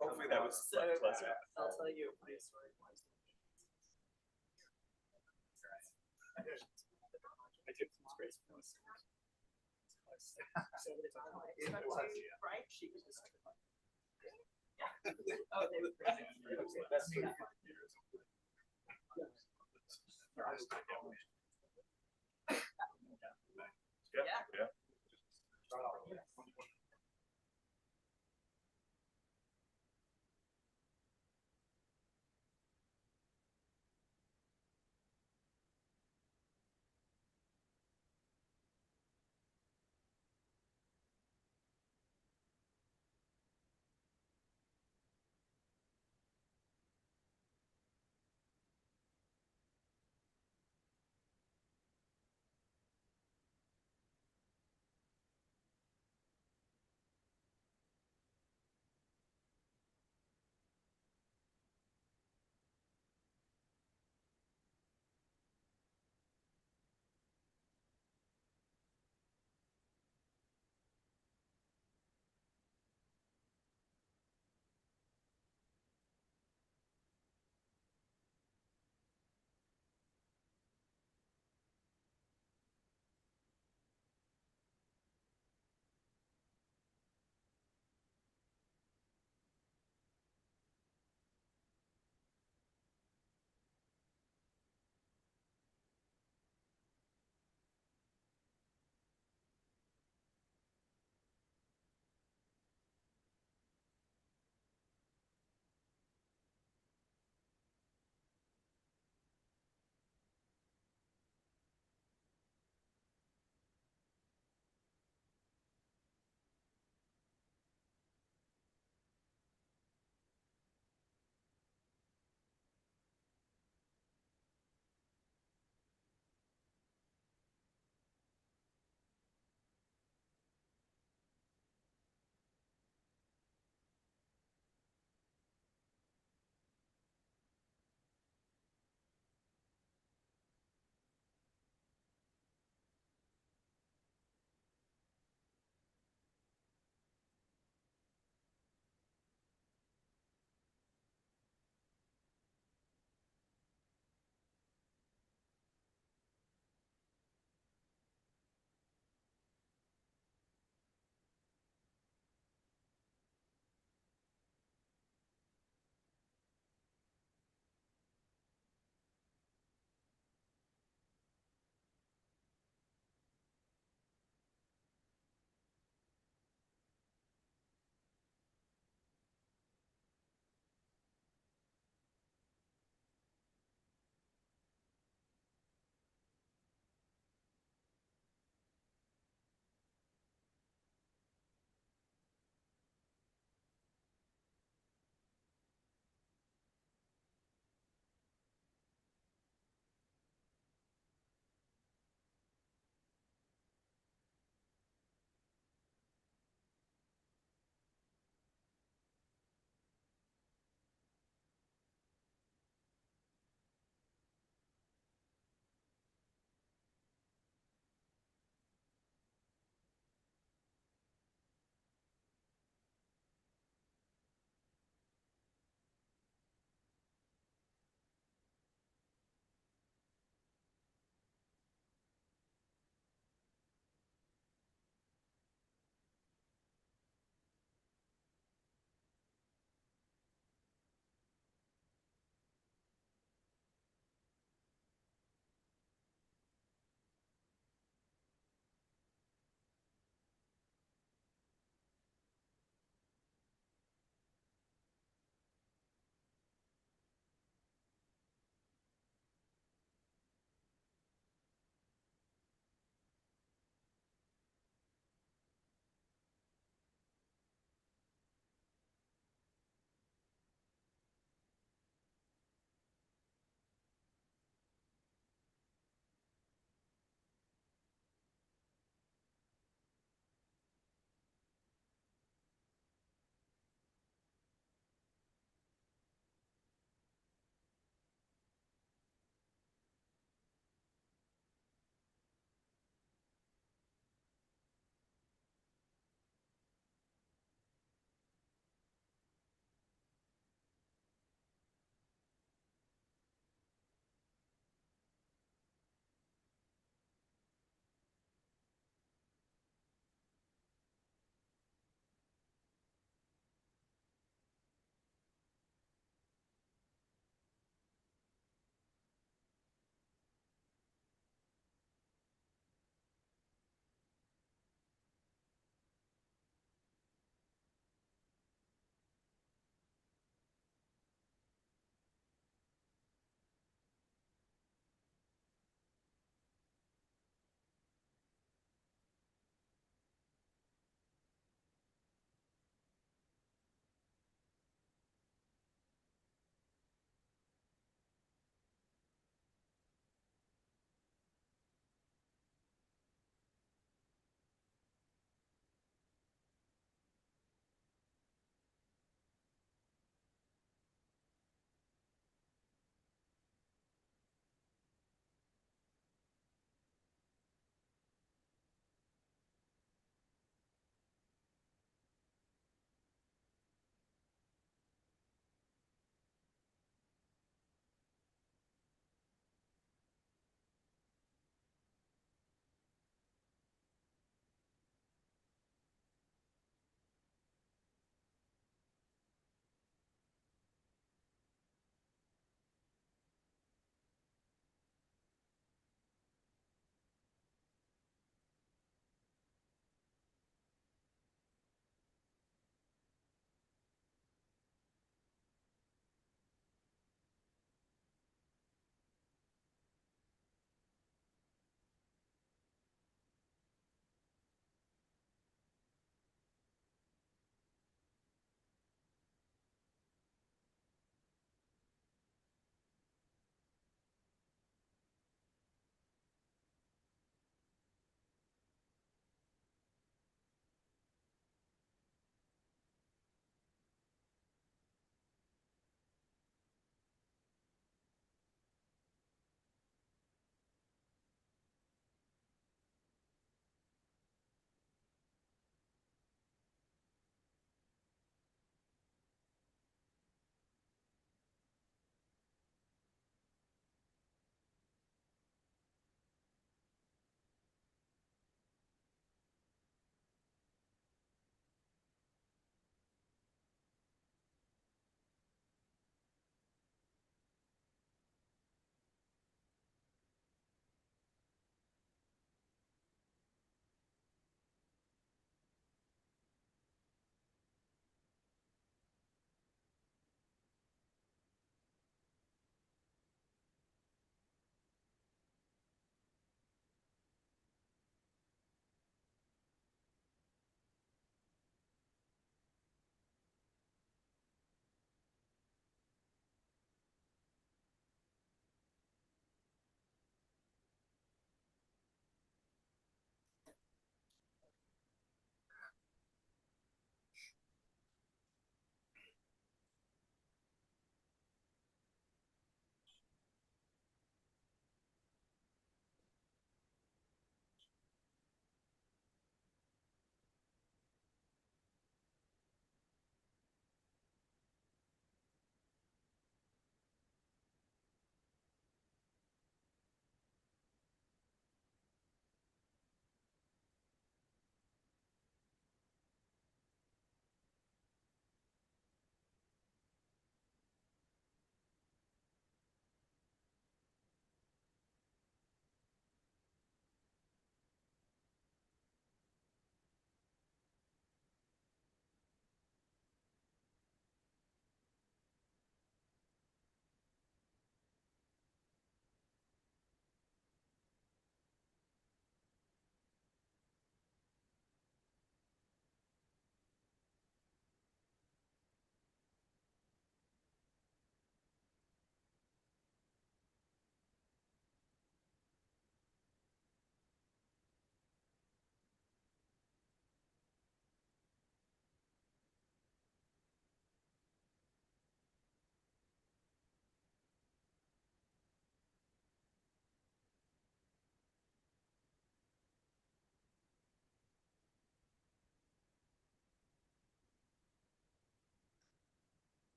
Speaker 18: Hopefully that was pleasant. I'll tell you a funny story. I took some sprays from us. Right? She was just. Oh, they were crazy. Yeah.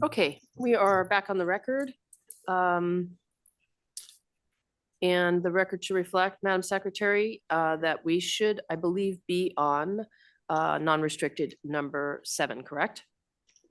Speaker 1: Okay, we are back on the record. And the record should reflect, Madam Secretary, that we should, I believe, be on non-restricted number 7, correct?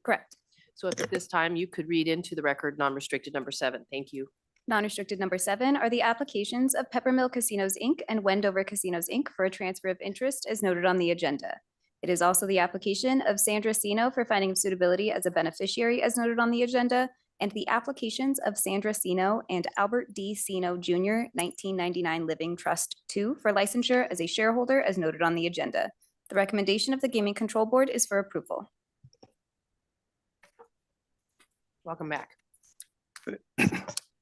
Speaker 2: Correct.
Speaker 1: So if at this time you could read into the record non-restricted number 7, thank you.
Speaker 2: Non-restricted number 7 are the applications of Peppermill Casinos, Inc. and Wendover Casinos, Inc. for a transfer of interest as noted on the agenda. It is also the application of Sandra Cino for finding of suitability as a beneficiary as noted on the agenda, and the applications of Sandra Cino and Albert D. Cino Jr., 1999 Living Trust 2 for licensure as a shareholder as noted on the agenda. The recommendation of the Gaming Control Board is for approval.
Speaker 1: Welcome back.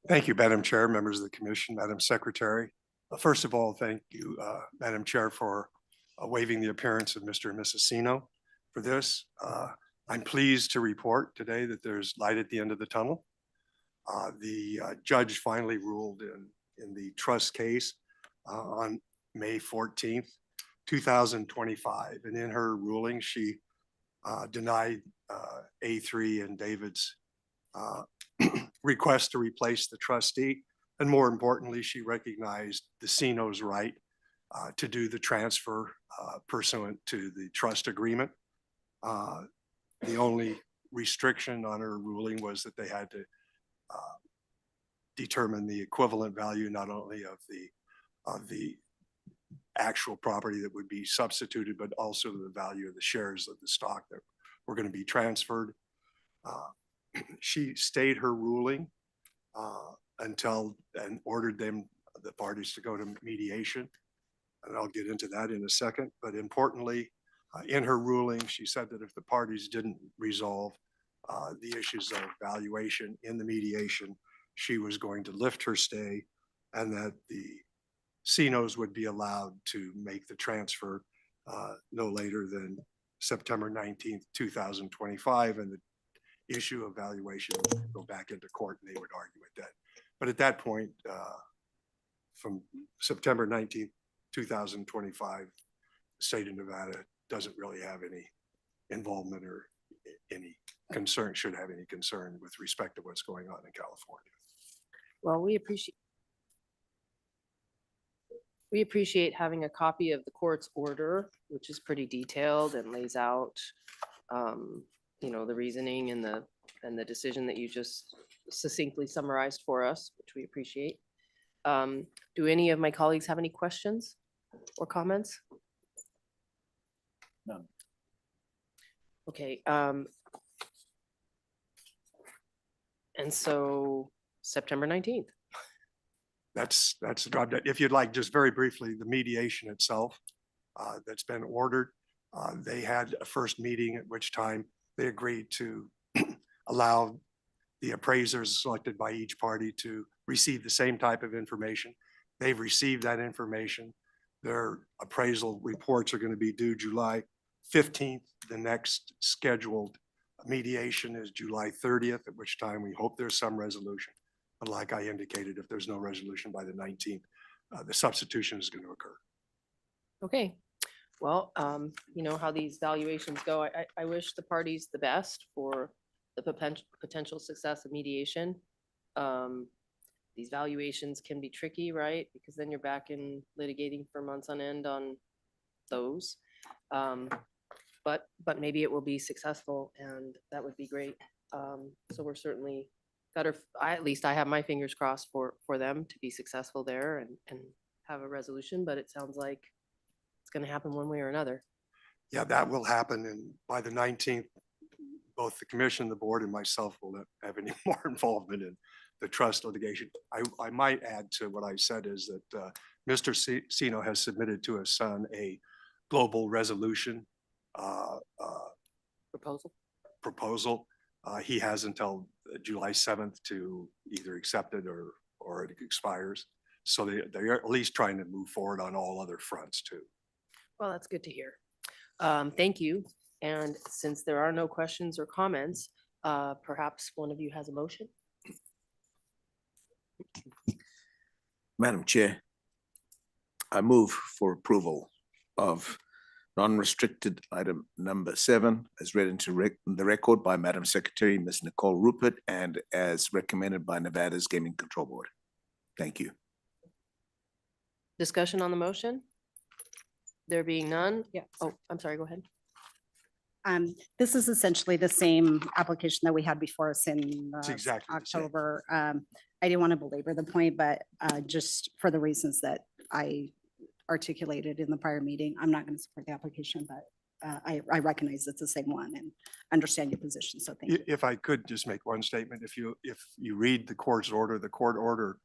Speaker 19: Thank you, Madam Chair, members of the commission, Madam Secretary. First of all, thank you, Madam Chair, for waiving the appearance of Mr. and Mrs. Cino for this. I'm pleased to report today that there's light at the end of the tunnel. The judge finally ruled in the trust case on May 14th, 2025. And in her ruling, she denied A3 and David's request to replace the trustee. And more importantly, she recognized the Cino's right to do the transfer pursuant to the trust agreement. The only restriction on her ruling was that they had to determine the equivalent value not only of the actual property that would be substituted, but also the value of the shares of the stock that were going to be transferred. She stayed her ruling until and ordered the parties to go to mediation. And I'll get into that in a second. But importantly, in her ruling, she said that if the parties didn't resolve the issues of valuation in the mediation, she was going to lift her stay and that the Cinos would be allowed to make the transfer no later than September 19th, 2025. And the issue of valuation would go back into court and they would argue with that. But at that point, from September 19th, 2025, the state of Nevada doesn't really have any involvement or any concern, should have any concern with respect to what's going on in California.
Speaker 1: Well, we appreciate having a copy of the court's order, which is pretty detailed and lays out, you know, the reasoning and the decision that you just succinctly summarized for us, which we appreciate. Do any of my colleagues have any questions or comments?
Speaker 7: None.
Speaker 1: Okay. And so September 19th.
Speaker 19: That's the job. If you'd like, just very briefly, the mediation itself that's been ordered. They had a first meeting at which time they agreed to allow the appraisers selected by each party to receive the same type of information. They've received that information. Their appraisal reports are going to be due July 15th. The next scheduled mediation is July 30th, at which time we hope there's some resolution. But like I indicated, if there's no resolution by the 19th, the substitution is going to occur.
Speaker 1: Okay. Well, you know how these valuations go. I wish the parties the best for the potential success of mediation. These valuations can be tricky, right? Because then you're back in litigating for months on end on those. But maybe it will be successful and that would be great. So we're certainly at least I have my fingers crossed for them to be successful there and have a resolution, but it sounds like it's going to happen one way or another.
Speaker 19: Yeah, that will happen. And by the 19th, both the commission, the board, and myself will not have any more involvement in the trust litigation. I might add to what I said is that Mr. Cino has submitted to his son a global resolution proposal. He has until July 7th to either accept it or it expires. So they're at least trying to move forward on all other fronts too.
Speaker 1: Well, that's good to hear. Thank you. And since there are no questions or comments, perhaps one of you has a motion.
Speaker 7: Madam Chair, I move for approval of Non-restricted item number 7, as read into the record by Madam Secretary, Ms. Nicole Rupert, and as recommended by Nevada's Gaming Control Board. Thank you.
Speaker 1: Discussion on the motion? There being none?
Speaker 6: Yeah.
Speaker 1: Oh, I'm sorry, go ahead.
Speaker 6: This is essentially the same application that we had before us in
Speaker 19: It's exactly the same.
Speaker 6: October. I didn't want to belabor the point, but just for the reasons that I articulated in the prior meeting, I'm not going to support the application, but I recognize it's the same one and understand your position. So thank you.
Speaker 19: If I could just make one statement, if you read the court order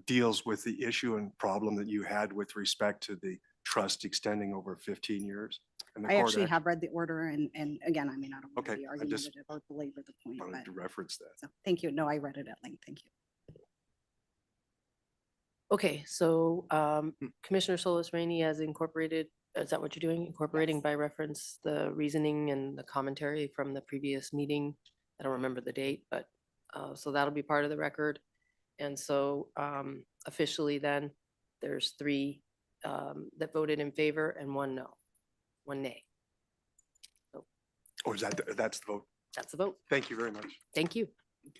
Speaker 19: deals with the issue and problem that you had with respect to the trust extending over 15 years. And the
Speaker 6: I
Speaker 19: court
Speaker 6: actually have read the order and again, I mean, I don't want to
Speaker 19: Okay,
Speaker 6: be
Speaker 19: I
Speaker 6: argumentative
Speaker 19: just
Speaker 6: or belabor the point,
Speaker 19: wanted
Speaker 6: but
Speaker 19: to reference that.
Speaker 6: so, thank you. No, I read it at length. Thank you.
Speaker 1: Okay, so Commissioner Solis Rainey has incorporated, is that what you're doing? Incorporating
Speaker 6: Yes.
Speaker 1: by reference the reasoning and the commentary from the previous meeting. I don't remember the date, but so that'll be part of the record. And so officially then, there's 3 that voted in favor and 1 no, 1 nay.
Speaker 19: Or is that's the vote?
Speaker 1: That's the vote.
Speaker 19: Thank you very much.
Speaker 1: Thank you.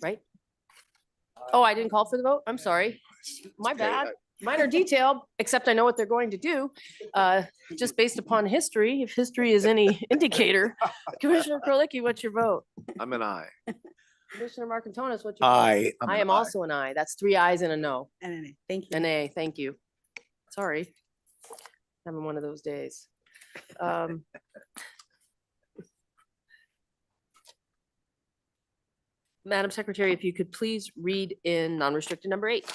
Speaker 1: Right? Oh, I didn't call for the vote? I'm sorry. My bad. Minor detail, except I know what they're going to do. Just based upon history, if history is any indicator. Commissioner Krolicki, what's your vote?
Speaker 12: I'm an aye.
Speaker 1: Commissioner Marcantonis, what's your vote?
Speaker 7: Aye.
Speaker 1: I am also an aye. That's 3 ayes and a no.
Speaker 6: And thank you.
Speaker 1: An A, thank you. Sorry. Having one of those days. Madam Secretary, if you could please read in non-restricted number 8.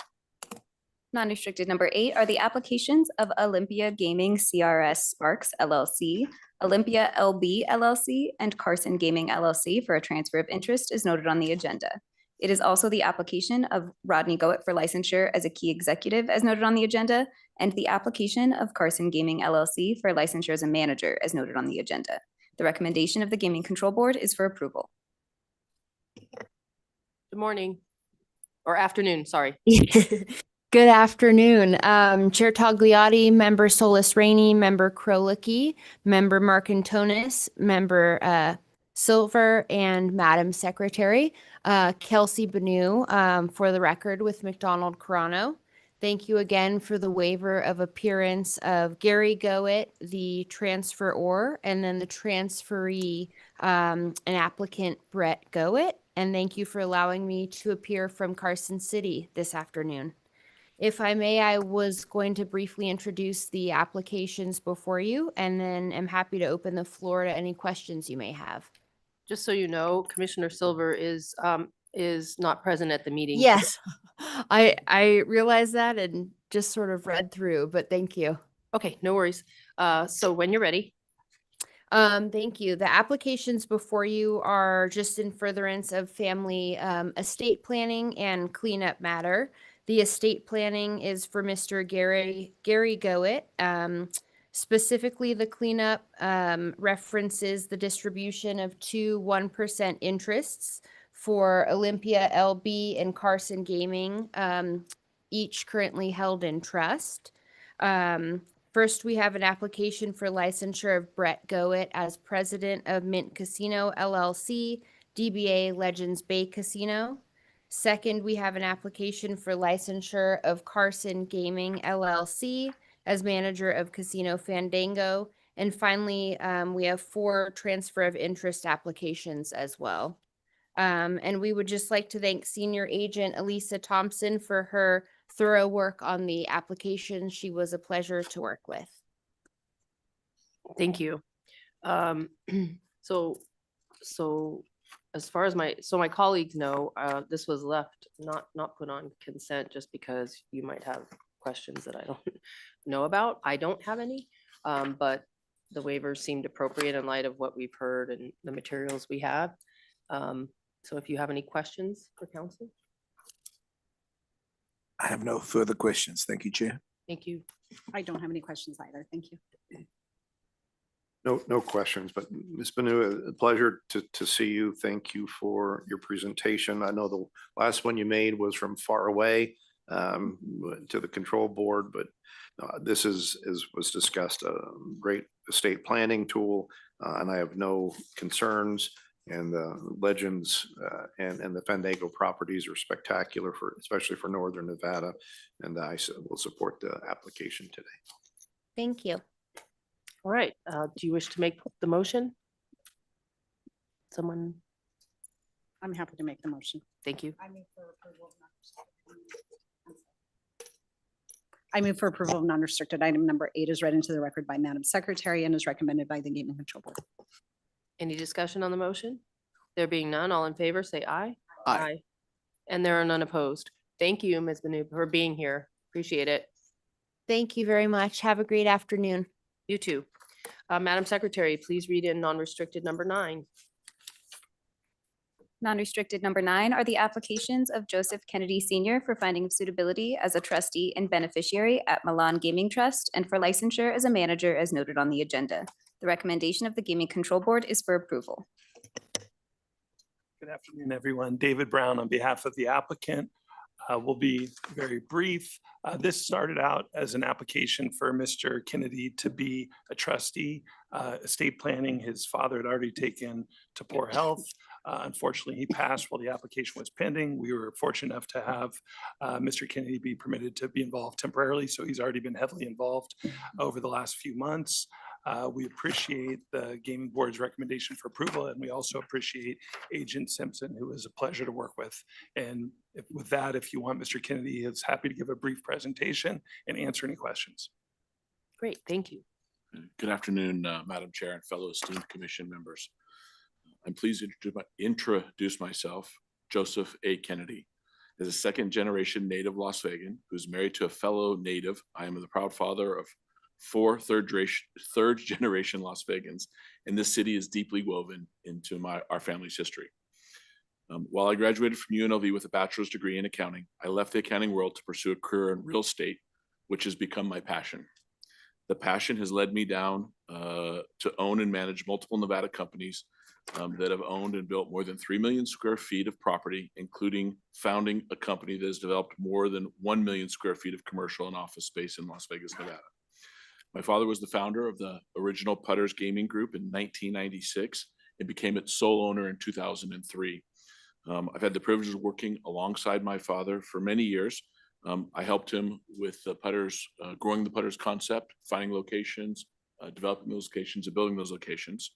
Speaker 2: Non-restricted number 8 are the applications of Olympia Gaming CRS Sparks LLC, Olympia LB LLC, and Carson Gaming LLC for a transfer of interest is noted on the agenda. It is also the application of Rodney Goet for licensure as a key executive as noted on the agenda, and the application of Carson Gaming LLC for licensure as a manager as noted on the agenda. The recommendation of the Gaming Control Board is for approval.
Speaker 1: Good morning, or afternoon, sorry.
Speaker 20: Good afternoon. Chair Tagliati, Member Solis Rainey, Member Krolicki, Member Marcantonis, Member Silver, and Madam Secretary, Kelsey Banu, for the record with McDonald Carano. Thank you again for the waiver of appearance of Gary Goet, the transferor, and then the transferee, an applicant Brett Goet. And thank you for allowing me to appear from Carson City this afternoon. If I may, I was going to briefly introduce the applications before you, and then I'm happy to open the floor to any questions you may have.
Speaker 1: Just so you know, Commissioner Silver is not present at the meeting.
Speaker 20: Yes, I realized that and just sort of read through, but thank you.
Speaker 1: Okay, no worries. So when you're ready.
Speaker 20: Thank you. The applications before you are just in furtherance of family estate planning and cleanup matter. The estate planning is for Mr. Gary Goet. Specifically, the cleanup references the distribution of 2 1% interests for Olympia LB and Carson Gaming, each currently held in trust. First, we have an application for licensure of Brett Goet as president of Mint Casino LLC, DBA Legends Bay Casino. Second, we have an application for licensure of Carson Gaming LLC as manager of Casino Fandango. And finally, we have 4 transfer of interest applications as well. And we would just like to thank Senior Agent Elisa Thompson for her thorough work on the application. She was a pleasure to work with.
Speaker 1: Thank you. So as far as my colleagues know, this was left not put on consent just because you might have questions that I don't know about. I don't have any, but the waivers seemed appropriate in light of what we've heard and the materials we have. So if you have any questions for council.
Speaker 7: I have no further questions. Thank you, Chair.
Speaker 1: Thank you.
Speaker 6: I don't have any questions either. Thank you.
Speaker 12: No questions, but Ms. Banu, a pleasure to see you. Thank you for your presentation. I know the last one you made was from far away. to the control board, but this was discussed, a great estate planning tool, and I have no concerns. And the Legends and the Fandango properties are spectacular especially for Northern Nevada. And I will support the application today.
Speaker 20: Thank you.
Speaker 1: All right, do you wish to make the motion? Someone?
Speaker 6: I'm happy to make the motion.
Speaker 1: Thank you.
Speaker 6: I move for approval of non-restricted item number 8 is read into the record by Madam Secretary and is recommended by the Gaming Control Board.
Speaker 1: Any discussion on the motion? There being none, all in favor, say aye.
Speaker 12: Aye.
Speaker 1: And there are none opposed. Thank you, Ms. Manu, for being here. Appreciate it.
Speaker 20: Thank you very much. Have a great afternoon.
Speaker 1: You too. Madam Secretary, please read in non-restricted number 9.
Speaker 2: Non-restricted number 9 are the applications of Joseph Kennedy Sr. for finding of suitability as a trustee and beneficiary at Milan Gaming Trust and for licensure as a manager as noted on the agenda. The recommendation of the Gaming Control Board is for approval.
Speaker 21: Good afternoon, everyone. David Brown on behalf of the applicant. Will be very brief. This started out as an application for Mr. Kennedy to be a trustee. Estate planning, his father had already taken to poor health. Unfortunately, he passed while the application was pending. We were fortunate enough to have Mr. Kennedy be permitted to be involved temporarily, so he's already been heavily involved over the last few months. We appreciate the Gaming Board's recommendation for approval, and we also appreciate Agent Simpson, who was a pleasure to work with. And with that, if you want, Mr. Kennedy is happy to give a brief presentation and answer any questions.
Speaker 1: Great, thank you.
Speaker 22: Good afternoon, Madam Chair and fellow esteemed commission members. I'm pleased to introduce myself, Joseph A. Kennedy. As a second-generation native Las Vegan who's married to a fellow native, I am the proud father of 4 third-generation Las Vegans, and this city is deeply woven into our family's history. While I graduated from UNLV with a bachelor's degree in accounting, I left the accounting world to pursue a career in real estate, which has become my passion. The passion has led me down to own and manage multiple Nevada companies that have owned and built more than 3 million square feet of property, including founding a company that has developed more than 1 million square feet of commercial and office space in Las Vegas, Nevada. My father was the founder of the original Putters Gaming Group in 1996 and became its sole owner in 2003. I've had the privilege of working alongside my father for many years. I helped him with the Putters, growing the Putters concept, finding locations, developing those locations, and building those locations.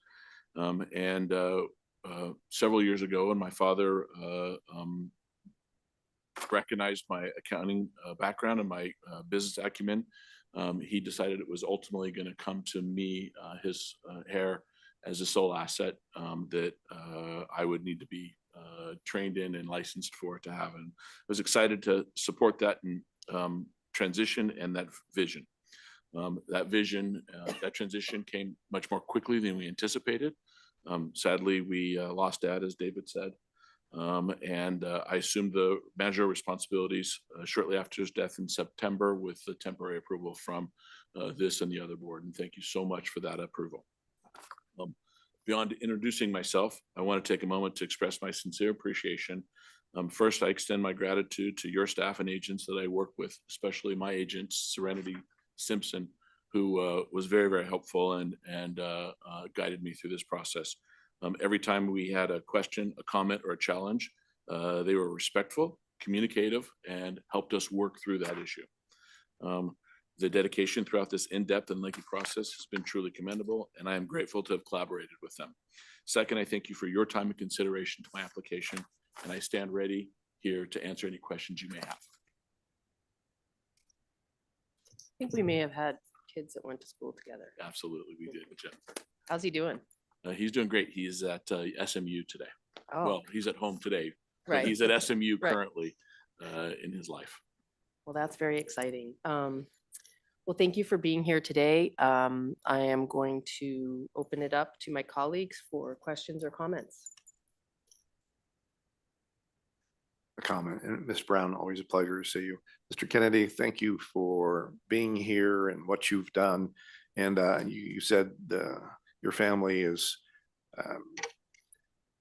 Speaker 22: Several years ago, when my father recognized my accounting background and my business acumen, he decided it was ultimately going to come to me, his heir, as a sole asset that I would need to be trained in and licensed for to have. And I was excited to support that transition and that vision. That transition came much more quickly than we anticipated. Sadly, we lost Dad, as David said. I assumed the managerial responsibilities shortly after his death in September with the temporary approval from this and the other board. And thank you so much for that approval. Beyond introducing myself, I want to take a moment to express my sincere appreciation. First, I extend my gratitude to your staff and agents that I work with, especially my agent, Serenity Simpson, who was very, very helpful and guided me through this process. Every time we had a question, a comment, or a challenge, they were respectful, communicative, and helped us work through that issue. The dedication throughout this in-depth and lengthy process has been truly commendable, and I am grateful to have collaborated with them. Second, I thank you for your time and consideration to my application, and I stand ready here to answer any questions you may have.
Speaker 1: I think we may have had kids that went to school together.
Speaker 22: Absolutely, we did, Jen.
Speaker 1: How's he doing?
Speaker 22: He's doing great. He's at SMU today.
Speaker 1: Oh.
Speaker 22: Well, he's at home today, but
Speaker 1: Right.
Speaker 22: he's at SMU
Speaker 1: Right.
Speaker 22: currently in his life.
Speaker 1: Well, that's very exciting. Well, thank you for being here today. I am going to open it up to my colleagues for questions or comments.
Speaker 12: A comment. And Ms. Brown, always a pleasure to see you. Mr. Kennedy, thank you for being here and what you've done. And you said your family has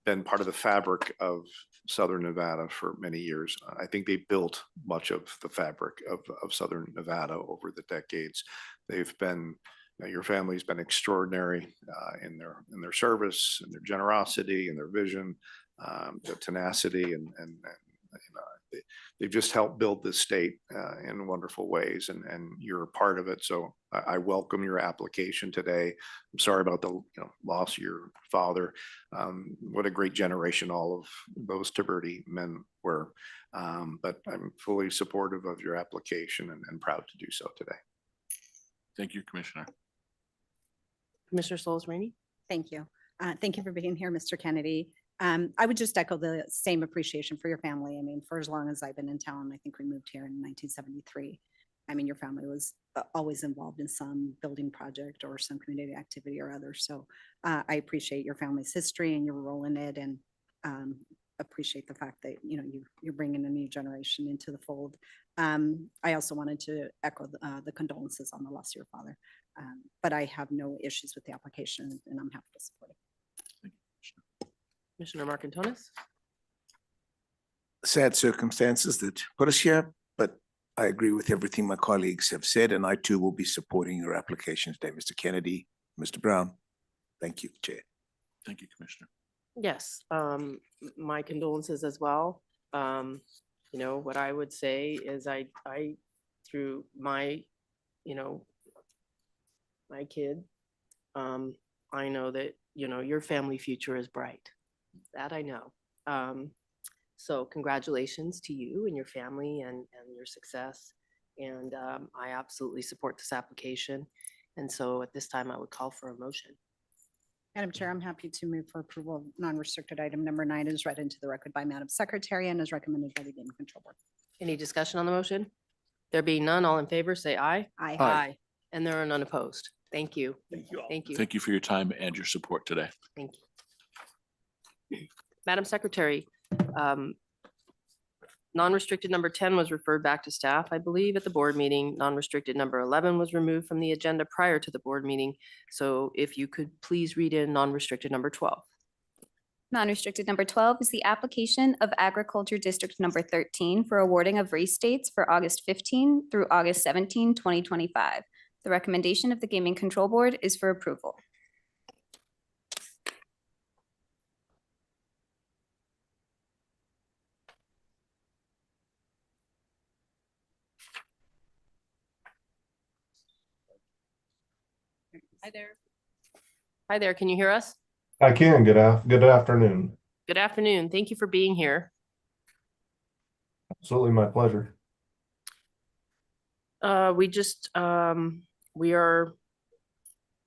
Speaker 12: been part of the fabric of Southern Nevada for many years. I think they built much of the fabric of Southern Nevada over the decades. They've been, your family's been extraordinary in their service and their generosity and their vision, the tenacity, and they've just helped build this state in wonderful ways, and you're a part of it. So I welcome your application today. I'm sorry about the loss of your father. What a great generation all of those Tiverty men were. But I'm fully supportive of your application and proud to do so today.
Speaker 22: Thank you, Commissioner.
Speaker 1: Commissioner Souls Rainey.
Speaker 6: Thank you. Thank you for being here, Mr. Kennedy. I would just echo the same appreciation for your family. I mean, for as long as I've been in town, I think we moved here in 1973. I mean, your family was always involved in some building project or some community activity or other. So I appreciate your family's history and your role in it, and appreciate the fact that, you're bringing a new generation into the fold. I also wanted to echo the condolences on the loss of your father, but I have no issues with the application, and I'm happy to support it.
Speaker 1: Commissioner Marcantonis.
Speaker 4: Sad circumstances that put us here, but I agree with everything my colleagues have said, and I too will be supporting your application today, Mr. Kennedy, Mr. Brown. Thank you, Chair.
Speaker 22: Thank you, Commissioner.
Speaker 1: Yes, my condolences as well. What I would say is I through my, my kid, I know that, your family future is bright. That I know. So congratulations to you and your family and your success. And I absolutely support this application. And so at this time, I would call for a motion.
Speaker 6: Madam Chair, I'm happy to move for approval of non-restricted item number 9 is read into the record by Madam Secretary and is recommended by the Gaming Control Board.
Speaker 1: Any discussion on the motion? There being none, all in favor, say aye.
Speaker 6: Aye.
Speaker 1: Aye. And there are none opposed. Thank you.
Speaker 21: Thank you all.
Speaker 1: Thank you.
Speaker 22: Thank you for your time and your support today.
Speaker 1: Thank you. Madam Secretary, non-restricted number 10 was referred back to staff, I believe, at the board meeting. Non-restricted number 11 was removed from the agenda prior to the board meeting. So if you could please read in non-restricted number 12.
Speaker 2: Non-restricted number 12 is the application of Agriculture District number 13 for awarding of race dates for August 15 through August 17, 2025. The recommendation of the Gaming Control Board is for approval.
Speaker 1: Hi there. Hi there. Can you hear us?
Speaker 5: I can. Good afternoon.
Speaker 1: Good afternoon. Thank you for being here.
Speaker 5: Absolutely my pleasure.
Speaker 1: We are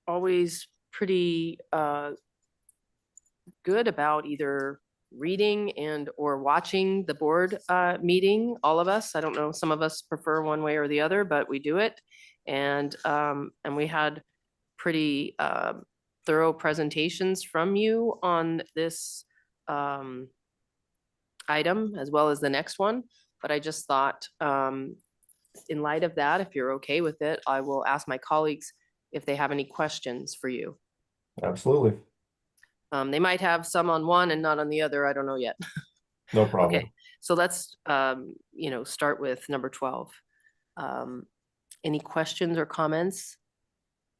Speaker 1: always pretty good about either reading and or watching the board meeting, all of us. I don't know, some of us prefer one way or the other, but we do it. And we had pretty thorough presentations from you on this item as well as the next one. But I just thought, in light of that, if you're okay with it, I will ask my colleagues if they have any questions for you.
Speaker 5: Absolutely.
Speaker 1: They might have some on one and not on the other. I don't know yet.
Speaker 5: No problem.
Speaker 1: Okay, so let's start with number 12. Any questions or comments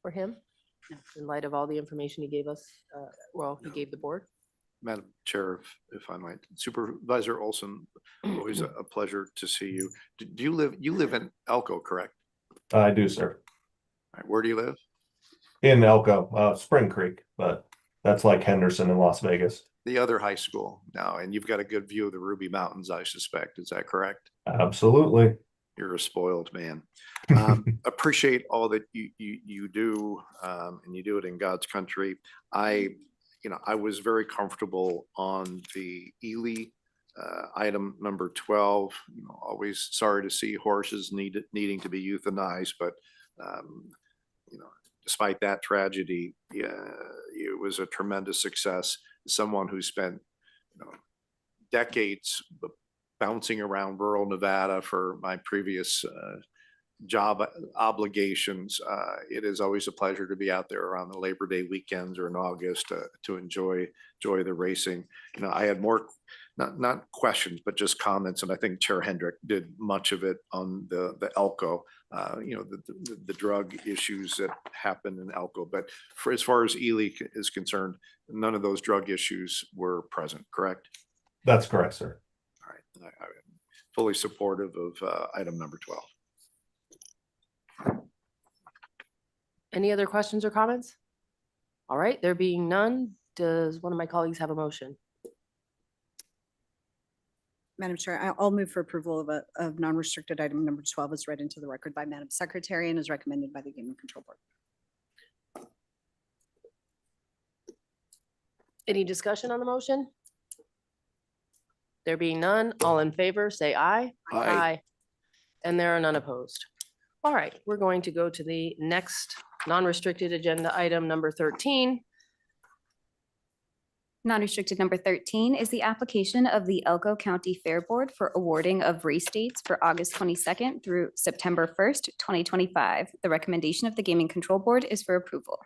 Speaker 1: for him in light of all the information he gave us? He gave the board.
Speaker 12: Madam Chair, if I might, Supervisor Olson, always a pleasure to see you. Do you live in Elko, correct?
Speaker 5: I do, sir.
Speaker 12: All right, where do you live?
Speaker 5: In Elko, Spring Creek, but that's like Henderson in Las Vegas.
Speaker 12: The other high school now, and you've got a good view of the Ruby Mountains, I suspect. Is that correct?
Speaker 5: Absolutely.
Speaker 12: You're a spoiled man. Appreciate all that you do, and you do it in God's country. I was very comfortable on the Ely item number 12. Always sorry to see horses needing to be euthanized, but despite that tragedy, it was a tremendous success. Someone who spent decades bouncing around rural Nevada for my previous job obligations, it is always a pleasure to be out there around the Labor Day weekends or in August to enjoy the racing. You know, I had more, not questions, but just comments, and I think Chair Hendrick did much of it on the Elko, you know, the drug issues that happened in Elko. But for as far as Ely is concerned, none of those drug issues were present, correct?
Speaker 5: That's correct, sir.
Speaker 12: All right, I'm fully supportive of item number 12.
Speaker 1: Any other questions or comments? All right, there being none, does one of my colleagues have a motion?
Speaker 6: Madam Chair, I'll move for approval of non-restricted item number 12 as read into the record by Madam Secretary and is recommended by the Gaming Control Board.
Speaker 1: Any discussion on the motion? There being none, all in favor, say aye.
Speaker 12: Aye.
Speaker 1: And there are none opposed. All right, we're going to go to the next non-restricted agenda item number 13.
Speaker 2: Non-restricted number 13 is the application of the Elko County Fair Board for awarding of race dates for August 22nd through September 1st, 2025. The recommendation of the Gaming Control Board is for approval.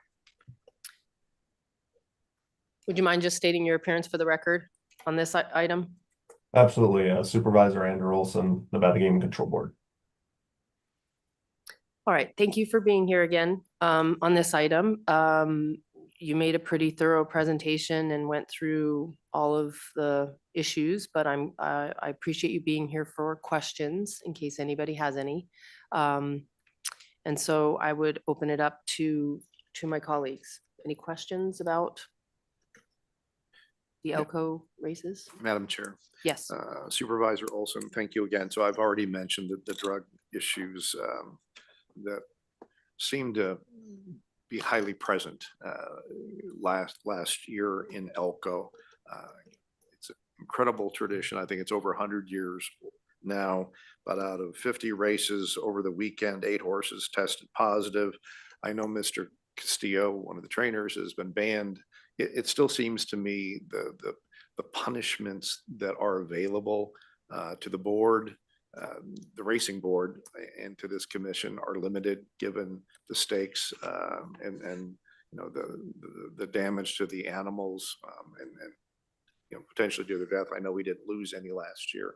Speaker 1: Would you mind just stating your appearance for the record on this item?
Speaker 5: Absolutely. Supervisor Andrew Olson, Nevada Gaming Control Board.
Speaker 1: All right, thank you for being here again on this item. You made a pretty thorough presentation and went through all of the issues, but I appreciate you being here for questions in case anybody has any. And so I would open it up to my colleagues. Any questions about the Elko races?
Speaker 12: Madam Chair.
Speaker 1: Yes.
Speaker 12: Supervisor Olson, thank you again. So I've already mentioned the drug issues that seem to be highly present last year in Elko. It's an incredible tradition. I think it's over 100 years now, but out of 50 races over the weekend, 8 horses tested positive. I know Mr. Castillo, one of the trainers, has been banned. It still seems to me the punishments that are available to the board, the racing board, and to this commission are limited given the stakes and you know the damage to the animals and you know potentially to their death. I know we didn't lose any last year,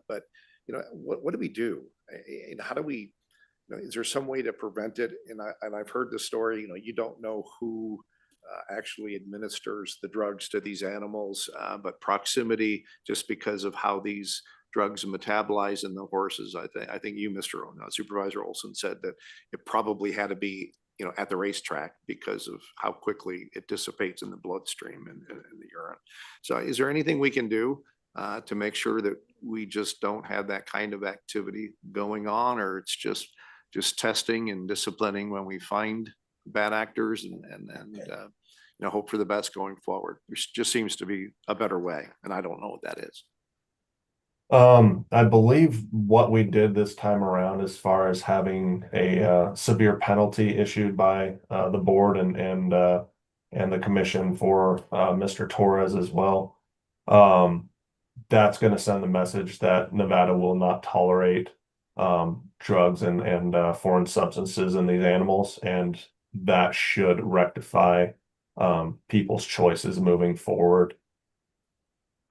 Speaker 12: but you know what do we do? And how do we? You know, is there some way to prevent it? And I've heard the story. You know, you don't know who actually administers the drugs to these animals, but proximity, just because of how these drugs metabolize in the horses. I think you, Mr. Supervisor Olson, said that it probably had to be, you know, at the racetrack because of how quickly it dissipates in the bloodstream and the urine. So is there anything we can do to make sure that we just don't have that kind of activity going on, or it's just testing and disciplining when we find bad actors and you know, hope for the best going forward? There just seems to be a better way, and I don't know what that is.
Speaker 5: I believe what we did this time around, as far as having a severe penalty issued by the board and the commission for Mr. Torres as well, that's going to send the message that Nevada will not tolerate drugs and foreign substances in these animals, and that should rectify people's choices moving forward.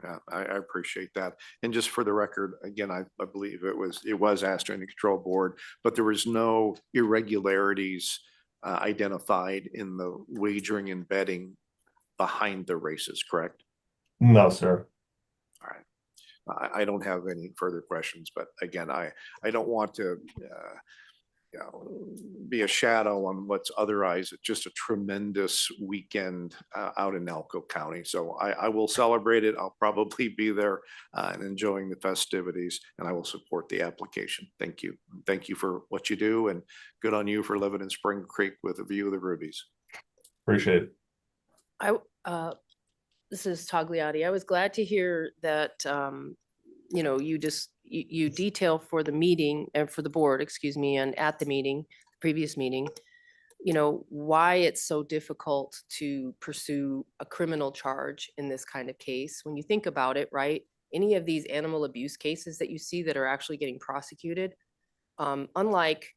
Speaker 12: Yeah, I appreciate that. And just for the record, again, I believe it was asked during the control board, but there was no irregularities identified in the wagering and betting behind the races, correct?
Speaker 5: No, sir.
Speaker 12: All right. I don't have any further questions, but again, I don't want to you know, be a shadow on what's otherwise just a tremendous weekend out in Elko County. So I will celebrate it. I'll probably be there and enjoying the festivities, and I will support the application. Thank you. Thank you for what you do, and good on you for living in Spring Creek with a view of the Rubies.
Speaker 5: Appreciate it.
Speaker 1: This is Tagliati. I was glad to hear that you know, you detail for the meeting and for the board, excuse me, and at the meeting, previous meeting, you know, why it's so difficult to pursue a criminal charge in this kind of case. When you think about it, right, any of these animal abuse cases that you see that are actually getting prosecuted, Unlike,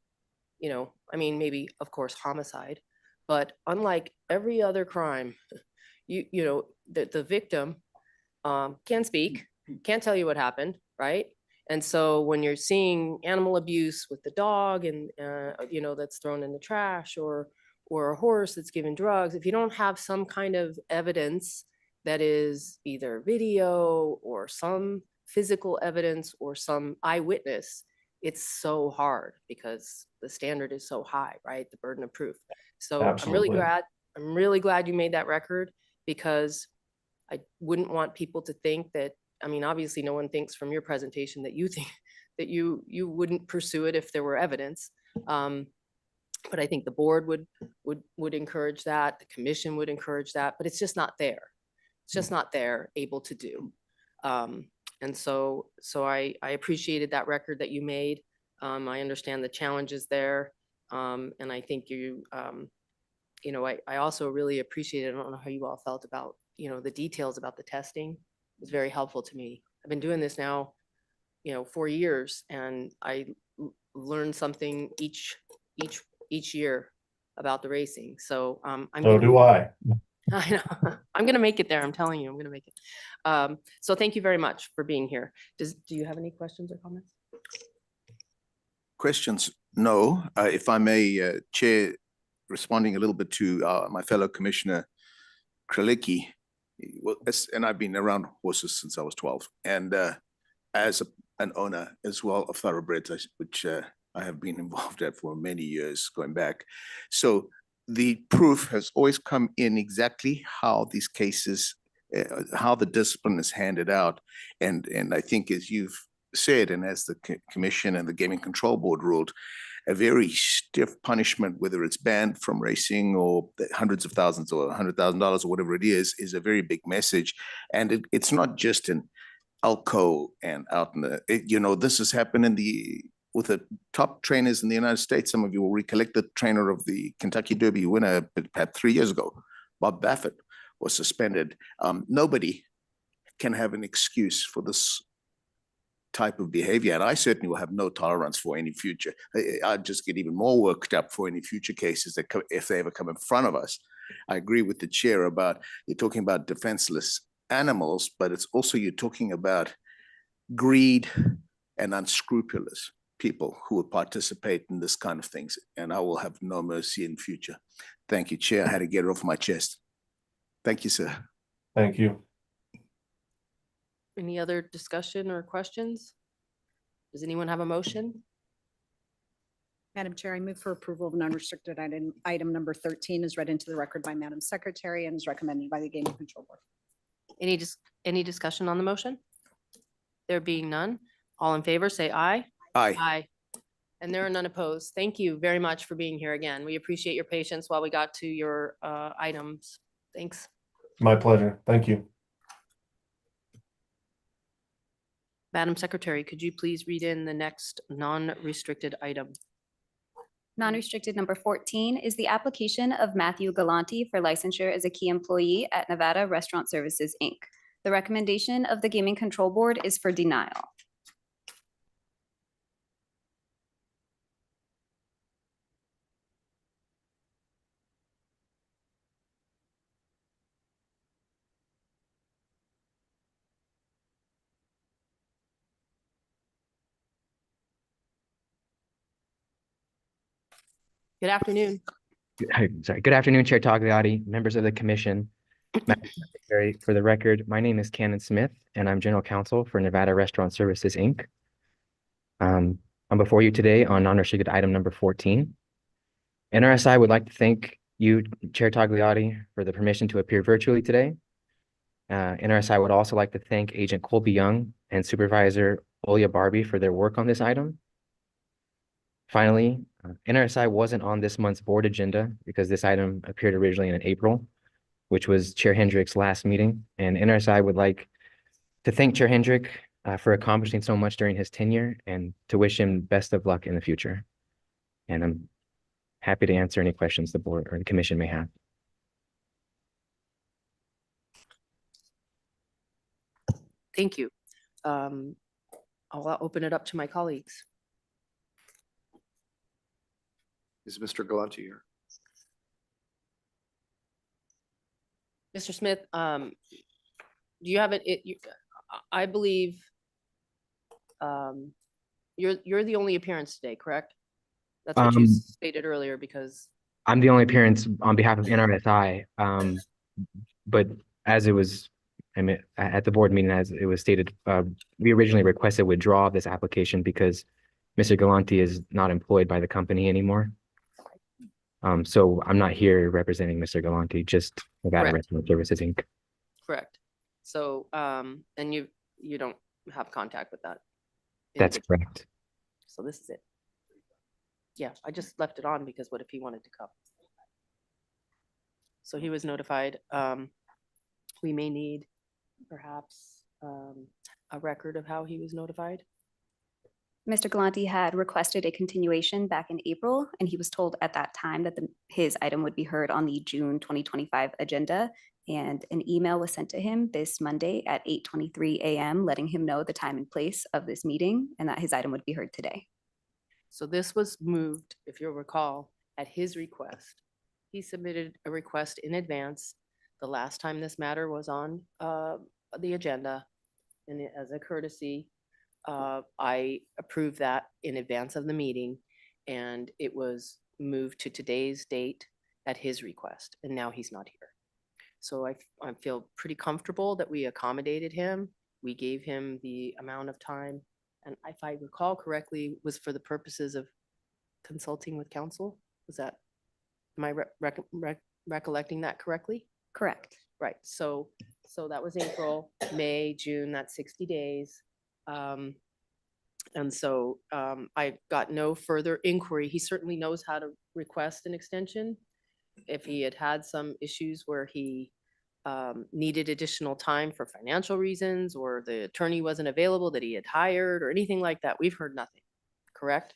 Speaker 1: I mean, maybe, of course, homicide, but unlike every other crime, the victim can't speak, can't tell you what happened, right? And so when you're seeing animal abuse with the dog and, that's thrown in the trash, or a horse that's given drugs, if you don't have some kind of evidence that is either video or some physical evidence or some eyewitness, it's so hard because the standard is so high, right? The burden of proof. So
Speaker 5: Absolutely.
Speaker 1: I'm really glad you made that record, because I wouldn't want people to think that, I mean, obviously no one thinks from your presentation that you think that you wouldn't pursue it if there were evidence. But I think the board would encourage that, the commission would encourage that, but it's just not there. It's just not there, able to do. And so I appreciated that record that you made. I understand the challenges there. And I think I also really appreciated, I don't know how you all felt about, the details about the testing. It was very helpful to me. I've been doing this now, 4 years, and I learned something each year about the racing. So
Speaker 5: So do I.
Speaker 1: I know. I'm going to make it there. I'm telling you, I'm going to make it. So thank you very much for being here. Do you have any questions or comments?
Speaker 4: Questions? No. If I may, Chair, responding a little bit to my fellow Commissioner Kralicki, and I've been around horses since I was 12, and as an owner as well of thoroughbreds, which I have been involved at for many years going back. So the proof has always come in exactly how these cases, how the discipline is handed out. And I think, as you've said, and as the commission and the Gaming Control Board ruled, a very stiff punishment, whether it's banned from racing or hundreds of thousands or $100,000 or whatever it is a very big message. And it's not just in Elko and out in the, this has happened with the top trainers in the United States. Some of you will recollect the trainer of the Kentucky Derby winner, perhaps 3 years ago, Bob Baffert, was suspended. Nobody can have an excuse for this type of behavior, and I certainly will have no tolerance for any future. I'd just get even more worked up for any future cases that if they ever come in front of us. I agree with the chair about, you're talking about defenseless animals, but it's also, you're talking about greed and unscrupulous people who will participate in this kind of things, and I will have no mercy in future. Thank you, Chair. I had to get it off my chest. Thank you, sir.
Speaker 5: Thank you.
Speaker 1: Any other discussion or questions? Does anyone have a motion?
Speaker 6: Madam Chair, I move for approval of non-restricted item number 13 is read into the record by Madam Secretary and is recommended by the Gaming Control Board.
Speaker 1: Any discussion on the motion? There being none, all in favor, say aye.
Speaker 4: Aye.
Speaker 1: Aye. And there are none opposed. Thank you very much for being here again. We appreciate your patience while we got to your items. Thanks.
Speaker 5: My pleasure. Thank you.
Speaker 1: Madam Secretary, could you please read in the next non-restricted item?
Speaker 2: Non-restricted number 14 is the application of Matthew Galante for licensure as a key employee at Nevada Restaurant Services, Inc. The recommendation of the Gaming Control Board is for denial.
Speaker 1: Good afternoon.
Speaker 3: Sorry. Good afternoon, Chair Tagliati, members of the commission. Madam Secretary, for the record, my name is Cannon Smith, and I'm General Counsel for Nevada Restaurant Services, Inc. I'm before you today on non-restricted item number 14. NRSI would like to thank you, Chair Tagliati, for the permission to appear virtually today. NRSI would also like to thank Agent Colby Young and Supervisor Olia Barbie for their work on this item. Finally, NRSI wasn't on this month's board agenda because this item appeared originally in April, which was Chair Hendrick's last meeting. And NRSI would like to thank Chair Hendrick for accomplishing so much during his tenure and to wish him best of luck in the future. And I'm happy to answer any questions the board or the commission may have.
Speaker 1: Thank you. I'll open it up to my colleagues.
Speaker 12: Is Mr. Galante here?
Speaker 1: Mr. Smith, do you have it, I believe, you're the only appearance today, correct? That's what you stated earlier, because
Speaker 3: I'm the only appearance on behalf of NRSI. But as it was, I mean, at the board meeting, as it was stated, we originally requested withdrawal of this application because Mr. Galante is not employed by the company anymore. So I'm not here representing Mr. Galante, just Nevada
Speaker 1: Correct.
Speaker 3: Restaurant Services, Inc.
Speaker 1: correct. So, and you don't have contact with that.
Speaker 3: That's
Speaker 1: individual.
Speaker 3: correct.
Speaker 1: So this is it. Yeah, I just left it on because what if he wanted to come? So he was notified. We may need perhaps a record of how he was notified.
Speaker 2: Mr. Galante had requested a continuation back in April, and he was told at that time that his item would be heard on the June 2025 agenda. And an email was sent to him this Monday at 8:23 a.m., letting him know the time and place of this meeting and that his item would be heard today.
Speaker 1: So this was moved, if you'll recall, at his request. He submitted a request in advance the last time this matter was on the agenda. And as a courtesy, I approved that in advance of the meeting, and it was moved to today's date at his request, and now he's not here. So I feel pretty comfortable that we accommodated him. We gave him the amount of time, and if I recall correctly, was for the purposes of consulting with counsel. Was that, am I recollecting that correctly?
Speaker 2: Correct.
Speaker 1: Right, so that was April, May, June, that's 60 days. And so I got no further inquiry. He certainly knows how to request an extension. If he had had some issues where he needed additional time for financial reasons, or the attorney wasn't available that he had hired, or anything like that, we've heard nothing. Correct,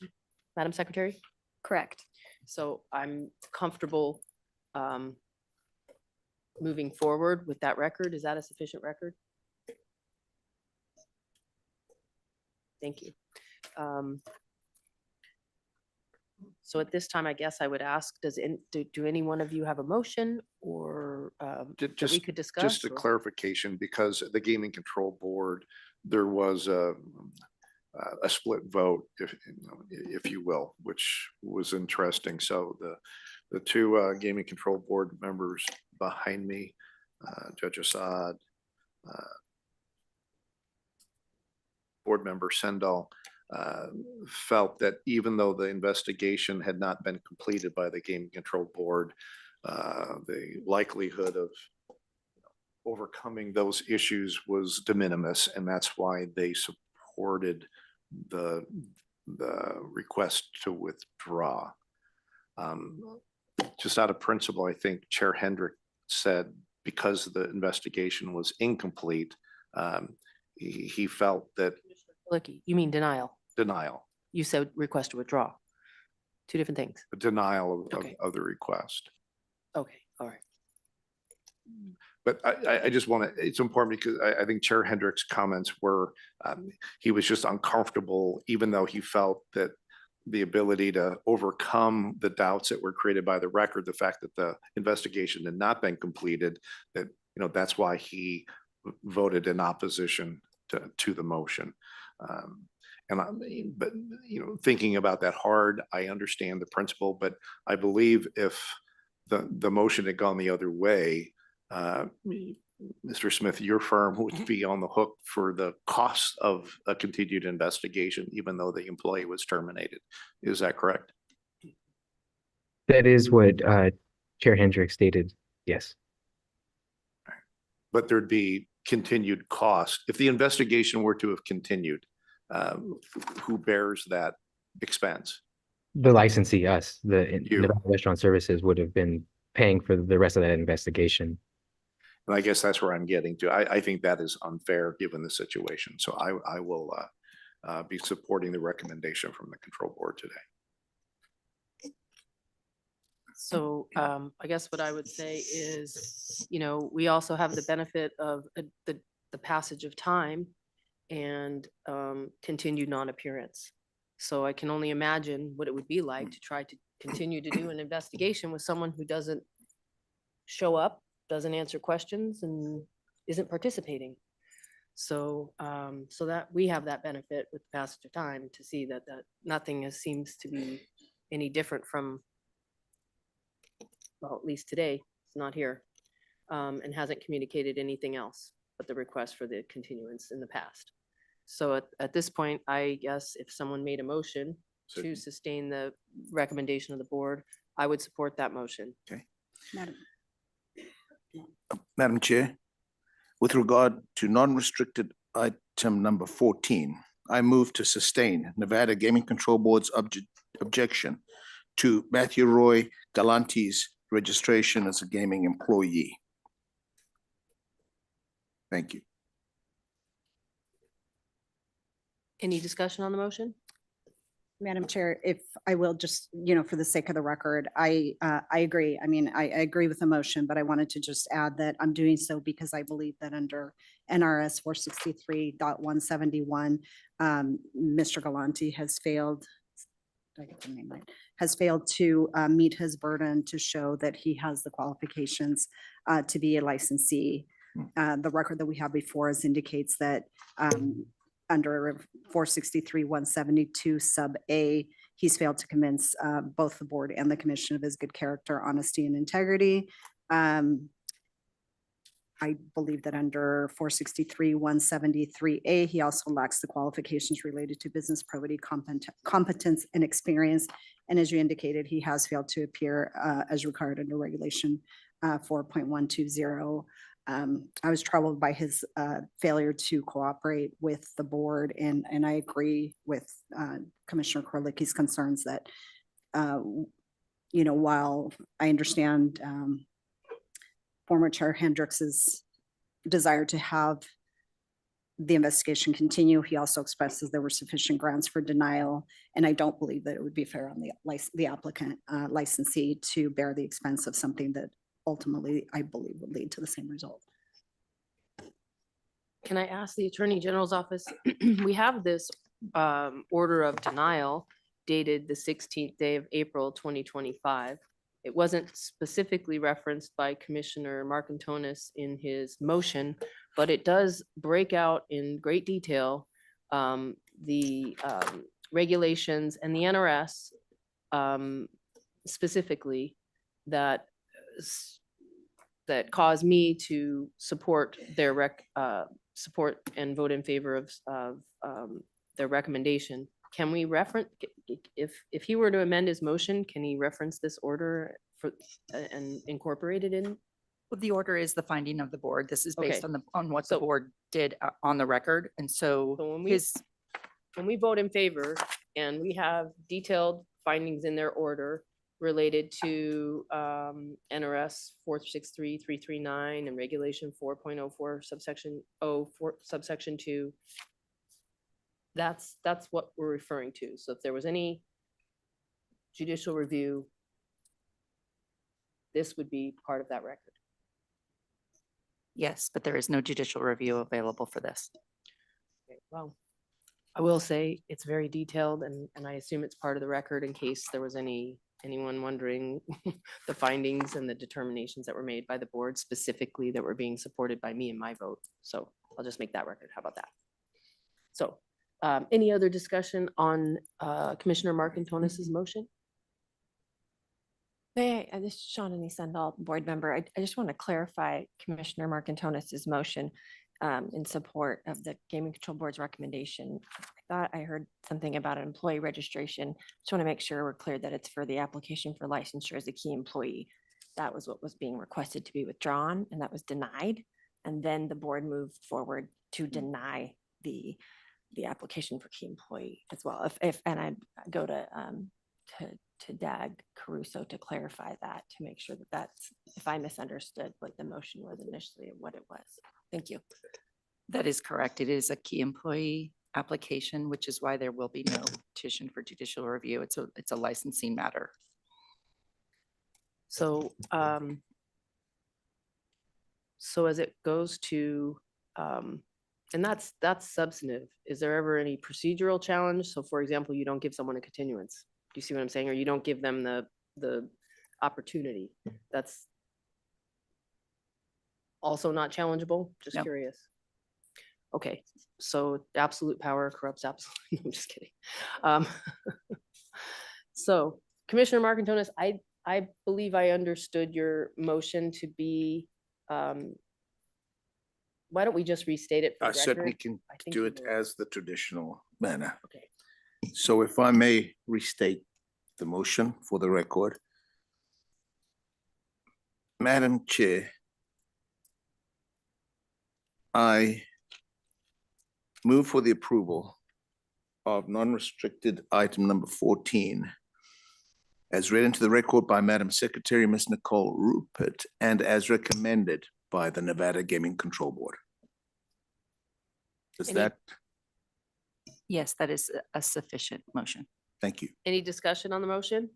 Speaker 1: Madam Secretary?
Speaker 2: Correct.
Speaker 1: So I'm comfortable moving forward with that record. Is that a sufficient record? Thank you. So at this time, I guess I would ask, do any one of you have a motion or that we could discuss?
Speaker 12: Just a
Speaker 1: or-
Speaker 12: clarification, because the Gaming Control Board, there was a split vote, if you will, which was interesting. So the two Gaming Control Board members behind me, Judge Assad, Board Member Sendall, felt that even though the investigation had not been completed by the Gaming Control Board, the likelihood of overcoming those issues was de minimis, and that's why they supported the request to withdraw. Just out of principle, I think Chair Hendrick said because the investigation was incomplete, he felt that
Speaker 1: You mean denial?
Speaker 12: denial,
Speaker 1: You said request to withdraw. Two different things.
Speaker 12: a denial
Speaker 1: Okay.
Speaker 12: of the request.
Speaker 1: Okay, all right.
Speaker 12: But I just want to, it's important because I think Chair Hendrick's comments were, he was just uncomfortable, even though he felt that the ability to overcome the doubts that were created by the record, the fact that the investigation had not been completed, that, that's why he voted in opposition to the motion. But thinking about that hard, I understand the principle, but I believe if the motion had gone the other way, Mr. Smith, your firm would be on the hook for the cost of a continued investigation, even though the employee was terminated. Is that correct?
Speaker 3: That is what Chair Hendrick stated, yes.
Speaker 12: But there'd be continued cost. If the investigation were to have continued, who bears that expense?
Speaker 3: The licensee, us, the
Speaker 12: You.
Speaker 3: Nevada Restaurant Services would have been paying for the rest of that investigation.
Speaker 12: And I guess that's where I'm getting to. I think that is unfair given the situation. So I will be supporting the recommendation from the control board today.
Speaker 1: So I guess what I would say is, we also have the benefit of the passage of time and continued non-appearance. So I can only imagine what it would be like to try to continue to do an investigation with someone who doesn't show up, doesn't answer questions, and isn't participating. So, so that we have that benefit with the passage of time to see that nothing seems to be any different from, well, at least today, it's not here, and hasn't communicated anything else but the request for the continuance in the past. So at this point, I guess if someone made a motion to sustain the recommendation of the board, I would support that motion.
Speaker 4: Okay.
Speaker 6: Madam-
Speaker 4: Madam Chair, with regard to non-restricted item number 14, I move to sustain Nevada Gaming Control Board's objection to Matthew Roy Galante's registration as a gaming employee. Thank you.
Speaker 1: Any discussion on the motion?
Speaker 6: Madam Chair, if I will just, for the sake of the record, I agree. I mean, I agree with the motion, but I wanted to just add that I'm doing so because I believe that under NRS 463.171, Mr. Galante has failed, did I get the name right? Has failed to meet his burden to show that he has the qualifications to be a licensee. The record that we have before us indicates that under 463.172 sub A, he's failed to convince both the board and the commission of his good character, honesty, and integrity. I believe that under 463.173A, he also lacks the qualifications related to business probity, competence, and experience. And as you indicated, he has failed to appear as required under regulation 4.120. I was troubled by his failure to cooperate with the board, and I agree with Commissioner Krolicki's concerns that, while I understand former Chair Hendricks's desire to have the investigation continue, he also expresses there were sufficient grounds for denial, and I don't believe that it would be fair on the applicant licensee to bear the expense of something that ultimately, I believe, would lead to the same result.
Speaker 1: Can I ask the Attorney General's office? We have this order of denial dated the 16th day of April, 2025. It wasn't specifically referenced by Commissioner Marcantonis in his motion, but it does break out in great detail the regulations and the NRS specifically that caused me to support their support and vote in favor of their recommendation. Can we reference, if he were to amend his motion, can he reference this order and incorporate it in?
Speaker 9: Well, the order is the finding of the board. This is based
Speaker 1: Okay.
Speaker 9: on what the board did on the record. And so
Speaker 1: when we vote in favor and we have detailed findings in their order related to NRS 463.339 and regulation 4.04 subsection 04 subsection 2, that's what we're referring to. So if there was any judicial review, this would be part of that record.
Speaker 9: yes, but there is no judicial review available for this.
Speaker 1: Okay, well, I will say it's very detailed, and I assume it's part of the record in case there was anyone wondering the findings and the determinations that were made by the board specifically that were being supported by me in my vote. So I'll just make that record. How about that? So any other discussion on Commissioner Marcantonis's motion?
Speaker 11: This is Shawnee Sendall, board member. I just want to clarify Commissioner Marcantonis's motion in support of the Gaming Control Board's recommendation. I thought I heard something about an employee registration. Just want to make sure we're clear that it's for the application for licensure as a key employee. That was what was being requested to be withdrawn, and that was denied. And then the board moved forward to deny the application for key employee as well. And I go to Dag Caruso to clarify that, to make sure that that's, if I misunderstood what the motion was initially and what it was. Thank you.
Speaker 9: That is correct. It is a key employee application, which is why there will be no petition for judicial review. It's a licensing matter.
Speaker 1: So, so as it goes to, and that's substantive. Is there ever any procedural challenge? So for example, you don't give someone a continuance. you see what I'm saying? Or you don't give them the opportunity. That's also not challengeable? Just
Speaker 9: No.
Speaker 1: curious. Okay, so absolute power corrupts absolute. I'm just kidding. Um, So Commissioner Marcantonis, I believe I understood your motion to be, why don't we just restate it for
Speaker 4: I
Speaker 1: the
Speaker 4: certainly
Speaker 1: record?
Speaker 4: can
Speaker 1: I think
Speaker 4: do
Speaker 1: you
Speaker 4: it
Speaker 1: will.
Speaker 4: as the traditional manner.
Speaker 1: Okay.
Speaker 4: So if I may restate the motion for the record. Madam Chair, I move for the approval of non-restricted item number 14 as read into the record by Madam Secretary, Ms. Nicole Rupert, and as recommended by the Nevada Gaming Control Board. Does
Speaker 1: Any-
Speaker 4: that,
Speaker 9: Yes, that is a sufficient motion.
Speaker 4: thank you.
Speaker 1: Any discussion on the motion?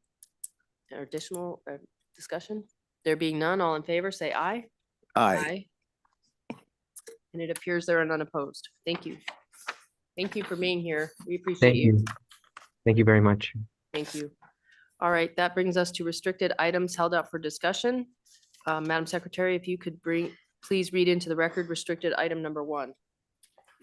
Speaker 1: Or additional discussion? There being none, all in favor, say aye.
Speaker 4: Aye.
Speaker 1: And it appears there are none opposed. Thank you. Thank you for being here. We appreciate
Speaker 3: Thank
Speaker 1: you.
Speaker 3: you. Thank you very much.
Speaker 1: Thank you. All right, that brings us to restricted items held up for discussion. Madam Secretary, if you could please read into the record restricted item number 1.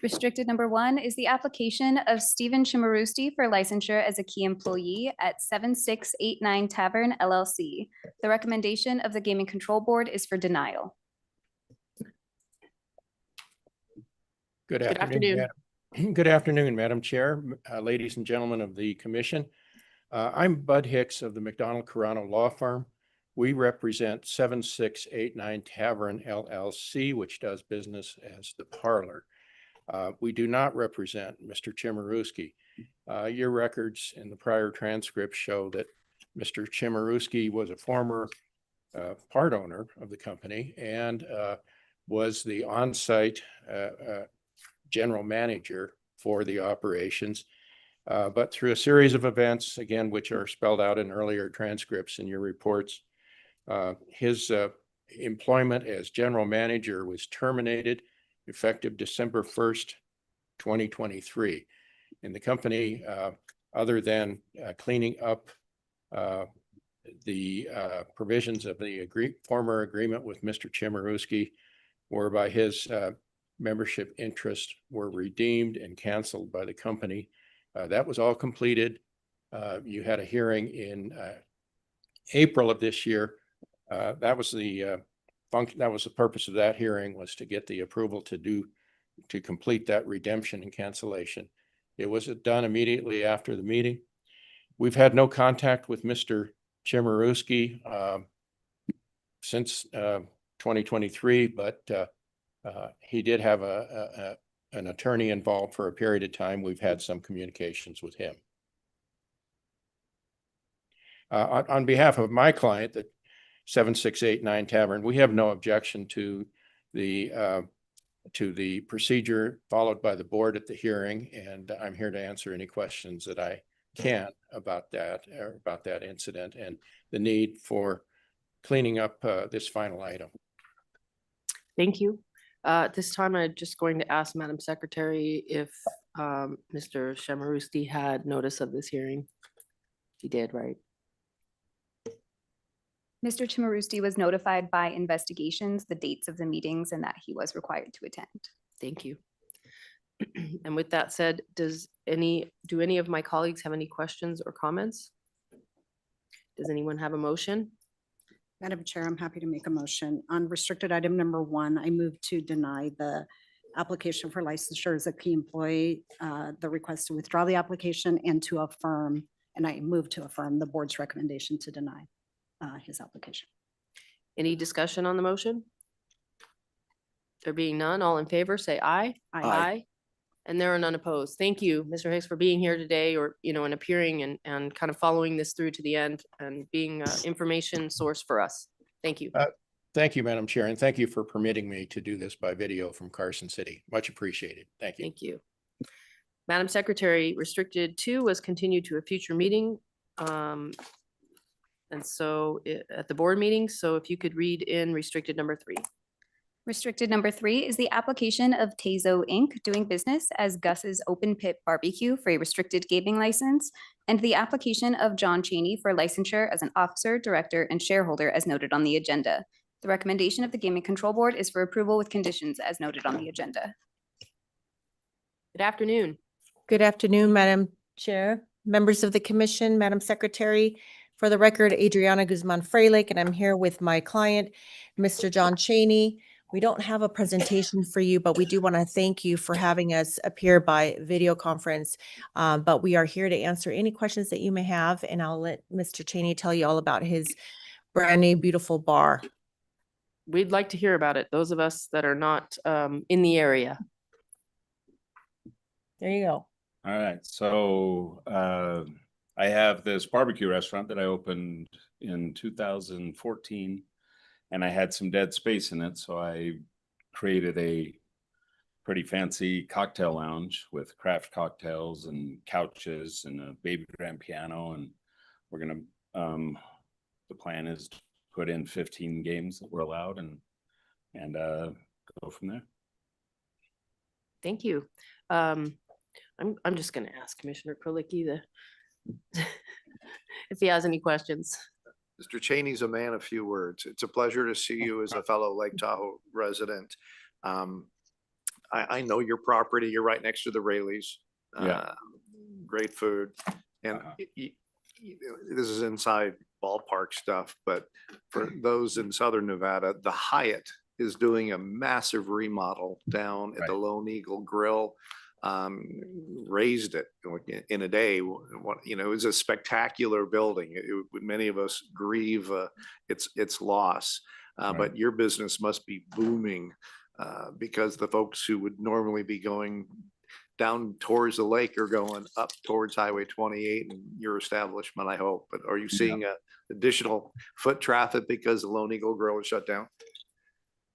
Speaker 2: Restricted number 1 is the application of Stephen Chimarusti for licensure as a key employee at 7689 Tavern LLC. The recommendation of the Gaming Control Board is for denial.
Speaker 1: Good
Speaker 8: Good
Speaker 1: afternoon.
Speaker 8: afternoon. Good afternoon, Madam Chair, ladies and gentlemen of the commission. I'm Bud Hicks of the McDonald Carano Law Firm. We represent 7689 Tavern LLC, which does business as the Parlor. We do not represent Mr. Chimaruski. Your records in the prior transcript show that Mr. Chimaruski was a former part owner of the company and was the on-site general manager for the operations. But through a series of events, again, which are spelled out in earlier transcripts in your reports, his employment as general manager was terminated effective December 1st, 2023. And the company, other than cleaning up the provisions of the former agreement with Mr. Chimaruski, whereby his membership interests were redeemed and canceled by the company. That was all completed. You had a hearing in April of this year. That was the purpose of that hearing, was to get the approval to complete that redemption and cancellation. It was done immediately after the meeting. We've had no contact with Mr. Chimaruski since 2023, but he did have an attorney involved for a period of time. We've had some communications with him. On behalf of my client, the 7689 Tavern, we have no objection to the procedure followed by the board at the hearing, and I'm here to answer any questions that I can about that incident and the need for cleaning up this final item.
Speaker 1: Thank you. At this time, I'm just going to ask Madam Secretary if Mr. Chimarusti had notice of this hearing. He did, right?
Speaker 2: Mr. Chimarusti was notified by investigations, the dates of the meetings, and that he was required to attend.
Speaker 1: Thank you. And with that said, do any of my colleagues have any questions or comments? Does anyone have a motion?
Speaker 6: Madam Chair, I'm happy to make a motion. On restricted item number 1, I move to deny the application for licensure as a key employee, the request to withdraw the application and to affirm, and I move to affirm the board's recommendation to deny his application.
Speaker 1: Any discussion on the motion? There being none, all in favor, say aye.
Speaker 6: Aye.
Speaker 1: And there are none opposed. Thank you, Mr. Hicks, for being here today, or, and appearing and kind of following this through to the end and being an information source for us. Thank you.
Speaker 8: Thank you, Madam Chair, and thank you for permitting me to do this by video from Carson City. Much appreciated. Thank you.
Speaker 1: Thank you. Madam Secretary, restricted 2 was continued to a future meeting. And so at the board meeting, so if you could read in restricted number 3.
Speaker 2: Restricted number 3 is the application of Tazo Inc. doing business as Gus's Open Pit Barbecue for a restricted gaming license, and the application of John Cheney for licensure as an officer, director, and shareholder as noted on the agenda. The recommendation of the Gaming Control Board is for approval with conditions as noted on the agenda.
Speaker 1: Good afternoon.
Speaker 10: Good afternoon, Madam Chair, members of the commission, Madam Secretary. For the record, Adriana Guzman Freilake, and I'm here with my client, Mr. John Cheney. We don't have a presentation for you, but we do want to thank you for having us appear by video conference. But we are here to answer any questions that you may have, and I'll let Mr. Cheney tell you all about his brand new beautiful bar.
Speaker 1: We'd like to hear about it, those of us that are not in the area.
Speaker 10: There you go.
Speaker 13: All right, so I have this barbecue restaurant that I opened in 2014, and I had some dead space in it, so I created a pretty fancy cocktail lounge with craft cocktails and couches and a baby grand piano, and we're gonna the plan is to put in 15 games that were allowed and go from there.
Speaker 1: Thank you. I'm just going to ask Commissioner Kralicki if he has any questions.
Speaker 12: Mr. Cheney's a man of few words. It's a pleasure to see you as a fellow Lake Tahoe resident. I know your property. You're right next to the Rayleighs.
Speaker 13: Yeah.
Speaker 12: Great food. And this is inside ballpark stuff, but for those in Southern Nevada, the Hyatt is doing a massive remodel down at the Lone Eagle Grill. Raised it in a day. It was a spectacular building. Many of us grieve its loss, but your business must be booming because the folks who would normally be going down towards the lake are going up towards Highway 28 and your establishment, I hope. But are you seeing additional foot traffic because the Lone Eagle Grill is shut down?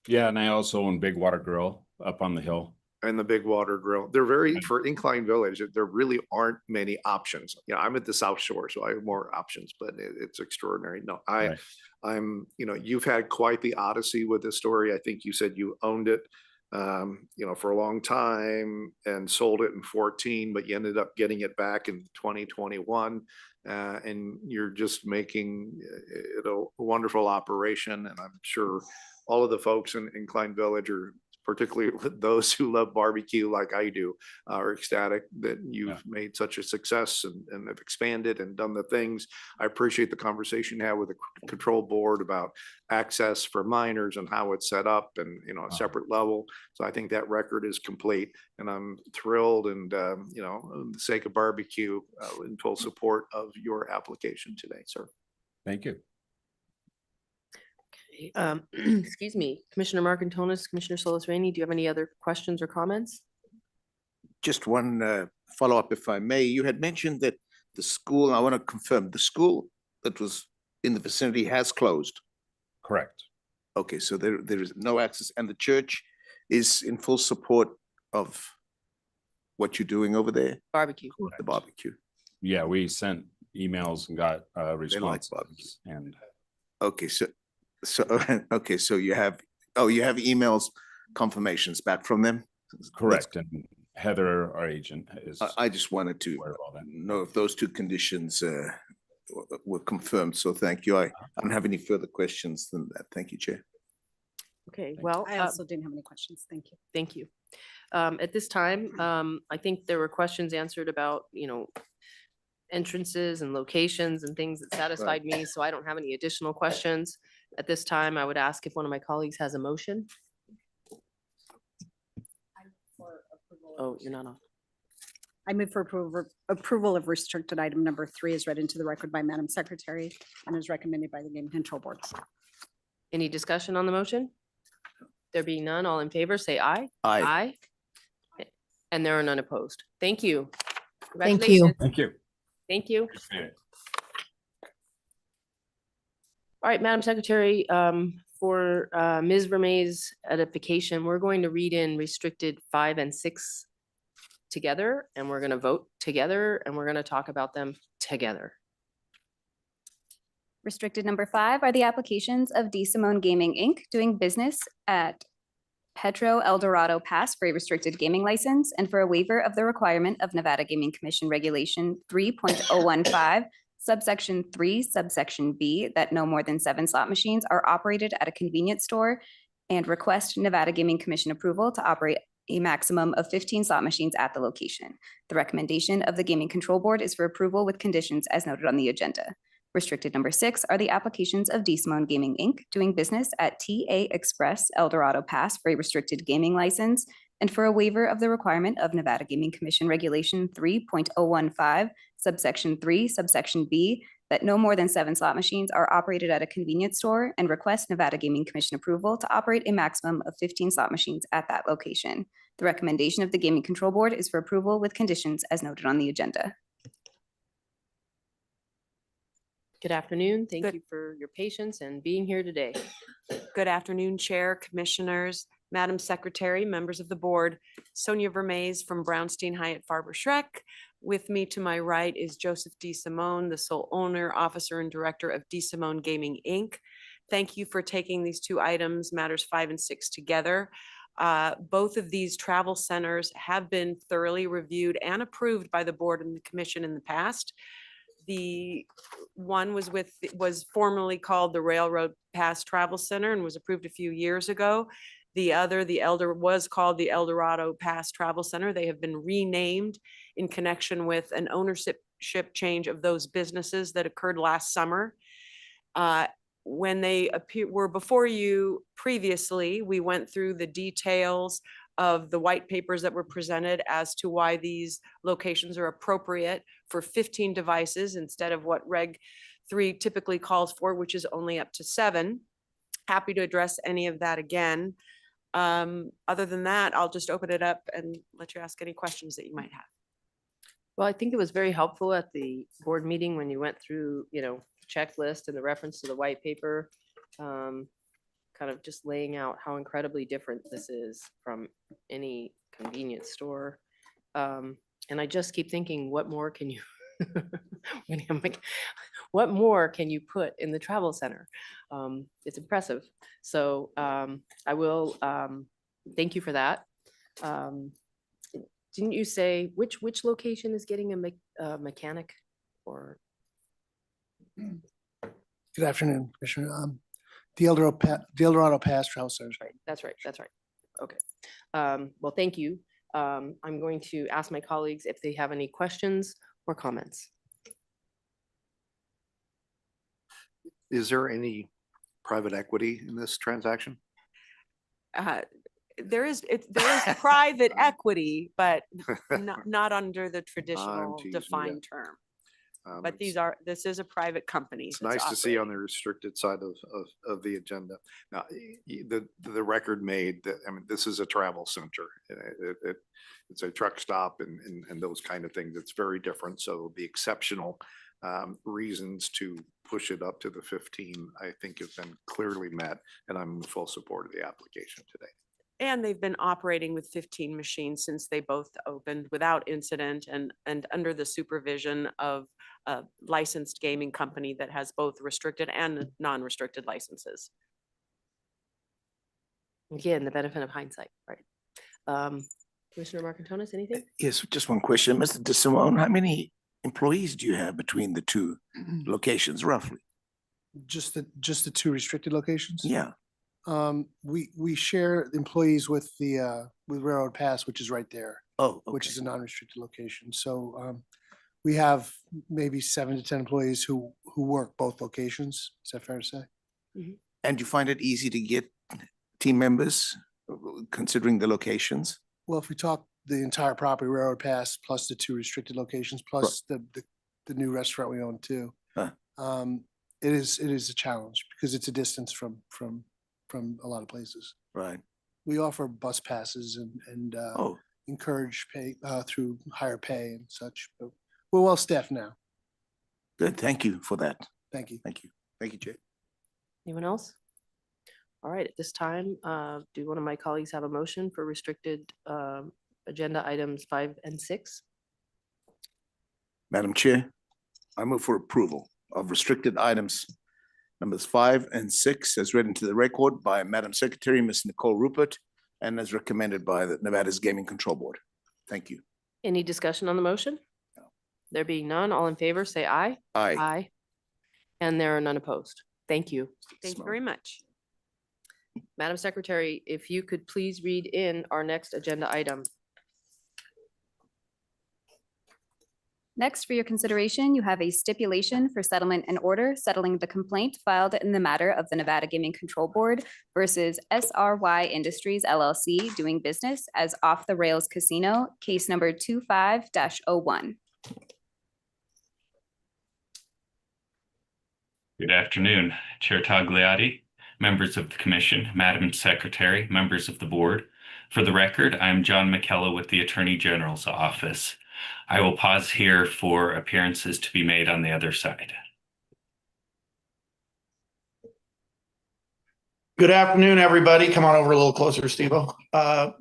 Speaker 13: Yeah, and I also own Big Water Grill up on the hill.
Speaker 12: And the Big Water Grill. They're very, for Incline Village, there really aren't many options. I'm at the South Shore, so I have more options, but it's extraordinary. No, I'm, you've had quite the odyssey with this story. I think you said you owned it, for a long time and sold it in 2014, but you ended up getting it back in 2021. And you're just making it a wonderful operation. And I'm sure all of the folks in Incline Village are, particularly those who love barbecue like I do, are ecstatic that you've made such a success and have expanded and done the things. I appreciate the conversation you had with the control board about access for minors and how it's set up and, a separate level. So I think that record is complete and I'm thrilled and, for the sake of barbecue, in full support of your application today, sir.
Speaker 13: Thank you.
Speaker 1: Excuse me, Commissioner Marcantonis, Commissioner Solis Rainey, do you have any other questions or comments?
Speaker 4: Just one follow-up, if I may. You had mentioned that the school, I want to confirm, the school that was in the vicinity has closed.
Speaker 13: Correct.
Speaker 4: Okay, so there is no access, and the church is in full support of what you're doing over there?
Speaker 1: Barbecue.
Speaker 4: The barbecue.
Speaker 13: Yeah, we sent emails and got
Speaker 4: responses.
Speaker 13: And
Speaker 4: okay, okay, so you have emails confirmations back from them?
Speaker 13: Correct. And Heather, our agent, is.
Speaker 4: I just wanted to know if those two conditions were confirmed. So thank you. I don't have any further questions than that. Thank you, Chair.
Speaker 1: Okay, well,
Speaker 6: I also didn't have any questions. Thank you.
Speaker 1: Thank you. At this time, I think there were questions answered about, entrances and locations and things that satisfied me. So I don't have any additional questions. At this time, I would ask if one of my colleagues has a motion. Oh, you're not on.
Speaker 6: I move for approval of restricted item number 3 is read into the record by Madam Secretary and is recommended by the Game Control Board.
Speaker 1: Any discussion on the motion? There being none, all in favor, say aye.
Speaker 4: Aye.
Speaker 1: Aye. And there are none opposed. Thank you.
Speaker 10: Thank you.
Speaker 13: Thank you.
Speaker 1: Thank you. All right, Madam Secretary, for Ms. Vermey's edification, we're going to read in restricted 5 and 6 together, and we're going to vote together, and we're going to talk about them together.
Speaker 2: Restricted number 5 are the applications of Simone Gaming Inc. doing business at Petro El Dorado Pass for a restricted gaming license and for a waiver of the requirement of Nevada Gaming Commission Regulation 3.015, subsection 3, subsection B, that no more than 7 slot machines are operated at a convenience store, and request Nevada Gaming Commission approval to operate a maximum of 15 slot machines at the location. The recommendation of the Gaming Control Board is for approval with conditions as noted on the agenda. Restricted number 6 are the applications of Simone Gaming, Inc., doing business at TA Express El Dorado Pass for a restricted gaming license and for a waiver of the requirement of Nevada Gaming Commission Regulation 3.015, subsection 3, subsection B, that no more than 7 slot machines are operated at a convenience store, and request Nevada Gaming Commission approval to operate a maximum of 15 slot machines at that location. The recommendation of the Gaming Control Board is for approval with conditions as noted on the agenda.
Speaker 1: Good afternoon. Thank you for your patience and being here today.
Speaker 14: Good afternoon, Chair, Commissioners, Madam Secretary, members of the board. Sonia Vermees from Brownstein Hyatt Farber Schreck. With me to my right is Joseph D. Simone, the sole owner, officer, and director of Simone Gaming, Inc. Thank you for taking these 2 items, matters 5 and 6, together. Both of these travel centers have been thoroughly reviewed and approved by the board and the commission in the past. The one was formerly called the Railroad Pass Travel Center and was approved a few years ago. The other, was called the El Dorado Pass Travel Center. They have been renamed in connection with an ownership change of those businesses that occurred last summer. When they were before you previously, we went through the details of the white papers that were presented as to why these locations are appropriate for 15 devices instead of what Reg 3 typically calls for, which is only up to 7. Happy to address any of that again. Other than that, I'll just open it up and let you ask any questions that you might have.
Speaker 1: Well, I think it was very helpful at the board meeting when you went through, checklist and the reference to the white paper, kind of just laying out how incredibly different this is from any convenience store. And I just keep thinking, what more can you, what more can you put in the travel center? It's impressive. So I will thank you for that. Didn't you say which location is getting a mechanic or?
Speaker 15: Good afternoon, Commissioner. The El Dorado Pass Travel Center.
Speaker 1: Right. That's right. That's right. Okay. Well, thank you. I'm going to ask my colleagues if they have any questions or comments.
Speaker 12: Is there any private equity in this transaction?
Speaker 14: There is private equity, but not under the traditional defined term. But this is a private company.
Speaker 12: It's nice to see on the restricted side of the agenda. Now, the record made that, this is a travel center. It's a truck stop and those kind of things. It's very different. So the exceptional reasons to push it up to the 15, I think, have been clearly met, and I'm in full support of the application today.
Speaker 14: And they've been operating with 15 machines since they both opened without incident and under the supervision of a licensed gaming company that has both restricted and non-restricted licenses.
Speaker 1: Again, the benefit of hindsight, right? Commissioner Marcantonis, anything?
Speaker 4: Yes, just one question. Mr. De Simone, how many employees do you have between the 2 locations, roughly?
Speaker 15: Just the 2 restricted locations?
Speaker 4: Yeah.
Speaker 15: We share employees with the with Railroad Pass, which is right there.
Speaker 4: Oh, okay.
Speaker 15: Which is a non-restricted location. So we have maybe 7 to 10 employees who work both locations. Is that fair to say?
Speaker 1: Mm-hmm.
Speaker 4: And you find it easy to get team members considering the locations?
Speaker 15: Well, if we talk the entire property, Railroad Pass plus the 2 restricted locations plus the new restaurant we own too, it is a challenge because it's a distance from a lot of places.
Speaker 4: Right.
Speaker 15: We offer bus passes and encourage pay through higher pay and such, but we're well staffed now.
Speaker 4: Good. Thank you for that.
Speaker 15: Thank you.
Speaker 4: Thank you. Thank you, Jay.
Speaker 1: Anyone else? All right, at this time, do one of my colleagues have a motion for restricted agenda items 5 and 6?
Speaker 4: Madam Chair, I move for approval of restricted items numbers 5 and 6 as read into the record by Madam Secretary, Ms. Nicole Rupert, and as recommended by the Nevada's Gaming Control Board. Thank you.
Speaker 1: Any discussion on the motion? There being none, all in favor, say aye.
Speaker 4: Aye.
Speaker 1: Aye. And there are none opposed. Thank you.
Speaker 14: Thank you very much.
Speaker 1: Madam Secretary, if you could please read in our next agenda item.
Speaker 2: Next, for your consideration, you have a stipulation for settlement and order settling the complaint filed in the matter of the Nevada Gaming Control Board versus SRY Industries LLC doing business as Off the Rails Casino, case number 25-01.
Speaker 16: Good afternoon, Chair Tagliati, members of the Commission, Madam Secretary, members of the Board. For the record, I'm John McKellar with the Attorney General's Office. I will pause here for appearances to be made on the other side.
Speaker 17: Good afternoon, everybody. Come on over a little closer, Steve-O.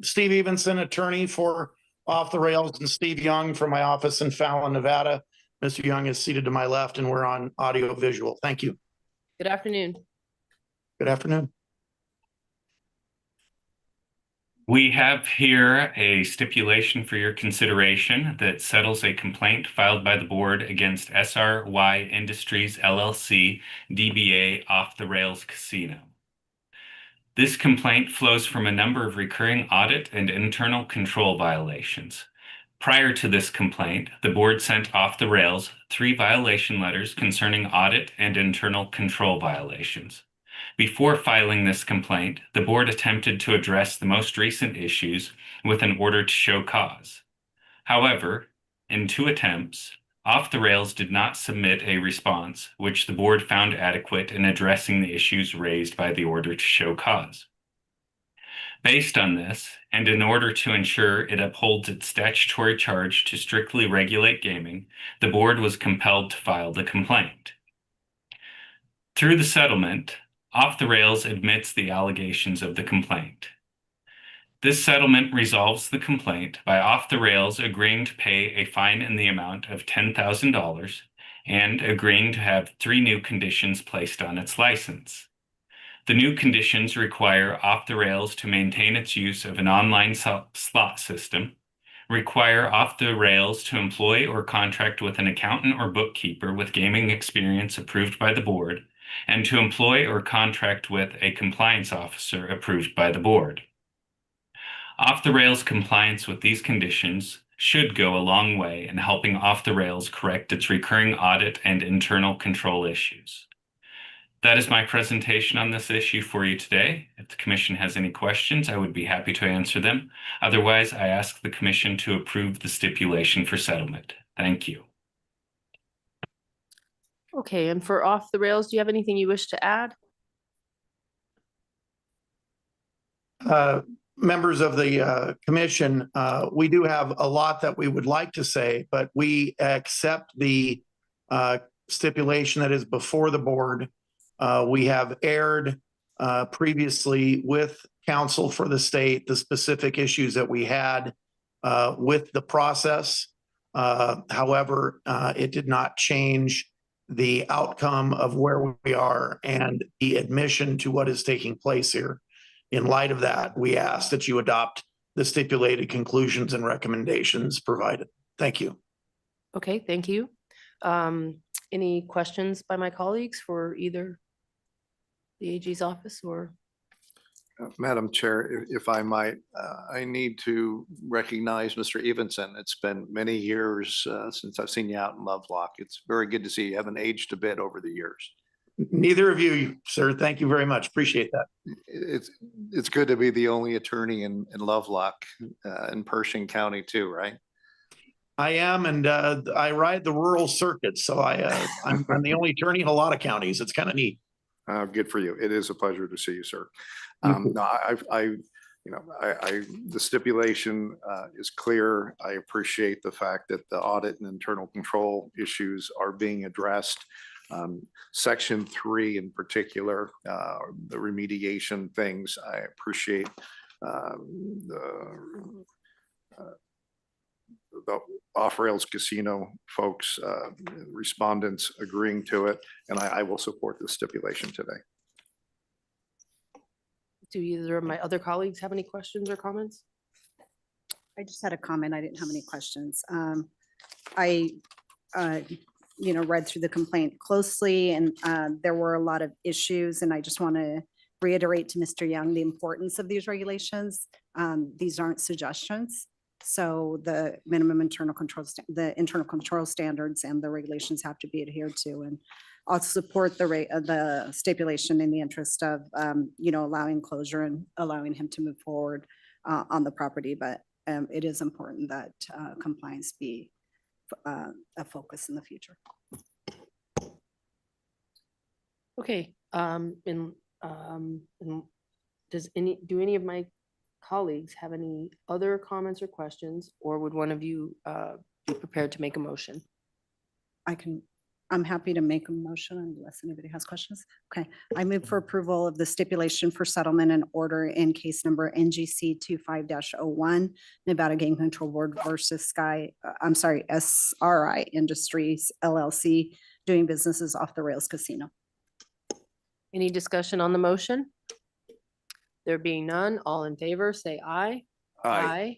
Speaker 17: Steve Evenson, attorney for Off the Rails, and Steve Young from my office in Fallon, Nevada. Mr. Young is seated to my left, and we're on audio visual. Thank you.
Speaker 1: Good afternoon.
Speaker 17: Good afternoon.
Speaker 16: We have here a stipulation for your consideration that settles a complaint filed by the board against SRY Industries LLC, DBA Off the Rails Casino. This complaint flows from a number of recurring audit and internal control violations. Prior to this complaint, the board sent Off the Rails 3 violation letters concerning audit and internal control violations. Before filing this complaint, the board attempted to address the most recent issues with an order to show cause. However, in 2 attempts, Off the Rails did not submit a response, which the board found adequate in addressing the issues raised by the order to show cause. Based on this, and in order to ensure it upholds its statutory charge to strictly regulate gaming, the board was compelled to file the complaint. Through the settlement, Off the Rails admits the allegations of the complaint. This settlement resolves the complaint by Off the Rails agreeing to pay a fine in the amount of $10,000 and agreeing to have 3 new conditions placed on its license. The new conditions require Off the Rails to maintain its use of an online slot system, require Off the Rails to employ or contract with an accountant or bookkeeper with gaming experience approved by the board, and to employ or contract with a compliance officer approved by the board. Off the Rails compliance with these conditions should go a long way in helping Off the Rails correct its recurring audit and internal control issues. That is my presentation on this issue for you today. If the Commission has any questions, I would be happy to answer them. Otherwise, I ask the Commission to approve the stipulation for settlement. Thank you.
Speaker 1: Okay, and for Off the Rails, do you have anything you wish to add?
Speaker 17: Members of the Commission, we do have a lot that we would like to say, but we accept the stipulation that is before the board. We have aired previously with counsel for the state the specific issues that we had with the process. However, it did not change the outcome of where we are and the admission to what is taking place here. In light of that, we ask that you adopt the stipulated conclusions and recommendations provided. Thank you.
Speaker 1: Okay, thank you. Any questions by my colleagues for either the AG's office or?
Speaker 12: Madam Chair, if I might, I need to recognize Mr. Evenson. It's been many years since I've seen you out in Lovelock. It's very good to see you haven't aged a bit over the years.
Speaker 17: Neither of you, sir. Thank you very much. Appreciate that.
Speaker 12: It's good to be the only attorney in Lovelock in Pershing County too, right?
Speaker 17: I am, and I ride the rural circuit, so I'm the only attorney in a lot of counties. It's kind of neat.
Speaker 12: Good for you. It is a pleasure to see you, sir. No, the stipulation is clear. I appreciate the fact that the audit and internal control issues are being addressed. Section 3 in particular, the remediation things, I appreciate the Off-Rails Casino folks, respondents agreeing to it, and I will support the stipulation today.
Speaker 1: Do either of my other colleagues have any questions or comments?
Speaker 6: I just had a comment. I didn't have any questions. I, read through the complaint closely and there were a lot of issues, and I just want to reiterate to Mr. Young the importance of these regulations. These aren't suggestions. So the minimum internal controls, the internal control standards and the regulations have to be adhered to. And I'll support the stipulation in the interest of, allowing closure and allowing him to move forward on the property. But it is important that compliance be a focus in the future.
Speaker 1: Okay, do any of my colleagues have any other comments or questions, or would one of you be prepared to make a motion?
Speaker 6: I'm happy to make a motion unless anybody has questions. Okay, I move for approval of the stipulation for settlement and order in case number NGC 25-01, Nevada Game Control Board versus SRY Industries LLC, doing businesses Off the Rails Casino.
Speaker 1: Any discussion on the motion? There being none, all in favor, say aye.
Speaker 4: Aye.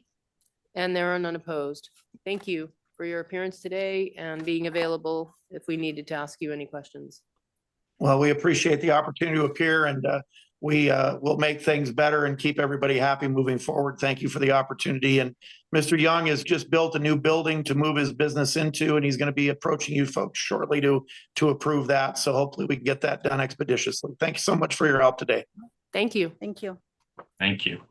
Speaker 1: And there are none opposed. Thank you for your appearance today and being available if we needed to ask you any questions.
Speaker 17: Well, we appreciate the opportunity to appear, and we will make things better and keep everybody happy moving forward. Thank you for the opportunity. And Mr. Young has just built a new building to move his business into, and he's going to be approaching you folks shortly to approve that. So hopefully we can get that done expeditiously. Thank you so much for your help today.
Speaker 1: Thank you.
Speaker 6: Thank you.
Speaker 16: Thank you.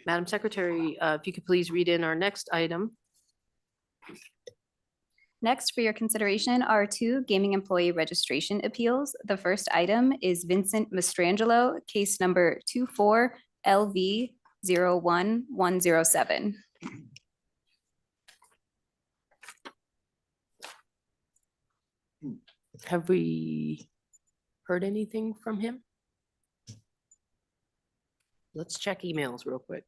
Speaker 1: Madam Secretary, if you could please read in our next item.
Speaker 2: Next for your consideration are two gaming employee registration appeals. The first item is Vincent Mastrangelo, case number 24LV01107.
Speaker 1: Have we heard anything from him? Let's check emails real quick.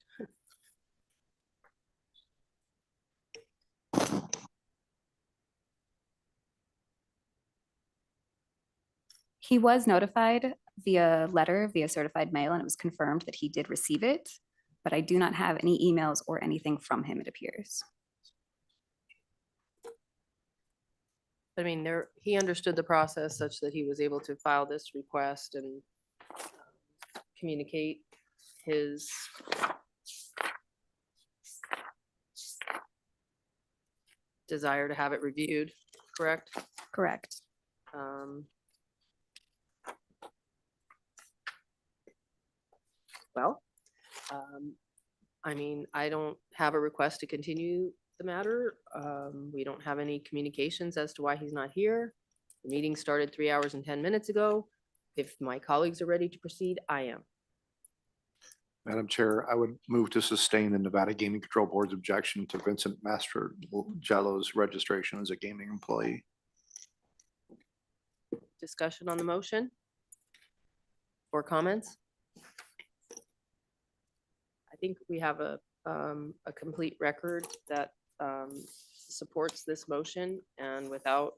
Speaker 2: He was notified via letter, via certified mail, and it was confirmed that he did receive it, but I do not have any emails or anything from him, it appears.
Speaker 1: I mean, he understood the process such that he was able to file this request and communicate his desire to have it reviewed, correct?
Speaker 2: Correct.
Speaker 1: Well, I mean, I don't have a request to continue the matter. We don't have any communications as to why he's not here. The meeting started 3 hours and 10 minutes ago. If my colleagues are ready to proceed, I am.
Speaker 12: Madam Chair, I would move to sustain the Nevada Gaming Control Board's objection to Vincent Mastrogello's registration as a gaming employee.
Speaker 1: Discussion on the motion or comments? I think we have a complete record that supports this motion, and without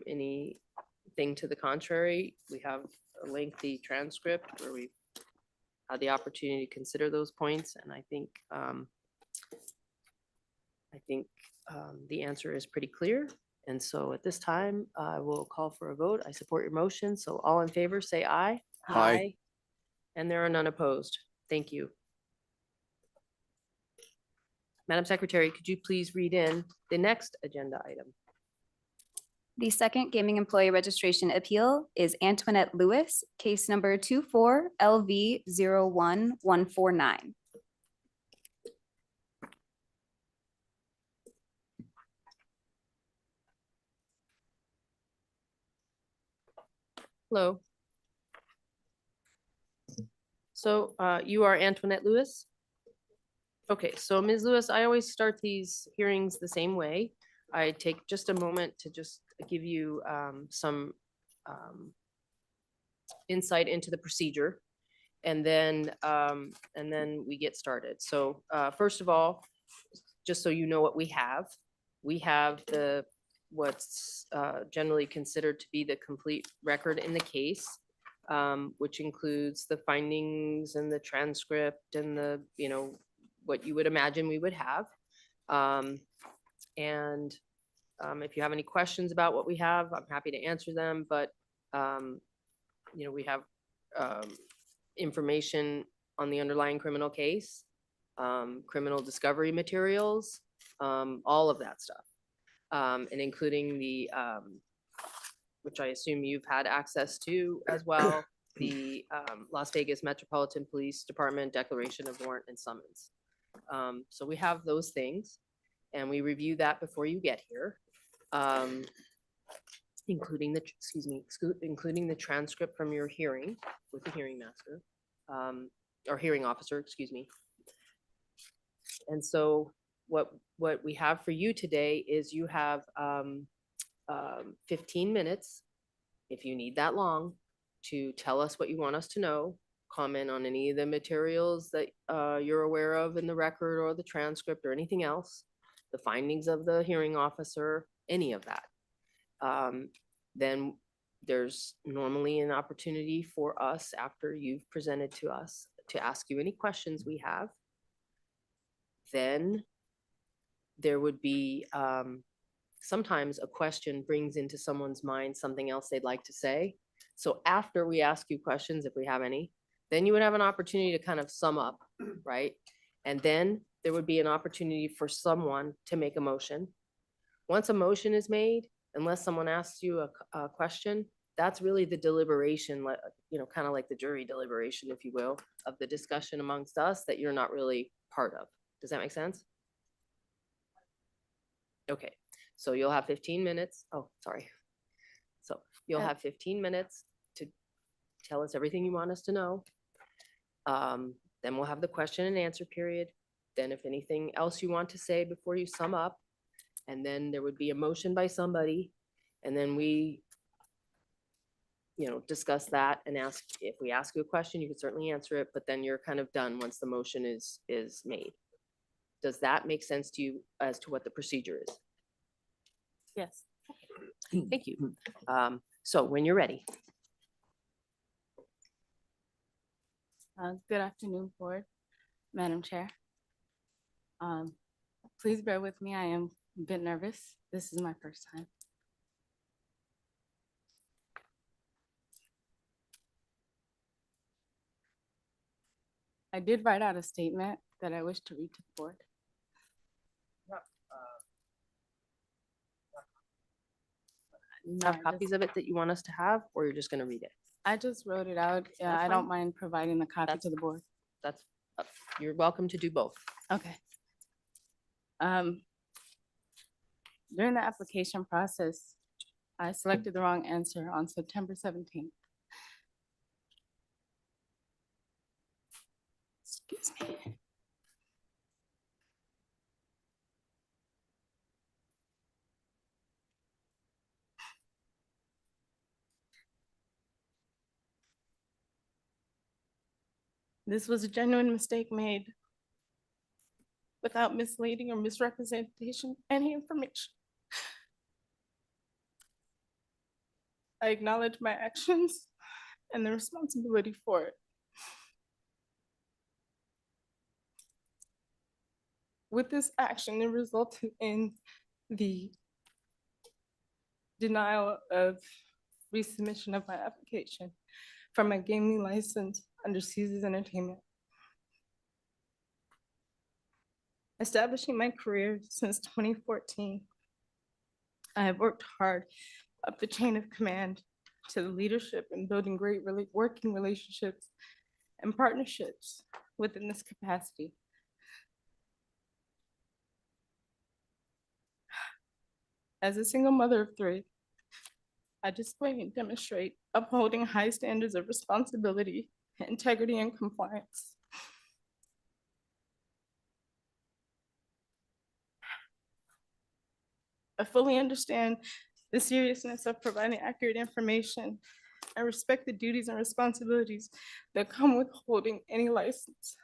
Speaker 1: anything to the contrary, we have a lengthy transcript where we had the opportunity to consider those points, and I think the answer is pretty clear. And so at this time, I will call for a vote. I support your motion. So all in favor, say aye.
Speaker 4: Aye.
Speaker 1: And there are none opposed. Thank you. Madam Secretary, could you please read in the next agenda item?
Speaker 2: The second gaming employee registration appeal is Antoinette Lewis, case number 24LV01149.
Speaker 1: Hello. So you are Antoinette Lewis? Okay, so Ms. Lewis, I always start these hearings the same way. I take just a moment to just give you some insight into the procedure, and then we get started. So first of all, just so you know what we have the what's generally considered to be the complete record in the case, which includes the findings and the transcript and the, what you would imagine we would have. And if you have any questions about what we have, I'm happy to answer them, but we have information on the underlying criminal case, criminal discovery materials, all of that stuff. And including the, which I assume you've had access to as well, the Las Vegas Metropolitan Police Department Declaration of Warrant and Summons. So we have those things, and we review that before you get here, including including the transcript from your hearing with the hearing master, or hearing officer, excuse me. And so what we have for you today is you have 15 minutes, if you need that long, to tell us what you want us to know, comment on any of the materials that you're aware of in the record or the transcript or anything else, the findings of the hearing officer, any of that. Then there's normally an opportunity for us, after you've presented to us, to ask you any questions we have. Then there would be, sometimes a question brings into someone's mind something else they'd like to say. So after we ask you questions, if we have any, then you would have an opportunity to kind of sum up, right? And then there would be an opportunity for someone to make a motion. Once a motion is made, unless someone asks you a question, that's really the deliberation, kind of like the jury deliberation, if you will, of the discussion amongst us that you're not really part of. Does that make sense? Okay, so you'll have 15 minutes. Oh, sorry. So you'll have 15 minutes to tell us everything you want us to know. Then we'll have the question and answer period. Then if anything else you want to say before you sum up, and then there would be a motion by somebody, and then we, discuss that and ask, if we ask you a question, you can certainly answer it, but then you're kind of done once the motion is made. Does that make sense to you as to what the procedure is?
Speaker 11: Yes.
Speaker 1: Thank you. So when you're ready.
Speaker 18: Good afternoon, Board, Madam Chair. Please bear with me. I am a bit nervous. This is my first time. I did write out a statement that I wish to read to the board.
Speaker 1: Have copies of it that you want us to have, or you're just going to read it?
Speaker 18: I just wrote it out. Yeah,
Speaker 1: That's
Speaker 18: I
Speaker 1: fine.
Speaker 18: don't mind providing the copy to the board.
Speaker 1: That's, you're welcome to do both.
Speaker 18: Okay. During the application process, I selected the wrong answer on September 17th. Excuse me. This was a genuine mistake made without misleading or misrepresentation of any information. I acknowledge my actions and the responsibility for it. With this action, it resulted in the denial of resubmission of my application for my gaming license under Caesars Entertainment. Establishing my career since 2014, I have worked hard up the chain of command to the leadership and building great working relationships and partnerships within this capacity. As a single mother of 3, I display and demonstrate upholding high standards of responsibility, integrity, and compliance. I fully understand the seriousness of providing accurate information. I respect the duties and responsibilities that come with holding any license.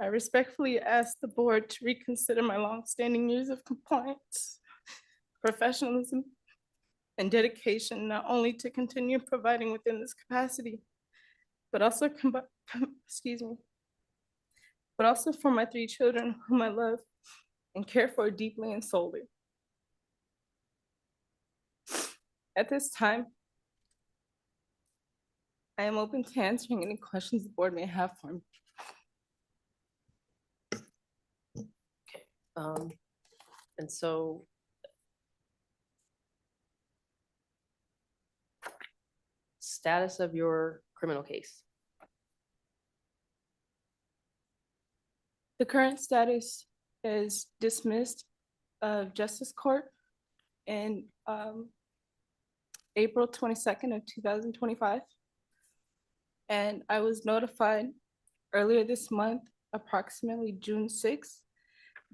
Speaker 18: I respectfully ask the board to reconsider my longstanding years of compliance, professionalism, and dedication, not only to continue providing within this capacity, but also excuse me, but also for my 3 children whom I love and care for deeply and solely. At this time, I am open to answering any questions the board may have for me.
Speaker 1: And so status of your criminal case.
Speaker 18: The current status is dismissed of Justice Court in April 22nd of 2025. And I was notified earlier this month, approximately June 6th,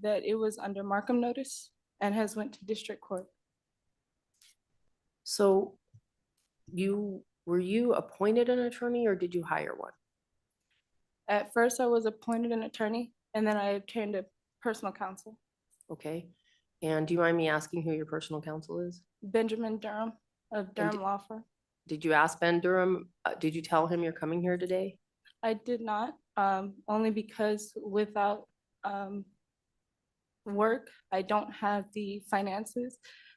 Speaker 18: that it was under Markham notice and has went to district court.
Speaker 1: So were you appointed an attorney or did you hire one?
Speaker 18: At first, I was appointed an attorney and then I obtained a personal counsel.
Speaker 1: Okay. And do you mind me asking who your personal counsel is?
Speaker 18: Benjamin Durham of Durham Law Firm.
Speaker 1: Did you ask Ben Durham? Did you tell him you're coming here today?
Speaker 18: I did not, only because without work, I don't have the finances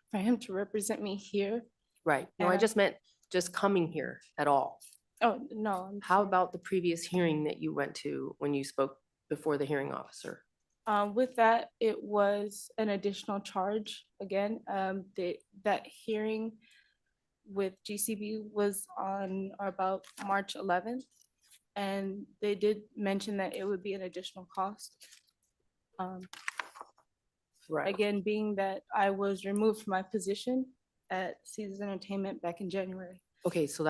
Speaker 18: for him to represent me here.
Speaker 1: Right. No, I just meant just coming here at all.
Speaker 18: Oh, no.
Speaker 1: How about the previous hearing that you went to when you spoke before the hearing officer?
Speaker 18: With that, it was an additional charge. Again, that hearing with GCB was on or about March 11th. And they did mention that it would be an additional cost.
Speaker 1: Right.
Speaker 18: Again, being that I was removed from my position at Caesars Entertainment back in January.
Speaker 1: Okay, so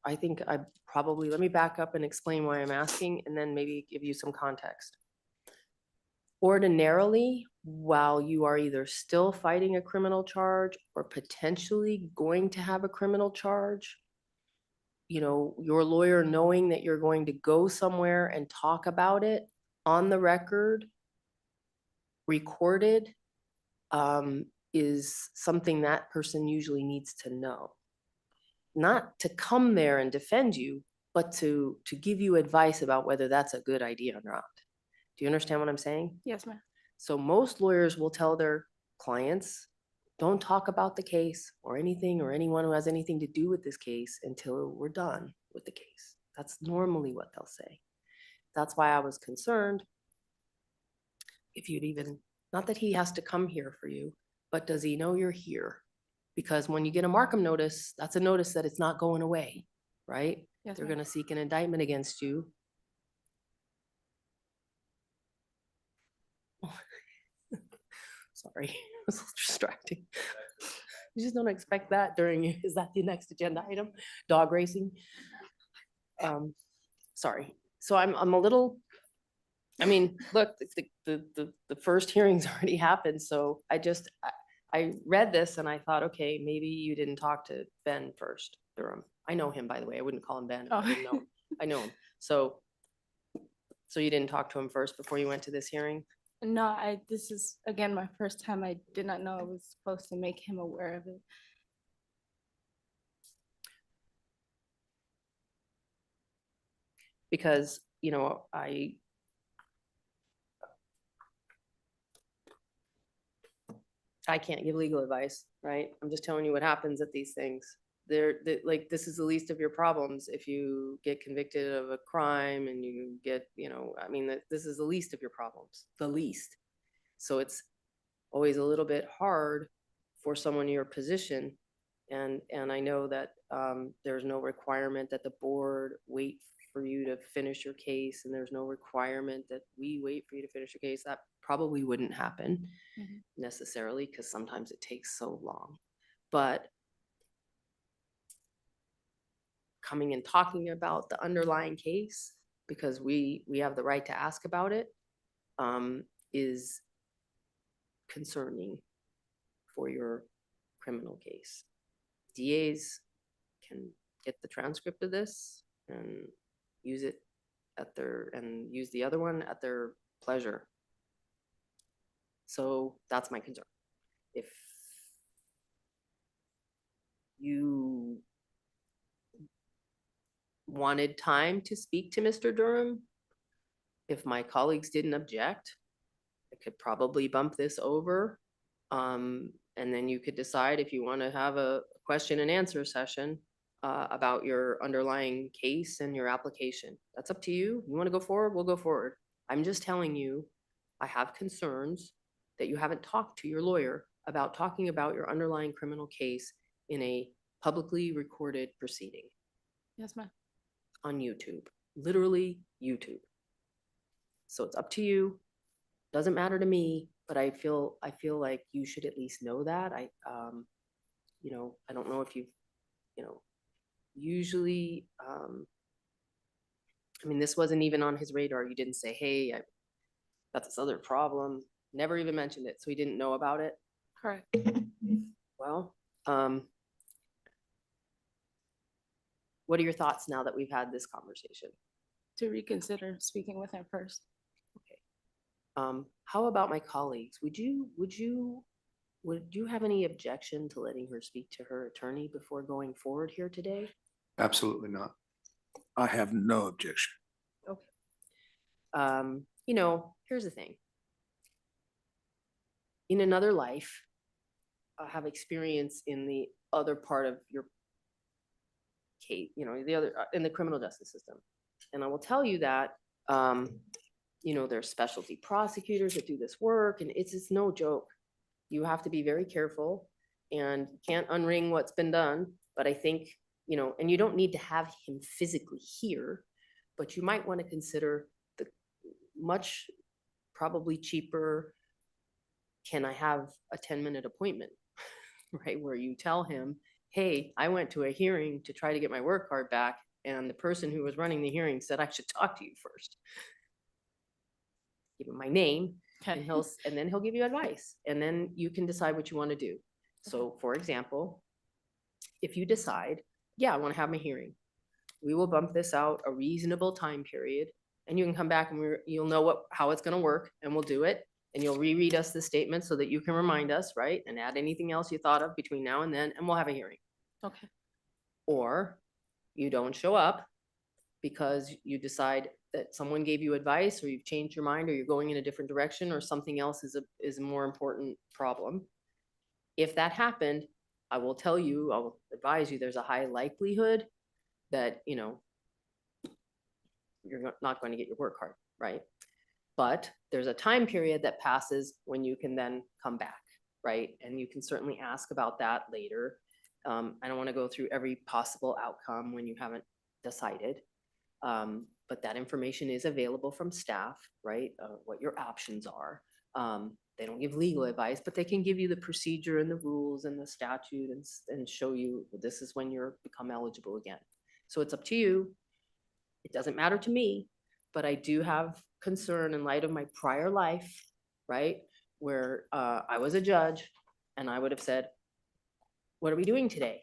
Speaker 1: I think let me back up and explain why I'm asking and then maybe give you some context. Ordinarily, while you are either still fighting a criminal charge or potentially going to have a criminal charge, you know, your lawyer knowing that you're going to go somewhere and talk about it on the record, recorded, is something that person usually needs to know. Not to come there and defend you, but to give you advice about whether that's a good idea or not. Do you understand what I'm saying?
Speaker 18: Yes, ma'am.
Speaker 1: So most lawyers will tell their clients, don't talk about the case or anything or anyone who has anything to do with this case until we're done with the case. That's normally what they'll say. That's why I was concerned if you'd even, not that he has to come here for you, but does he know you're here? Because when you get a Markham notice, that's a notice that it's not going away, right?
Speaker 18: Yes,
Speaker 1: They're
Speaker 18: ma'am.
Speaker 1: going to seek an indictment against you. Sorry, it was distracting. You just don't expect that is that the next agenda item? Dog racing? Sorry. So I'm a little, I mean, look, the first hearing's already happened. So I read this and I thought, okay, maybe you didn't talk to Ben first, Durham. I know him, by the way. I wouldn't call him Ben. I didn't know. I know him. So you didn't talk to him first before you went to this hearing?
Speaker 18: No, this is again my first time. I did not know I was supposed to make him aware of it.
Speaker 1: Because, you know, I can't give legal advice, right? I'm just telling you what happens at these things. Like, this is the least of your problems if you get convicted of a crime and you get, you know, I mean, this is the least of your problems, the least. So it's always a little bit hard for someone in your position. And I know that there's no requirement that the board wait for you to finish your case, and there's no requirement that we wait for you to finish your case. That probably wouldn't happen necessarily, because sometimes it takes so long. But coming and talking about the underlying case, because we have the right to ask about it, is concerning for your criminal case. DAs can get the transcript of this and use it at and use the other one at their pleasure. So that's my concern. If you wanted time to speak to Mr. Durham, if my colleagues didn't object, I could probably bump this over. And then you could decide if you want to have a question and answer session about your underlying case and your application. That's up to you. You want to go forward, we'll go forward. I'm just telling you, I have concerns that you haven't talked to your lawyer about talking about your underlying criminal case in a publicly recorded proceeding
Speaker 11: Yes, ma'am.
Speaker 1: on YouTube, literally YouTube. So it's up to you. Doesn't matter to me, but I feel like you should at least know that. You know, I don't know if you've, you know, usually, I mean, this wasn't even on his radar. You didn't say, hey, I got this other problem. Never even mentioned it. So he didn't know about it.
Speaker 11: Correct.
Speaker 1: Well, what are your thoughts now that we've had this conversation?
Speaker 11: To reconsider speaking with him first.
Speaker 1: How about my colleagues? Would you have any objection to letting her speak to her attorney before going forward here today?
Speaker 4: Absolutely not. I have no objection.
Speaker 1: Okay. You know, here's the thing. In another life, I have experience in the other part of your case, you know, the other in the criminal justice system. And I will tell you that, you know, there's specialty prosecutors that do this work, and it's no joke. You have to be very careful and can't unring what's been done. But I think, you know, and you don't need to have him physically here, but you might want to consider the much probably cheaper, can I have a 10-minute appointment, right? Where you tell him, hey, I went to a hearing to try to get my work card back, and the person who was running the hearing said I should talk to you first. Give him my name, and then he'll give you advice, and then you can decide what you want to do. So for example, if you decide, yeah, I want to have my hearing, we will bump this out a reasonable time period, and you can come back and you'll know how it's going to work, and we'll do it, and you'll reread us the statement so that you can remind us, right? And add anything else you thought of between now and then, and we'll have a hearing.
Speaker 11: Okay.
Speaker 1: Or you don't show up because you decide that someone gave you advice, or you've changed your mind, or you're going in a different direction, or something else is a more important problem. If that happened, I will tell you, I will advise you, there's a high likelihood that, you know, you're not going to get your work card, right? But there's a time period that passes when you can then come back, right? And you can certainly ask about that later. I don't want to go through every possible outcome when you haven't decided. But that information is available from staff, right? What your options are. They don't give legal advice, but they can give you the procedure and the rules and the statute and show you this is when you're become eligible again. So it's up to you. It doesn't matter to me, but I do have concern in light of my prior life, right? Where I was a judge and I would have said, what are we doing today?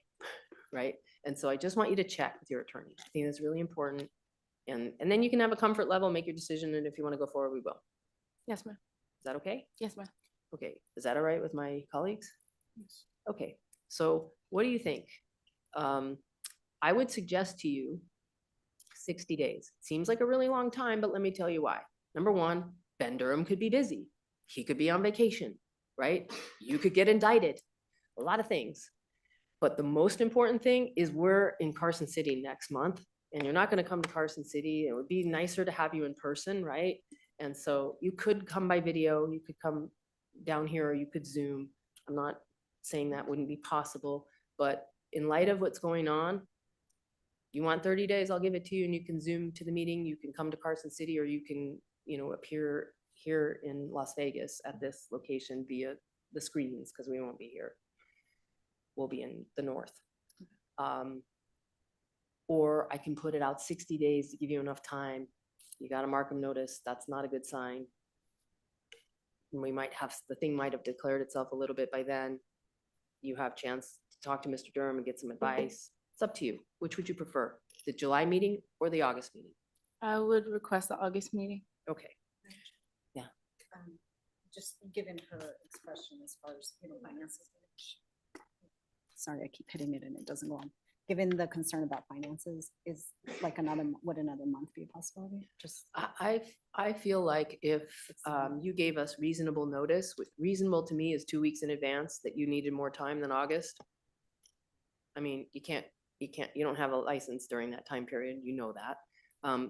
Speaker 1: Right? And so I just want you to check with your attorney. I think that's really important. And then you can have a comfort level, make your decision. And if you want to go forward, we will.
Speaker 11: Yes, ma'am.
Speaker 1: Is that okay?
Speaker 11: Yes, ma'am.
Speaker 1: Okay. Is that all right with my colleagues?
Speaker 11: Yes.
Speaker 1: Okay. So what do you think? I would suggest to you 60 days. Seems like a really long time, but let me tell you why. Number one, Ben Durham could be busy. He could be on vacation, right? You could get indicted. A lot of things. But the most important thing is we're in Carson City next month, and you're not going to come to Carson City. It would be nicer to have you in person, right? And so you could come by video, you could come down here, or you could Zoom. I'm not saying that wouldn't be possible, but in light of what's going on, you want 30 days, I'll give it to you, and you can Zoom to the meeting. You can come to Carson City, or you can, you know, appear here in Las Vegas at this location via the screens, because we won't be here. We'll be in the north. Or I can put it out 60 days to give you enough time. You got to mark them notice. That's not a good sign. We might have, the thing might have declared itself a little bit by then. You have a chance to talk to Mr. Durham and get some advice. It's up to you. Which would you prefer? The July meeting or the August meeting?
Speaker 11: I would request the August meeting.
Speaker 1: Okay.
Speaker 6: Just given her expression as far as, finances. Sorry, I keep hitting it and it doesn't go on. Given the concern about finances, is like would another month be a possibility? Just.
Speaker 1: I feel like if you gave us reasonable notice, reasonable to me is 2 weeks in advance, that you needed more time than August. I mean, you don't have a license during that time period, you know that.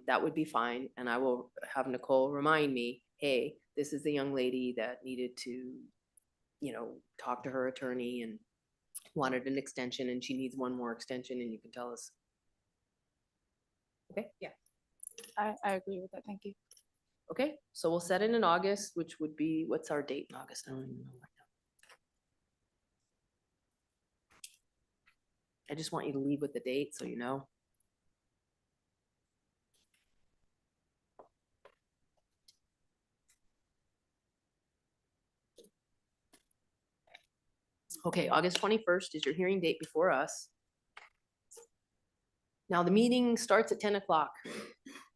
Speaker 1: That would be fine, and I will have Nicole remind me, hey, this is the young lady that needed to, talk to her attorney and wanted an extension, and she needs one more extension, and you can tell us. Okay?
Speaker 6: Yeah.
Speaker 18: I agree with that. Thank you.
Speaker 1: Okay, so we'll set it in August, which would be, what's our date in August? I don't even know right now. I just want you to leave with the date so you know. Okay, August 21st is your hearing date before us. Now, the meeting starts at 10 o'clock.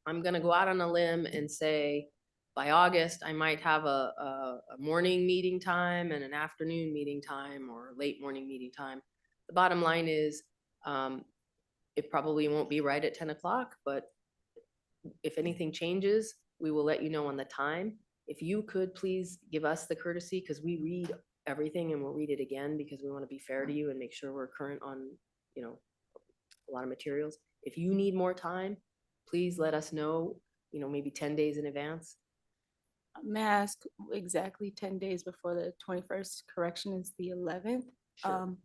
Speaker 1: I'm gonna go out on a limb and say, by August, I might have a morning meeting time and an afternoon meeting time or late morning meeting time. The bottom line is, it probably won't be right at 10 o'clock, but if anything changes, we will let you know on the time. If you could please give us the courtesy, because we read everything and we'll read it again because we want to be fair to you and make sure we're current on, a lot of materials. If you need more time, please let us know, maybe 10 days in advance.
Speaker 18: May I ask exactly 10 days before the 21st? Correction is the 11th.
Speaker 1: Sure.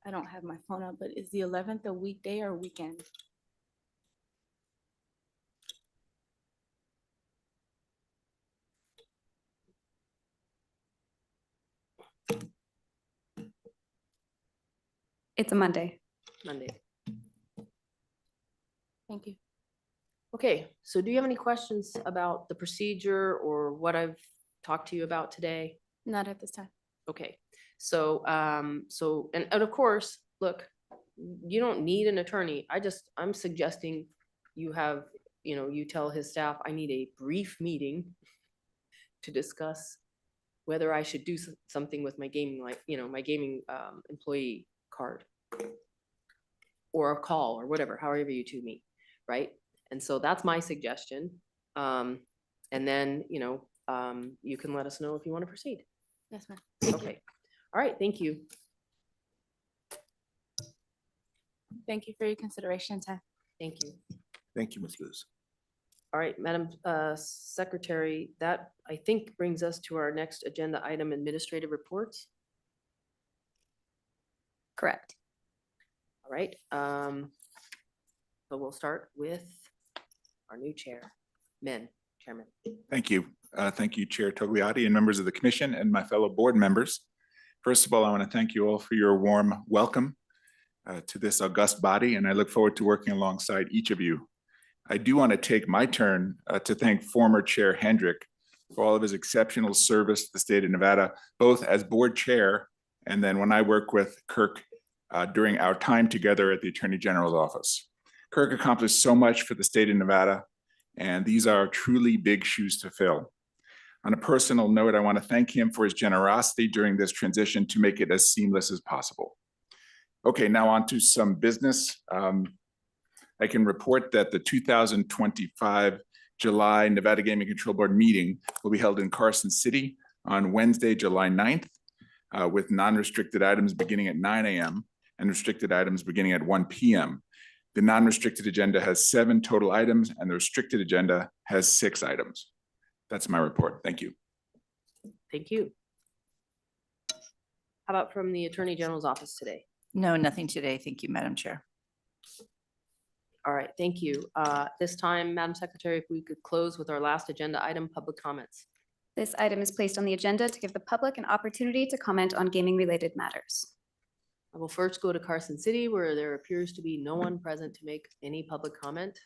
Speaker 18: I don't have my phone up, but is the 11th a weekday or weekend?
Speaker 2: It's a Monday.
Speaker 1: Monday.
Speaker 18: Thank you.
Speaker 1: Okay, so do you have any questions about the procedure or what I've talked to you about today?
Speaker 18: Not at this time.
Speaker 1: Okay, so, and of course, look, you don't need an attorney. I'm suggesting you have, you tell his staff, I need a brief meeting to discuss whether I should do something with my gaming, my gaming employee card or a call or whatever, however you two meet, right? And so that's my suggestion. And then, you can let us know if you want to proceed.
Speaker 18: Yes, ma'am.
Speaker 1: Okay. All right. Thank you.
Speaker 18: Thank you for your consideration and time.
Speaker 1: Thank you.
Speaker 4: Thank you, Ms. Lewis.
Speaker 1: All right, Madam Secretary, that I think brings us to our next agenda item, administrative reports.
Speaker 2: Correct.
Speaker 1: All right. So we'll start with our new chairman.
Speaker 7: Thank you. Thank you, Chair Togliatti and members of the commission and my fellow board members. First of all, I want to thank you all for your warm welcome to this august body, and I look forward to working alongside each of you. I do want to take my turn to thank former Chair Hendrick for all of his exceptional service to the state of Nevada, both as board chair and then when I work with Kirk during our time together at the Attorney General's office. Kirk accomplished so much for the state of Nevada, and these are truly big shoes to fill. On a personal note, I want to thank him for his generosity during this transition to make it as seamless as possible. Okay, now on to some business. I can report that the 2025 July Nevada Gaming Control Board meeting will be held in Carson City on Wednesday, July 9th, with non-restricted items beginning at 9 a.m. and restricted items beginning at 1 p.m. The non-restricted agenda has 7 total items and the restricted agenda has 6 items. That's my report. Thank you.
Speaker 1: Thank you. How about from the Attorney General's office today?
Speaker 9: No, nothing today. Thank you, Madam Chair.
Speaker 1: All right, thank you. This time, Madam Secretary, if we could close with our last agenda item, public comments.
Speaker 2: This item is placed on the agenda to give the public an opportunity to comment on gaming-related matters.
Speaker 1: I will first go to Carson City, where there appears to be no one present to make any public comment.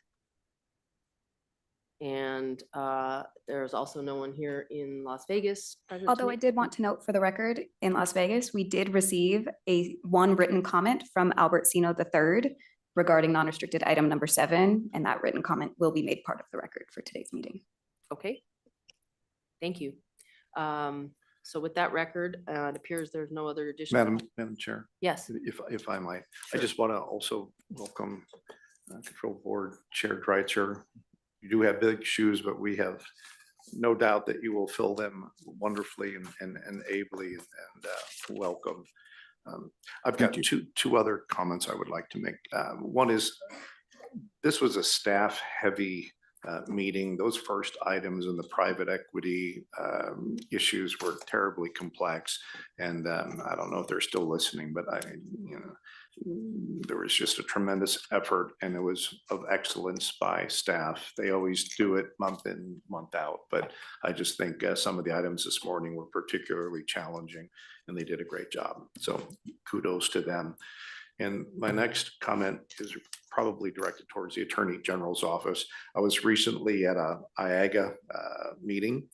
Speaker 1: And there's also no one here in Las Vegas present.
Speaker 2: Although I did want to note for the record, in Las Vegas, we did receive one written comment from Albert Cino III regarding non-restricted item number 7, and that written comment will be made part of the record for today's meeting.
Speaker 1: Okay. Thank you. So with that record, it appears there's no other additional.
Speaker 12: Madam Chair.
Speaker 1: Yes.
Speaker 12: If I might, I
Speaker 1: Sure.
Speaker 12: just want to also welcome Control Board Chair Dreitzer. You do have big shoes, but we have no doubt that you will fill them wonderfully and ably, and welcome. I've got two other comments I would like to make. One is, this was a staff-heavy meeting. Those first items in the private equity issues were terribly complex. And I don't know if they're still listening, but there was just a tremendous effort, and it was of excellence by staff. They always do it month in, month out, but I just think some of the items this morning were particularly challenging, and they did a great job. So kudos to them. And my next comment is probably directed towards the Attorney General's office. I was recently at a IAGA meeting,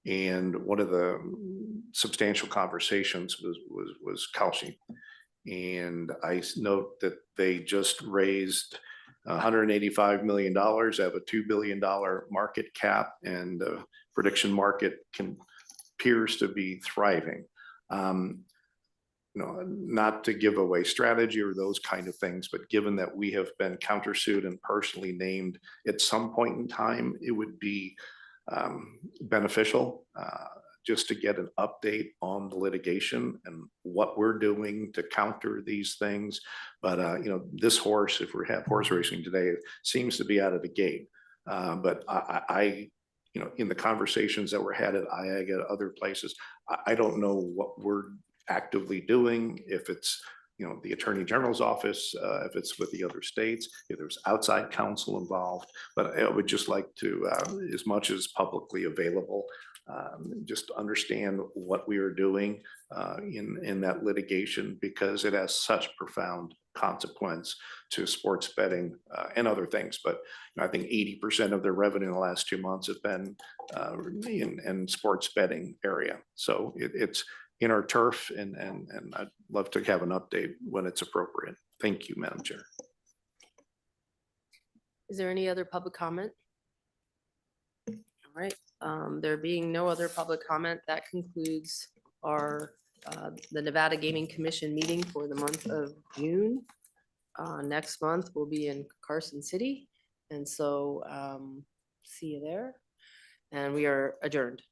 Speaker 12: and one of the substantial conversations was Kalshi. And I note that they just raised $185 million. They have a $2 billion market cap, and the prediction market appears to be thriving. Not to give away strategy or those kind of things, but given that we have been countersued and personally named at some point in time, it would be beneficial just to get an update on the litigation and what we're doing to counter these things. But this horse, if we have horse racing today, seems to be out of the gate. But I in the conversations that were had at IAGA, other places, I don't know what we're actively doing, if it's the Attorney General's office, if it's with the other states, if there's outside counsel involved. But I would just like to, as much as publicly available, just understand what we are doing in that litigation, because it has such profound consequence to sports betting and other things. But I think 80% of their revenue in the last 2 months have been in sports betting area. So it's in our turf, and I'd love to have an update when it's appropriate. Thank you, Madam Chair.
Speaker 1: Is there any other public comment? All right, there being no other public comment, that concludes our the Nevada Gaming Commission meeting for the month of June. Next month we'll be in Carson City, and so see you there, and we are adjourned.